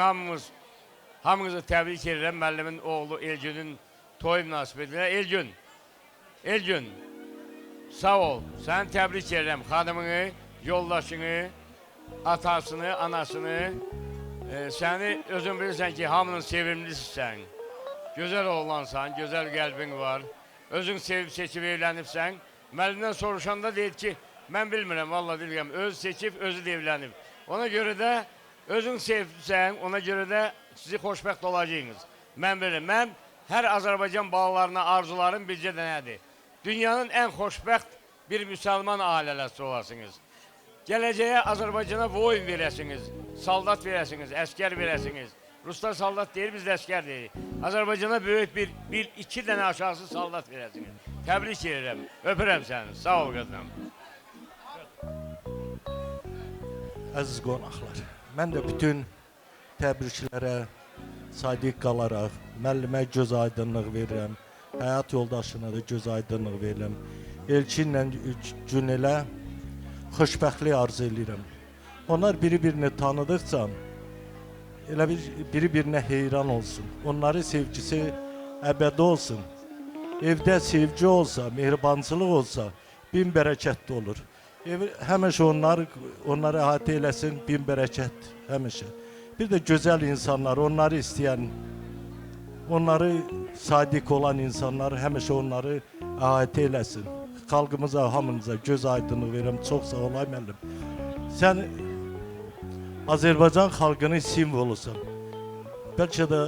hamınızı təbrik edirəm müəllimin oğlu Elgün'ün toy münasibətində. Elgün, sağ ol. Səni təbrik edirəm. Xanımını, yoldaşını, atasını, anasını. Səni özün bilirsən ki, hamının sevimlisisən. Gözəl oğlansan, gözəl qəlbin var. Özün sevib seçib evlənibsən. Müəllimdən soruşanda deyir ki, mən bilmirəm, vallahi bilmirəm. Öz seçib, özü də evlənib. Ona görə də özün sevibsən, ona görə də sizi xoşbəxt olacaqsınız. Mən bilirəm, mən hər Azərbaycan balalarına arzularım bircə dənədir. Dünyanın ən xoşbəxt bir müsəlman ailəsi olasınız. Gələcəyə Azərbaycana voyun verəsiniz, saldat verəsiniz, əskər verəsiniz. Ruslar saldat deyir, biz də əskər deyirik. Azərbaycana böyük iki dənə aşağısı saldat verəsiniz. Təbrik edirəm, öpürəm səni. Sağ ol qızım. Əziz qonaqlar, mən də bütün təbriklərə sadiq qalaraq müəllimə göz aydınlıq verirəm. Həyat yoldaşına da göz aydınlıq verirəm. Elçinlə gün elə xoşbəxtlik arzu edirəm. Onlar biri-birini tanıdıqca elə biri-birinə heyran olsun. Onların sevgisi əbədi olsun. Evdə sevgi olsa, mehribançılıq olsa bin bərəkətli olur. Həmişə onları əhatə eləsin, bin bərəkət həmişə. Bir də gözəl insanlar, onları istəyən, onları sadiq olan insanlar həmişə onları əhatə eləsin. Xalqımıza, hamınıza göz aydınlıq verirəm. Çox sağ olay müəllim. Sən Azərbaycan xalqının simvolusan. Bəlkə də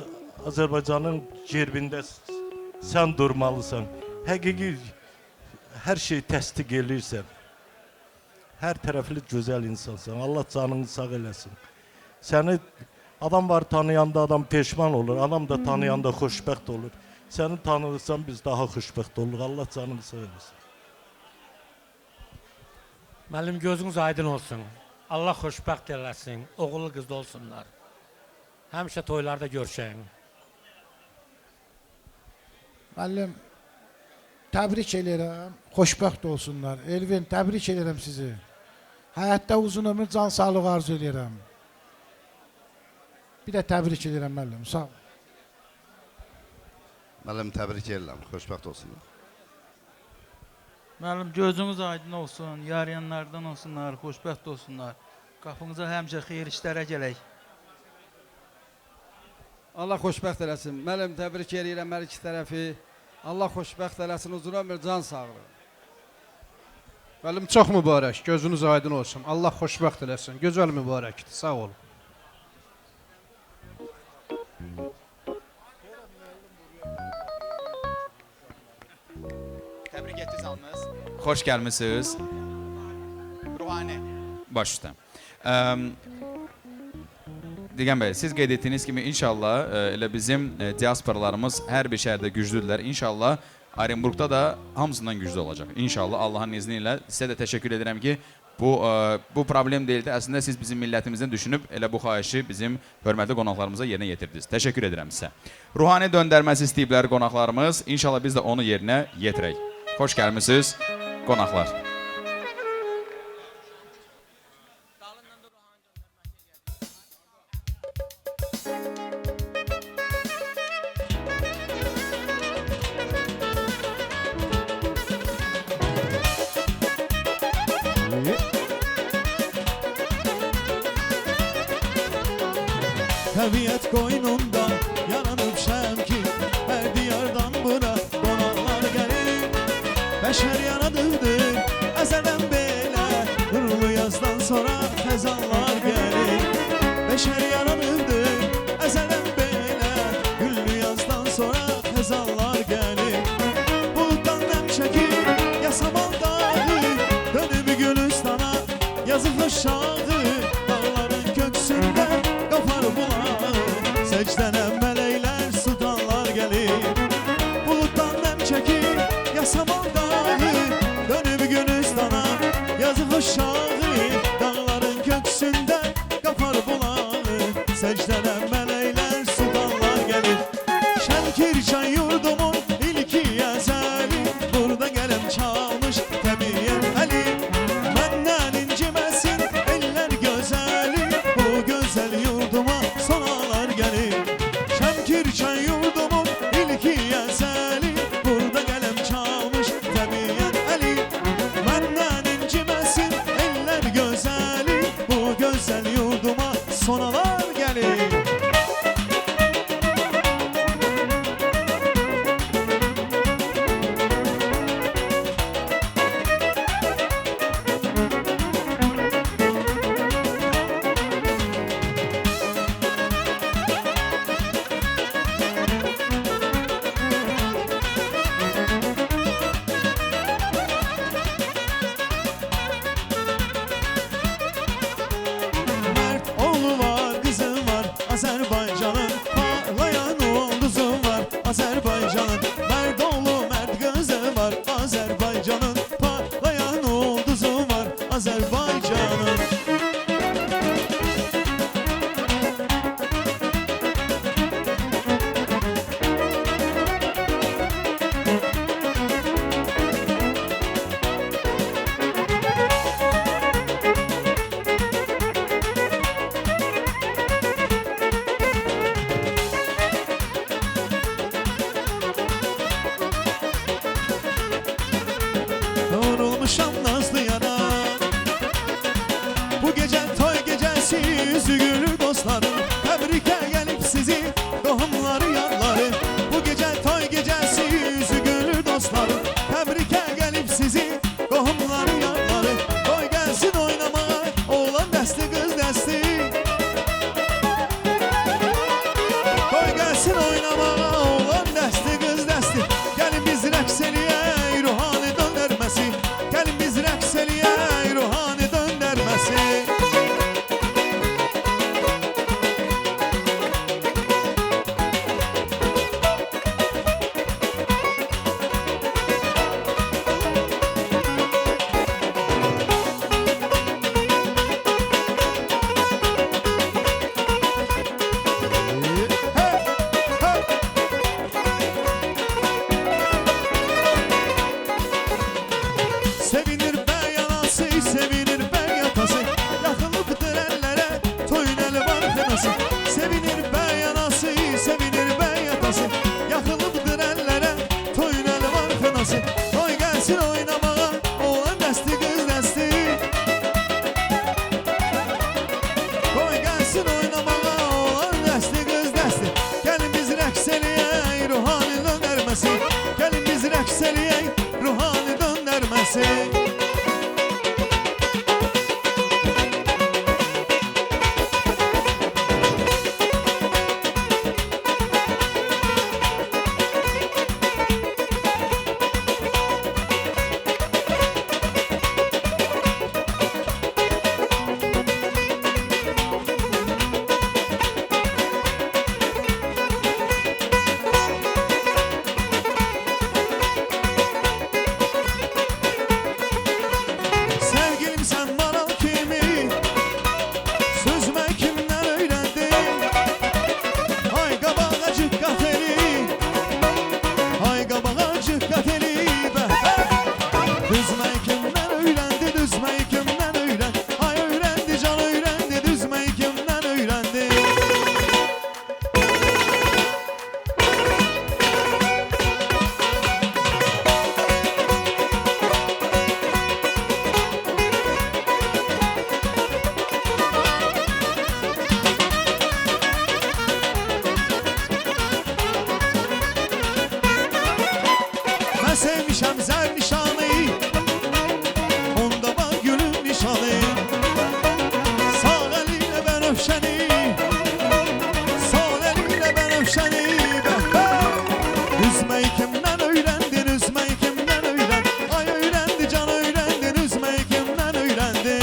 Azərbaycanın gerbində sən durmalısan. Həqiqi hər şeyi təsdiq edirsən. Hər tərəfli gözəl insansan. Allah canını sağ eləsin. Səni adam var tanıyanda adam peşman olur. Adam da tanıyanda xoşbəxt olur. Səni tanırsan biz daha xoşbəxt oluruq. Allah canını sağ eləsin. Müəllim gözünüz aydın olsun. Allah xoşbəxt eləsin. Oğullu qızlı olsunlar. Həmişə toylarda görüşəyin. Müəllim, təbrik edirəm. Xoşbəxt olsunlar. Elvin, təbrik edirəm sizi. Həyatda uzun ömür, can sağlığı arzu edirəm. Bir də təbrik edirəm müəllim. Sağ ol. Müəllim, təbrik edirəm. Xoşbəxt olsunlar. Müəllim, gözünüz aydın olsun, yarayanlardan olsunlar, xoşbəxt olsunlar. Qapınıza həmişə xeyir işlərə gələk. Allah xoşbəxt eləsin. Müəllim, təbrik edirəm hər iki tərəfi. Allah xoşbəxt eləsin, uzun ömür, can sağlığı. Müəllim, çox mübarək, gözünüz aydın olsun. Allah xoşbəxt eləsin, gözəl mübarəkdir. Sağ olun. Təbrik etdiniz hamınız. Xoş gəlmisiniz. Ruhani. Baş üstə. Digən bəy, siz qeyd etdiyiniz kimi inşallah elə bizim diasporalarımız hər bir şəhərdə güclüdürlər. İnşallah Orenburqda da hamısından güclü olacaq. İnşallah Allahın izni ilə sizə də təşəkkür edirəm ki, bu problem deyildi. Əslində siz bizim millətimizdən düşünüb elə bu xahişi bizim hörmətli qonaqlarımıza yerinə yetirdiniz. Təşəkkür edirəm sizə. Ruhani döndərməsi istəyiblər qonaqlarımız. İnşallah biz də onu yerinə yetirək. Xoş gəlmisiniz qonaqlar. Təbiət qoynunda yaranıbşəm ki, hər diyardan bura qonaqlar gəlir. Bəşər yaradıbdır əzələn belə, nurlu yazdan sonra xəzanlar gəlir. Bəşər yaradıbdır əzələn belə, güllü yazdan sonra xəzanlar gəlir. Buluddan nəm çəkir yasamal dağı, dönüb Gülüstana yazıb aşağı. Dağların köksündə qapar bulağı, səcdənə mələklər sultanlar gəlir. Buluddan nəm çəkir yasamal dağı, Şemkirçay yurdumun ilki yazeli, burada gelem çalmış təbiyyət əli. Məndən inciməsin eller gözəli, bu gözəl yurduma sonalar gəlir. Şemkirçay yurdumun ilki yazeli, burada gelem çalmış təbiyyət əli. Məndən inciməsin eller gözəli, bu gözəl yurduma sonalar gəlir. Mert oğlu var, kızı var, Azerbaycan'ın parlayan ulduzu var, Azerbaycan'ın. Mert oğlu, mert kızı var, Azerbaycan'ın parlayan ulduzu var, Azerbaycan'ın. Yorulmuşam nazlı yana, bu gece toy gecesi, yüzü gülür dostlarım. Tebrike gelip sizi doğumları yanları, bu gece toy gecesi, yüzü gülür dostlarım. Tebrike gelip sizi doğumları yanları. Toy gelsin oynamaya, oğlan desti kız desti. Toy gelsin oynamaya, oğlan desti kız desti. Gelin biz rəqs eləyək, ruhani döndərməsi. Gelin biz rəqs eləyək, ruhani döndərməsi. Sevinir bəy anası, sevinir bəy atası, yaxılıbdır əllərə toyun əli var xınası. Sevinir bəy anası, sevinir bəy atası, yaxılıbdır əllərə toyun əli var xınası. Toy gəlsin oynamağa, oğlan dəsti qız dəsti. Toy gəlsin oynamağa, oğlan dəsti qız dəsti. Gəlin biz rəqs eləyək, ruhani döndərməsi. Gəlin biz rəqs eləyək, ruhani döndərməsi. Sevgilim sen maral kimi, süzme kimden öğrendin? Hay kabağacık kafeli, hay kabağacık kafeli be. Düzme kimden öğrendi, düzme kimden öğrendi? Hay öğrendi can öğrendi, düzme kimden öğrendi? Ben sevmişem zər nişanı, onda bak gülün nişanı. Sağ elinle ben öpşeni, sol elinle ben öpşeni. Üzmeyi kimden öğrendin, üzmeyi kimden öğrendin? Ay öğrendi can öğrendin, üzmeyi kimden öğrendin?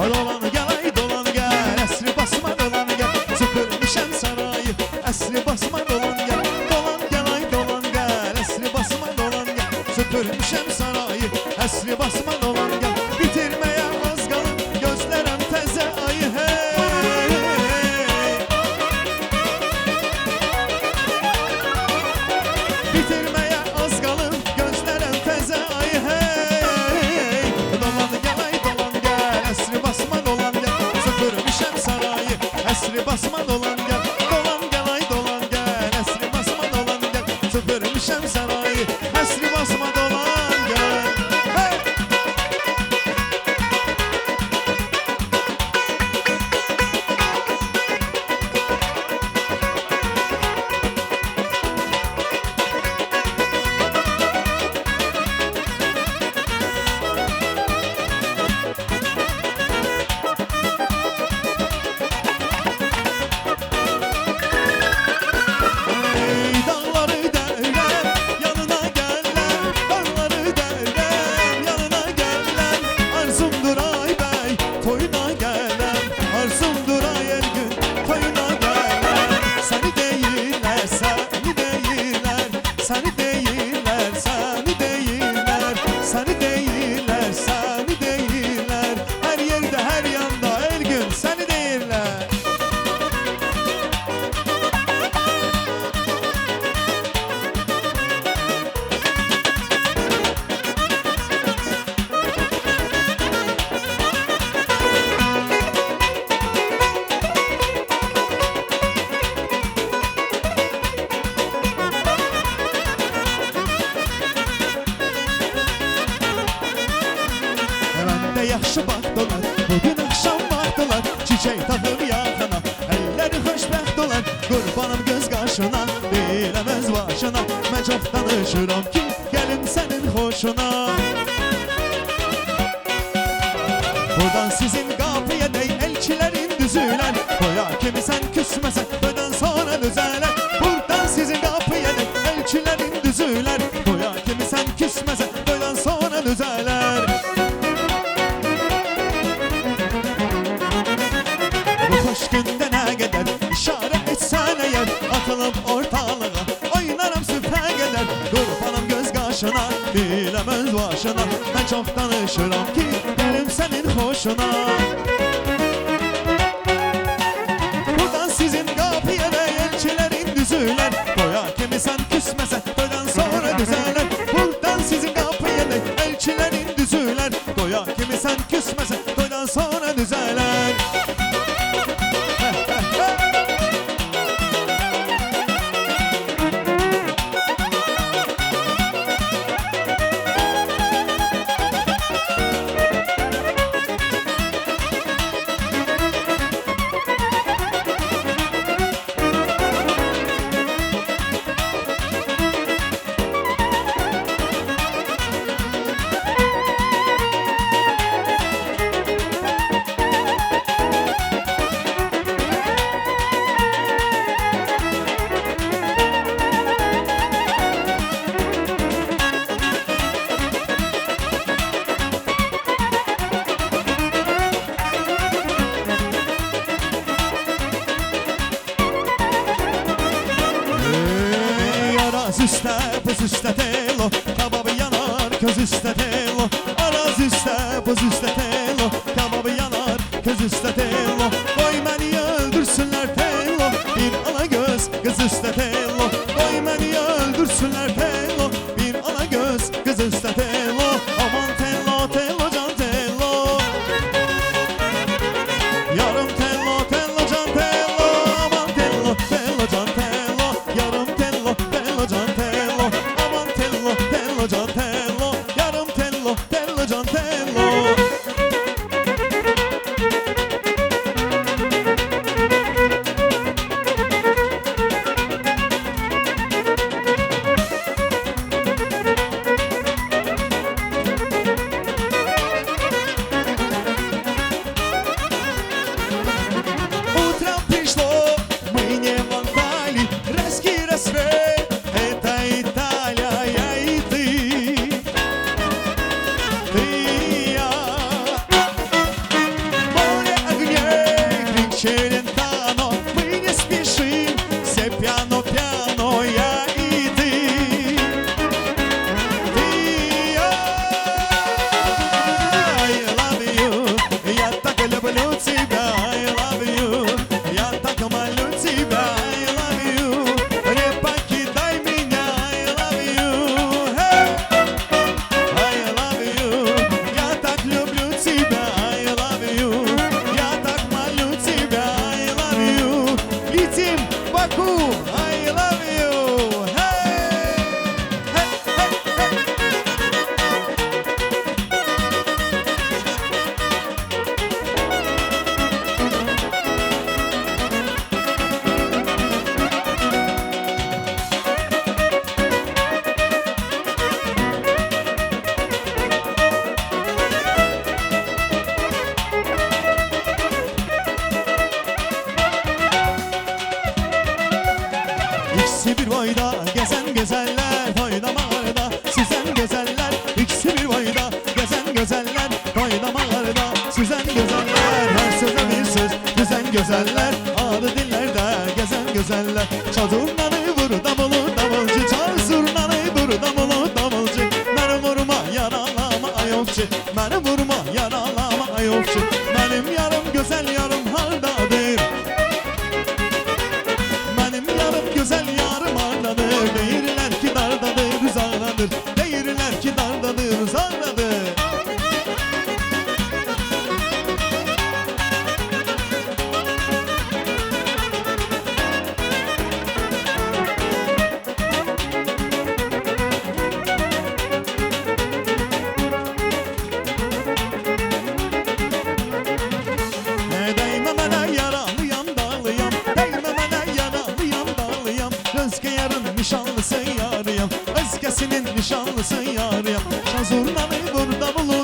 Dolan gel ay dolan gel, esri basma dolan gel. Əsri basma dolan gel ay dolan gel. Əsri basma dolan gel, süpürmüşəm sarayı. Əsri basma dolan gel. Hey! Yaxşı baxdılar, bugün axşam baxdılar. Çiçək taxıb yaxana, əlləri xoşbəxt olar. Qurbanım göz qaşına, deyiləməz başına. Mən çox danışıram ki, gəlim sənin xoşuna. Buradan sizin qapıya dey elçilərin düzülər. Qoya kimi sən küsməsən, ödən sonra düzələr. Buradan sizin qapıya dey elçilərin düzülər. Qoya kimi sən küsməsən, ödən sonra düzələr. Gündə nə qədər işarə etsən əgər, atılıb ortalığa oynaram süpə qədər. Qurbanım göz qaşına, diləməz başına. Mən çox danışıram ki, gəlim sənin xoşuna. Buradan sizin qapıya da elçilərin düzülər. Qoya kimi sən küsməsən, toydan sonra düzələr. Buradan sizin qapıya da elçilərin düzülər. Qoya kimi sən küsməsən, toydan sonra düzələr. Buz üstə telo, kababı yanar, köz üstə telo. Araz üstə, buz üstə telo, kababı yanar, köz üstə telo. Qoy məni öldürsünlər telo, bir ala göz, qız üstə telo. Qoy məni öldürsünlər telo, bir ala göz, qız üstə telo. Aman telo, telo, can telo. Yarım telo, telo, can telo. Aman telo, telo, can telo. Yarım telo, telo, can telo. Aman telo, telo, can telo. Yarım telo, telo, can telo. Утром пришло, мы не вандали, раскиросвет, это Италия, и ты и я. Море огней, крик Челентано, мы не спешим, все пьяно, я и ты и я. I love you, я так люблю тебя, I love you. Я так İkisi bir boyda gezen güzeller oynamalarda. Sizden güzeller ikisi bir boyda gezen güzeller oynamalarda. Sizden güzeller her söze bir söz düzen güzeller. Adı dillerde gezen güzeller. Çal zurnanı vur davulu davulcu. Çal zurnanı vur davulu davulcu. Beni vurma yaralama ayolcu. Beni vurma yaralama ayolcu. Benim yarım güzel yarım hardadır. Benim yarım güzel yarım hardadır. Değirler ki dardadır uzağdadır. Değirler ki dardadır uzağdadır. Nişanlısı yarıyam, özgesinin nişanlısı yarıyam. Şazurnanı vur davulu